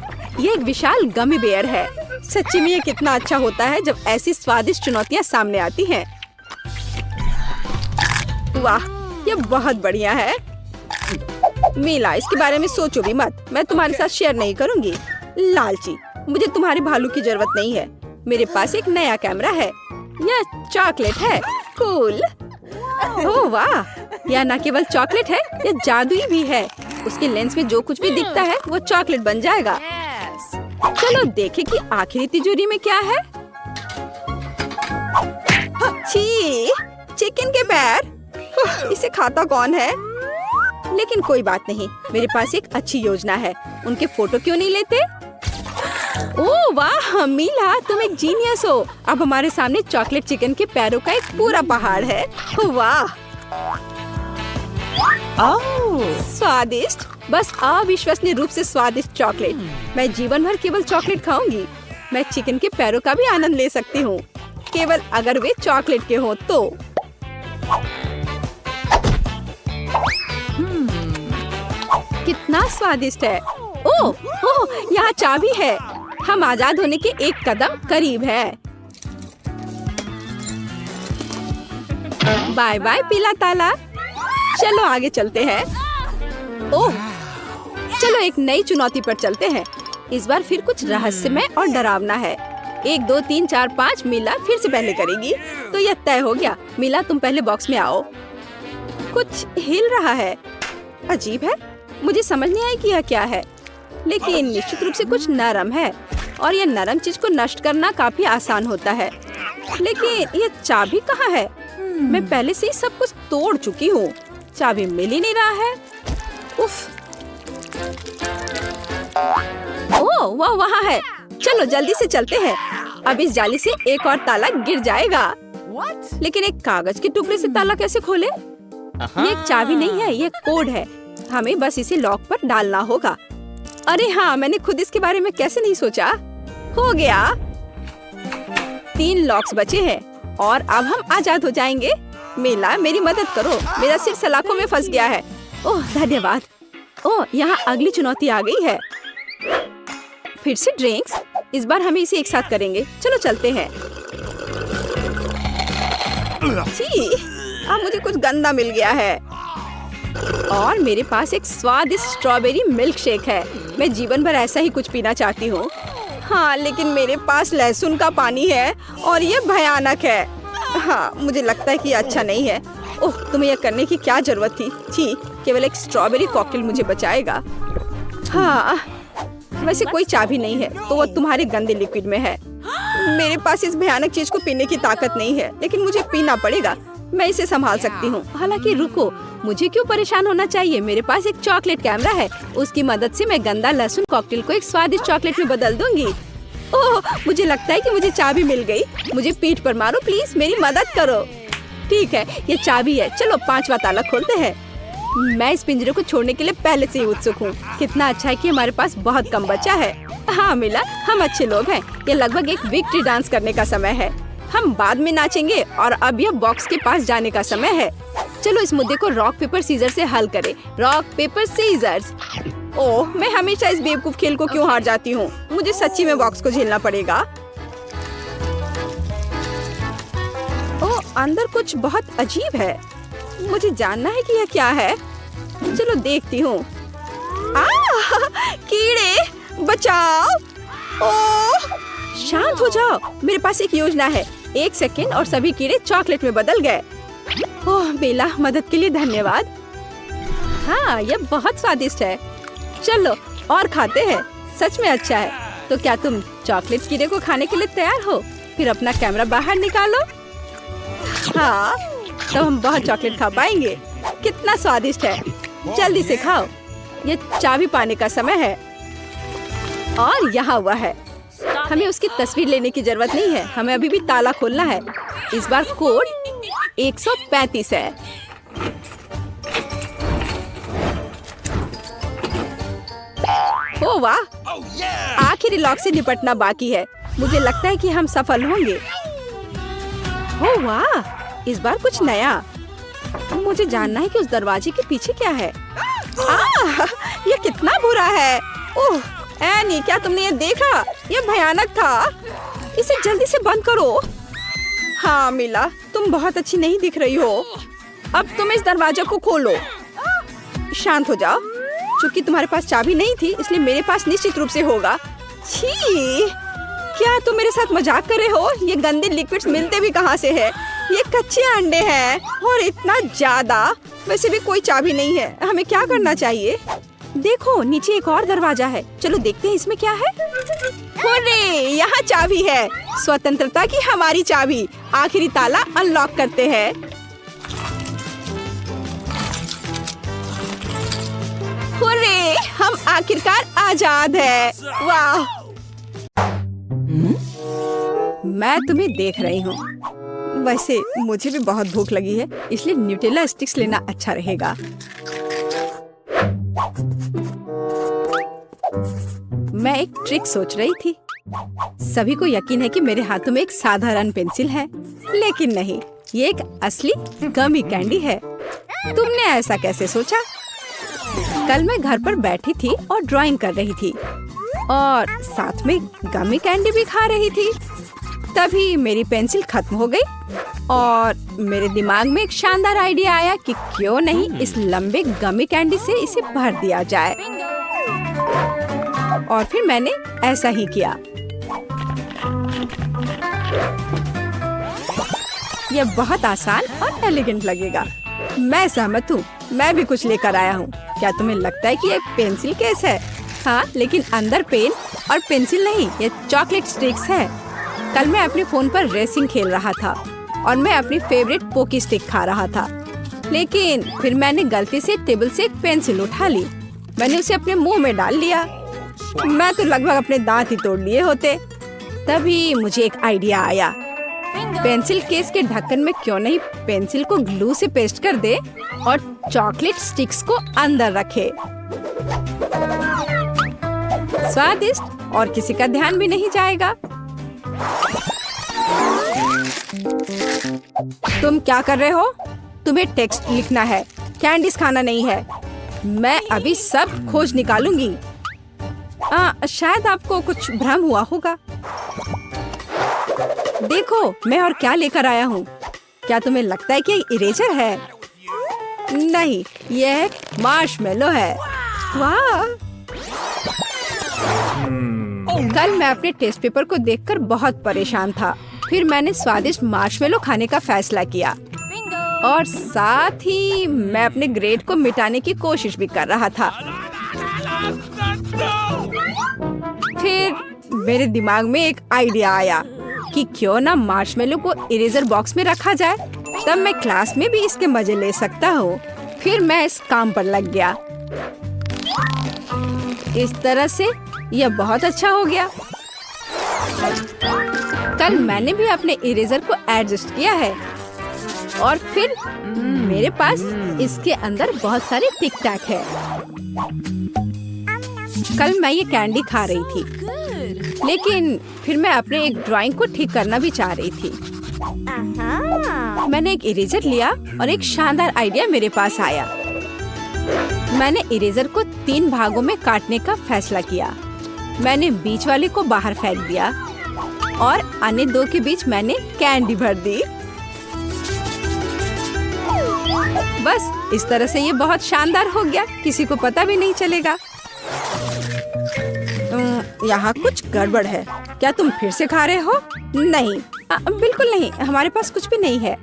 ये एक विशाल गमी बेयर है। सच्ची में ये कितना अच्छा होता है जब ऐसी स्वादिष्ट चुनौतियाँ सामने आती हैं। वाह, ये बहुत बढ़िया है। मीला, इसके बारे में सोचो भी मत, मैं तुम्हारे साथ शेयर नहीं करूंगी। लालची, मुझे तुम्हारे भालू की जरूरत नहीं है। मेरे पास एक नया कैमरा है। यह चॉकलेट है। कूल। ओह वाह, यह न केवल चॉकलेट है, यह जादुई भी है। उसके लेंस में जो कुछ भी दिखता है वो चॉकलेट बन जाएगा। चलो देखें कि आखिरी तिजोरी में क्या है। छी, चिकन के पैर। इसे खाता कौन है? लेकिन कोई बात नहीं, मेरे पास एक अच्छी योजना है। उनके फोटो क्यों नहीं लेते? ओह वाह मीला, तुम एक जीनियस हो। अब हमारे सामने चॉकलेट चिकन के पैरों का एक पूरा पहाड़ है। वाह, स्वादिष्ट, बस अविश्वसनीय रूप से स्वादिष्ट चॉकलेट। मैं जीवन भर केवल चॉकलेट खाऊंगी। मैं चिकन के पैरों का भी आनंद ले सकती हूँ, केवल अगर वे चॉकलेट के हों तो। कितना स्वादिष्ट है। ओह, यहाँ चाबी है। हम आजाद होने के एक कदम करीब है। बाय बाय पीला ताला। चलो आगे चलते हैं। ओह, चलो एक नई चुनौती पर चलते हैं। इस बार फिर कुछ रहस्यमय और डरावना है। 1 2 3 4 5 मीला फिर से पहले करेगी, तो यह तय हो गया। मीला, तुम पहले बॉक्स में आओ। कुछ हिल रहा है। अजीब है, मुझे समझ नहीं आया कि यह क्या है, लेकिन निश्चित रूप से कुछ नरम है और यह नरम चीज को नष्ट करना काफी आसान होता है। लेकिन यह चाबी कहाँ है? मैं पहले से ही सब कुछ तोड़ चुकी हूँ। चाबी मिल ही नहीं रहा है। उफ। ओह, वह वहाँ है। चलो जल्दी से चलते हैं। अब इस जाली से एक और ताला गिर जाएगा। लेकिन एक कागज के टुकड़े से ताला कैसे खोले? ये एक चाबी नहीं है, ये कोड है। हमें बस इसे लॉक पर डालना होगा। अरे हाँ, मैंने खुद इसके बारे में कैसे नहीं सोचा। हो गया। 3 लॉक्स बचे हैं और अब हम आजाद हो जाएंगे। मीला, मेरी मदद करो, मेरा सिर सलाखों में फंस गया है। ओह धन्यवाद। ओह, यहाँ अगली चुनौती आ गई है। फिर से ड्रिंक्स। इस बार हमें इसे एक साथ करेंगे। चलो चलते हैं। छी, अब मुझे कुछ गंदा मिल गया है। और मेरे पास एक स्वादिष्ट स्ट्रॉबेरी मिल्क शेक है। मैं जीवन भर ऐसा ही कुछ पीना चाहती हूँ। हाँ, लेकिन मेरे पास लहसुन का पानी है और ये भयानक है। हाँ, मुझे लगता है कि ये अच्छा नहीं है। ओह, तुम्हें यह करने की क्या जरूरत थी? छी, केवल एक स्ट्रॉबेरी कॉकटेल मुझे बचाएगा। हाँ, वैसे कोई चाबी नहीं है, तो वो तुम्हारे गंदे लिक्विड में है। मेरे पास इस भयानक चीज को पीने की ताकत नहीं है, लेकिन मुझे पीना पड़ेगा। मैं इसे संभाल सकती हूँ। हालांकि रुको, मुझे क्यों परेशान होना चाहिए? मेरे पास एक चॉकलेट कैमरा है। उसकी मदद से मैं गंदा लहसुन कॉकटेल को एक स्वादिष्ट चॉकलेट में बदल दूंगी। ओह, मुझे लगता है कि मुझे चाबी मिल गई। मुझे पीठ पर मारो प्लीज, मेरी मदद करो। ठीक है, ये चाबी है। चलो 5वां ताला खोलते हैं। मैं इस पिंजरे को छोड़ने के लिए पहले से ही उत्सुक हूँ। कितना अच्छा है कि हमारे पास बहुत कम बचा है। हाँ मिला, हम अच्छे लोग हैं। ये लगभग एक विक्ट्री डांस करने का समय है। हम बाद में नाचेंगे और अब यह बॉक्स के पास जाने का समय है। चलो इस मुद्दे को रॉक पेपर सीजर से हल करें। Rock paper seizures. ओह, मैं हमेशा इस बेवकूफ खेल को क्यों हार जाती हूँ? मुझे सच्ची में बॉक्स को झेलना पड़ेगा। ओह, अंदर कुछ बहुत अजीब है। मुझे जानना है कि यह क्या है। चलो देखती हूँ। कीड़े बचाओ। ओह, शांत हो जाओ। मेरे पास एक योजना है। 1 सेकेंड और सभी कीड़े चॉकलेट में बदल गए। ओह बेला, मदद के लिए धन्यवाद। हाँ, यह बहुत स्वादिष्ट है। चलो और खाते हैं। सच में अच्छा है। तो क्या तुम चॉकलेट कीड़े को खाने के लिए तैयार हो? फिर अपना कैमरा बाहर निकालो। हाँ, तब हम बहुत चॉकलेट खा पाएंगे। कितना स्वादिष्ट है। जल्दी से खाओ। ये चाबी पाने का समय है। और यहाँ हुआ है। हमें उसकी तस्वीर लेने की जरूरत नहीं है, हमें अभी भी ताला खोलना है। इस बार कोड 135 है। ओ वाह, आखिरी लॉक से निपटना बाकी है। मुझे लगता है कि हम सफल होंगे। ओ वाह, इस बार कुछ नया। मुझे जानना है कि उस दरवाजे के पीछे क्या है। ये कितना बुरा है। ओह एनी, क्या तुमने ये देखा? ये भयानक था। इसे जल्दी से बंद करो। हाँ मिला, तुम बहुत अच्छी नहीं दिख रही हो। अब तुम इस दरवाजे को खोलो। शांत हो जाओ। चूंकि तुम्हारे पास चाबी नहीं थी, इसलिए मेरे पास निश्चित रूप से होगा। छी, क्या तुम मेरे साथ मजाक कर रहे हो? ये गंदे लिक्विड्स मिलते भी कहाँ से है? ये कच्चे अंडे हैं और इतना ज्यादा। वैसे भी कोई चाबी नहीं है। हमें क्या करना चाहिए? देखो, नीचे एक और दरवाजा है। चलो देखते हैं इसमें क्या है। हुर्रे, यहाँ चाबी है। स्वतंत्रता की हमारी चाबी। आखिरी ताला अनलॉक करते हैं। हुर्रे, हम आखिरकार आजाद हैं। वाह, मैं तुम्हें देख रही हूँ। वैसे मुझे भी बहुत भूख लगी है, इसलिए न्यूटेला स्टिक्स लेना अच्छा रहेगा। मैं एक ट्रिक सोच रही थी। सभी को यकीन है कि मेरे हाथों में एक साधारण पेंसिल है, लेकिन नहीं, ये एक असली गमी कैंडी है। तुमने ऐसा कैसे सोचा? कल मैं घर पर बैठी थी और ड्राइंग कर रही थी और साथ में गमी कैंडी भी खा रही थी। तभी मेरी पेंसिल खत्म हो गई और मेरे दिमाग में एक शानदार आइडिया आया कि क्यों नहीं इस लंबे गमी कैंडी से इसे भर दिया जाए। और फिर मैंने ऐसा ही किया। यह बहुत आसान और एलिगेंट लगेगा। मैं सहमत हूँ। मैं भी कुछ लेकर आया हूँ। क्या तुम्हें लगता है कि ये पेंसिल केस है? हाँ, लेकिन अंदर पेन और पेंसिल नहीं, ये चॉकलेट स्टिक्स है। कल मैं अपने फोन पर रेसिंग खेल रहा था और मैं अपनी फेवरेट पोकी स्टिक खा रहा था, लेकिन फिर मैंने गलती से टेबल से एक पेंसिल उठा ली। मैंने उसे अपने मुंह में डाल लिया। मैं तो लगभग अपने दांत ही तोड़ लिए होते। तभी मुझे एक आइडिया आया। पेंसिल केस के ढक्कन में क्यों नहीं पेंसिल को ग्लू से पेस्ट कर दे और चॉकलेट स्टिक्स को अंदर रखे। स्वादिष्ट और किसी का ध्यान भी नहीं जाएगा। तुम क्या कर रहे हो? तुम्हें टेक्स्ट लिखना है, कैंडीज खाना नहीं है। मैं अभी सब खोज निकालूंगी। शायद आपको कुछ भ्रम हुआ होगा। देखो, मैं और क्या लेकर आया हूँ। क्या तुम्हें लगता है कि इरेजर है? नहीं, यह मार्शमेलो है। वाह! कल मैं अपने टेस्ट पेपर को देखकर बहुत परेशान था। फिर मैंने स्वादिष्ट मार्शमेलो खाने का फैसला किया और साथ ही मैं अपने ग्रेड को मिटाने की कोशिश भी कर रहा था। फिर मेरे दिमाग में एक आइडिया आया कि क्यों ना मार्शमेलो को इरेजर बॉक्स में रखा जाए, तब मैं क्लास में भी इसके मजे ले सकता हूँ। फिर मैं इस काम पर लग गया। इस तरह से यह बहुत अच्छा हो गया। कल मैंने भी अपने इरेजर को एडजस्ट किया है और फिर मेरे पास इसके अंदर बहुत सारे टिक टैक है। कल मैं ये कैंडी खा रही थी, लेकिन फिर मैं अपने एक ड्राइंग को ठीक करना भी चाह रही थी। मैंने एक इरेजर लिया और एक शानदार आइडिया मेरे पास आया। मैंने इरेजर को 3 भागों में काटने का फैसला किया। मैंने बीच वाले को बाहर फेंक दिया और अन्य 2 के बीच मैंने कैंडी भर दी। बस इस तरह से ये बहुत शानदार हो गया, किसी को पता भी नहीं चलेगा। यहाँ कुछ गड़बड़ है। क्या तुम फिर से खा रहे हो? नहीं, बिल्कुल नहीं, हमारे पास कुछ भी नहीं है।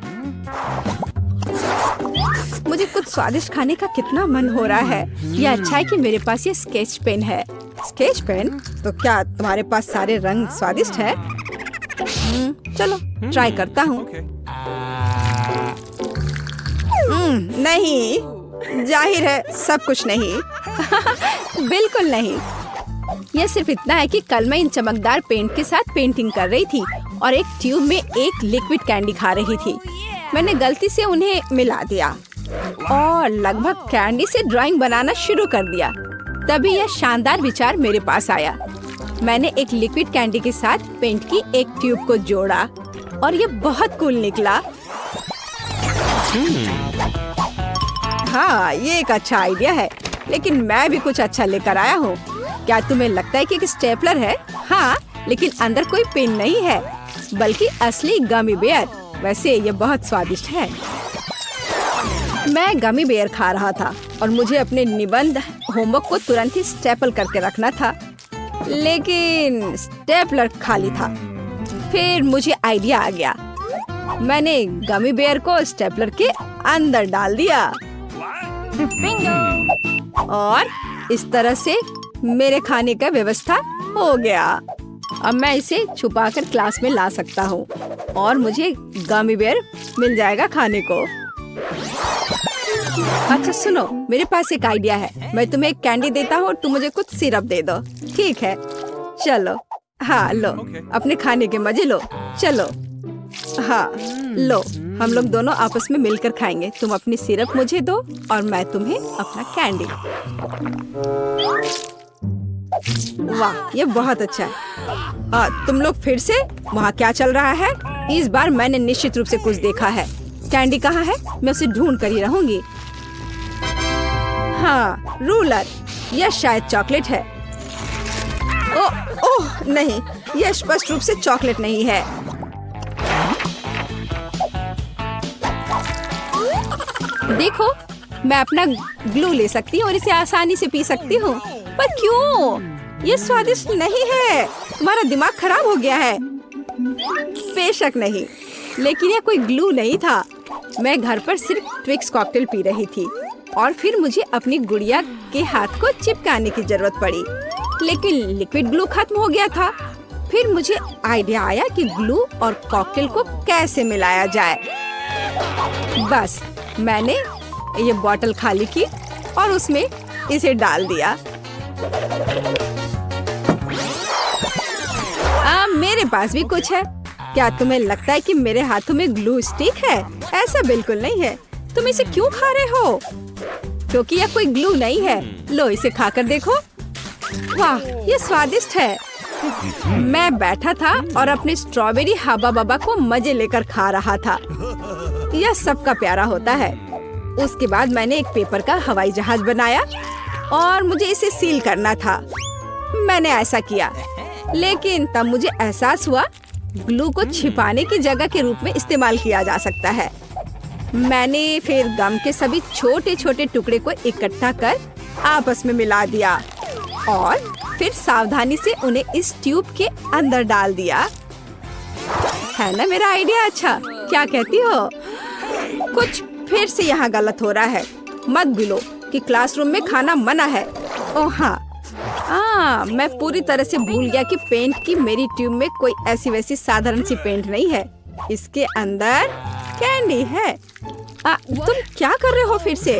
मुझे कुछ स्वादिष्ट खाने का कितना मन हो रहा है। ये अच्छा है कि मेरे पास ये स्केच पेन है। Sketch pen? तो क्या तुम्हारे पास सारे रंग स्वादिष्ट है? चलो ट्राई करता हूँ। नहीं, जाहिर है सब कुछ नहीं। बिल्कुल नहीं। यह सिर्फ इतना है कि कल मैं इन चमकदार पेंट के साथ पेंटिंग कर रही थी और एक ट्यूब में एक लिक्विड कैंडी खा रही थी। मैंने गलती से उन्हें मिला दिया और लगभग कैंडी से ड्राइंग बनाना शुरू कर दिया। तभी यह शानदार विचार मेरे पास आया। मैंने एक लिक्विड कैंडी के साथ पेंट की एक ट्यूब को जोड़ा और ये बहुत कूल निकला। हाँ, ये एक अच्छा आइडिया है, लेकिन मैं भी कुछ अच्छा लेकर आया हूँ। क्या तुम्हें लगता है कि एक स्टेपलर है? हाँ, लेकिन अंदर कोई पेन नहीं है, बल्कि असली गमी बेयर। वैसे ये बहुत स्वादिष्ट है। मैं गमी बेयर खा रहा था और मुझे अपने निबंध होमवर्क को तुरंत ही स्टेपल करके रखना था, लेकिन स्टेपलर खाली था। फिर मुझे आइडिया आ गया। मैंने गमी बेयर को स्टेपलर के अंदर डाल दिया और इस तरह से मेरे खाने का व्यवस्था हो गया। अब मैं इसे छुपाकर क्लास में ला सकता हूँ और मुझे गमी बेयर मिल जाएगा खाने को। अच्छा सुनो, मेरे पास एक आइडिया है। मैं तुम्हें एक कैंडी देता हूँ, तुम मुझे कुछ सिरप दे दो, ठीक है? चलो, हाँ लो, अपने खाने के मजे लो। चलो, हाँ लो, हम लोग दोनों आपस में मिलकर खाएंगे। तुम अपनी सिरप मुझे दो और मैं तुम्हें अपना कैंडी। वाह, ये बहुत अच्छा है। तुम लोग फिर से वहाँ क्या चल रहा है? इस बार मैंने निश्चित रूप से कुछ देखा है। कैंडी कहाँ है? मैं उसे ढूंढ कर ही रहूंगी। हाँ, रूलर। यह शायद चॉकलेट है। ओह नहीं, यह स्पष्ट रूप से चॉकलेट नहीं है। देखो, मैं अपना ग्लू ले सकती हूँ और इसे आसानी से पी सकती हूँ। पर क्यों? ये स्वादिष्ट नहीं है। तुम्हारा दिमाग खराब हो गया है। बेशक नहीं, लेकिन यह कोई ग्लू नहीं था। मैं घर पर सिर्फ ट्विक्स कॉकटेल पी रही थी और फिर मुझे अपनी गुड़िया के हाथ को चिपकाने की जरूरत पड़ी, लेकिन लिक्विड ग्लू खत्म हो गया था। फिर मुझे आइडिया आया कि ग्लू और कॉकटेल को कैसे मिलाया जाए। बस मैंने ये बोतल खाली की और उसमें इसे डाल दिया। मेरे पास भी कुछ है। क्या तुम्हें लगता है कि मेरे हाथों में ग्लू स्टिक है? ऐसा बिल्कुल नहीं है। तुम इसे क्यों खा रहे हो? क्योंकि यह कोई ग्लू नहीं है। लो, इसे खाकर देखो। वाह, ये स्वादिष्ट है। मैं बैठा था और अपने स्ट्रॉबेरी हबा बबा को मजे लेकर खा रहा था। यह सबका प्यारा होता है। उसके बाद मैंने एक पेपर का हवाई जहाज बनाया और मुझे इसे सील करना था। मैंने ऐसा किया, लेकिन तब मुझे एहसास हुआ ग्लू को छिपाने की जगह के रूप में इस्तेमाल किया जा सकता है। मैंने फिर गम के सभी छोटे छोटे टुकड़े को इकट्ठा कर आपस में मिला दिया और फिर सावधानी से उन्हें इस ट्यूब के अंदर डाल दिया। है ना मेरा आइडिया अच्छा? क्या कहती हो? कुछ फिर से यहाँ गलत हो रहा है। मत भूलो कि क्लासरूम में खाना मना है। ओह हाँ, मैं पूरी तरह से भूल गया कि पेंट की मेरी ट्यूब में कोई ऐसी वैसी साधारण सी पेंट नहीं है। इसके अंदर कैंडी है। तुम क्या कर रहे हो फिर से?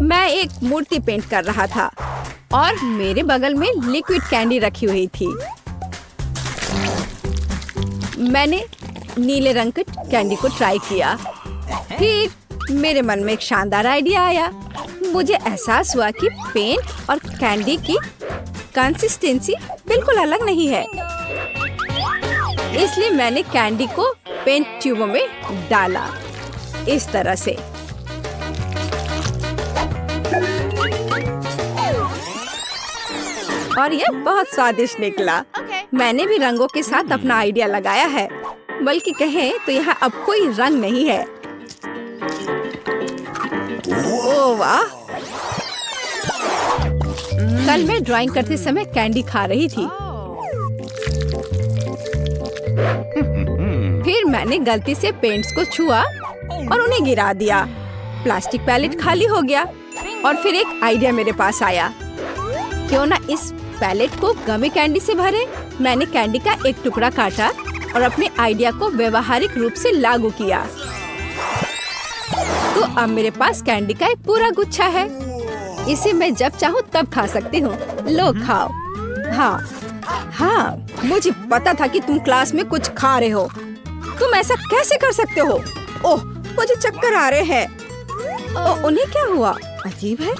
मैं एक मूर्ति पेंट कर रहा था और मेरे बगल में लिक्विड कैंडी रखी हुई थी। मैंने नीले रंग के कैंडी को ट्राई किया। फिर मेरे मन में एक शानदार आइडिया आया। मुझे एहसास हुआ कि पेंट और कैंडी की कंसिस्टेंसी बिल्कुल अलग नहीं है। इसलिए मैंने कैंडी को पेंट ट्यूबों में डाला इस तरह से। और यह बहुत स्वादिष्ट निकला। मैंने भी रंगों के साथ अपना आइडिया लगाया है, बल्कि कहें तो यहाँ अब कोई रंग नहीं है। ओह वाह! कल मैं ड्राइंग करते समय कैंडी खा रही थी। फिर मैंने गलती से पेंट्स को छुआ और उन्हें गिरा दिया। प्लास्टिक पैलेट खाली हो गया और फिर एक आइडिया मेरे पास आया। क्यों ना इस पैलेट को गमी कैंडी से भरे। मैंने कैंडी का एक टुकड़ा काटा और अपने आइडिया को व्यवहारिक रूप से लागू किया। तो अब मेरे पास कैंडी का एक पूरा गुच्छा है। इसे मैं जब चाहूँ तब खा सकती हूँ। लो खाओ। हाँ हाँ, मुझे पता था कि तुम क्लास में कुछ खा रहे हो। तुम ऐसा कैसे कर सकते हो? ओह, मुझे चक्कर आ रहे हैं। उन्हें क्या हुआ? अजीब है।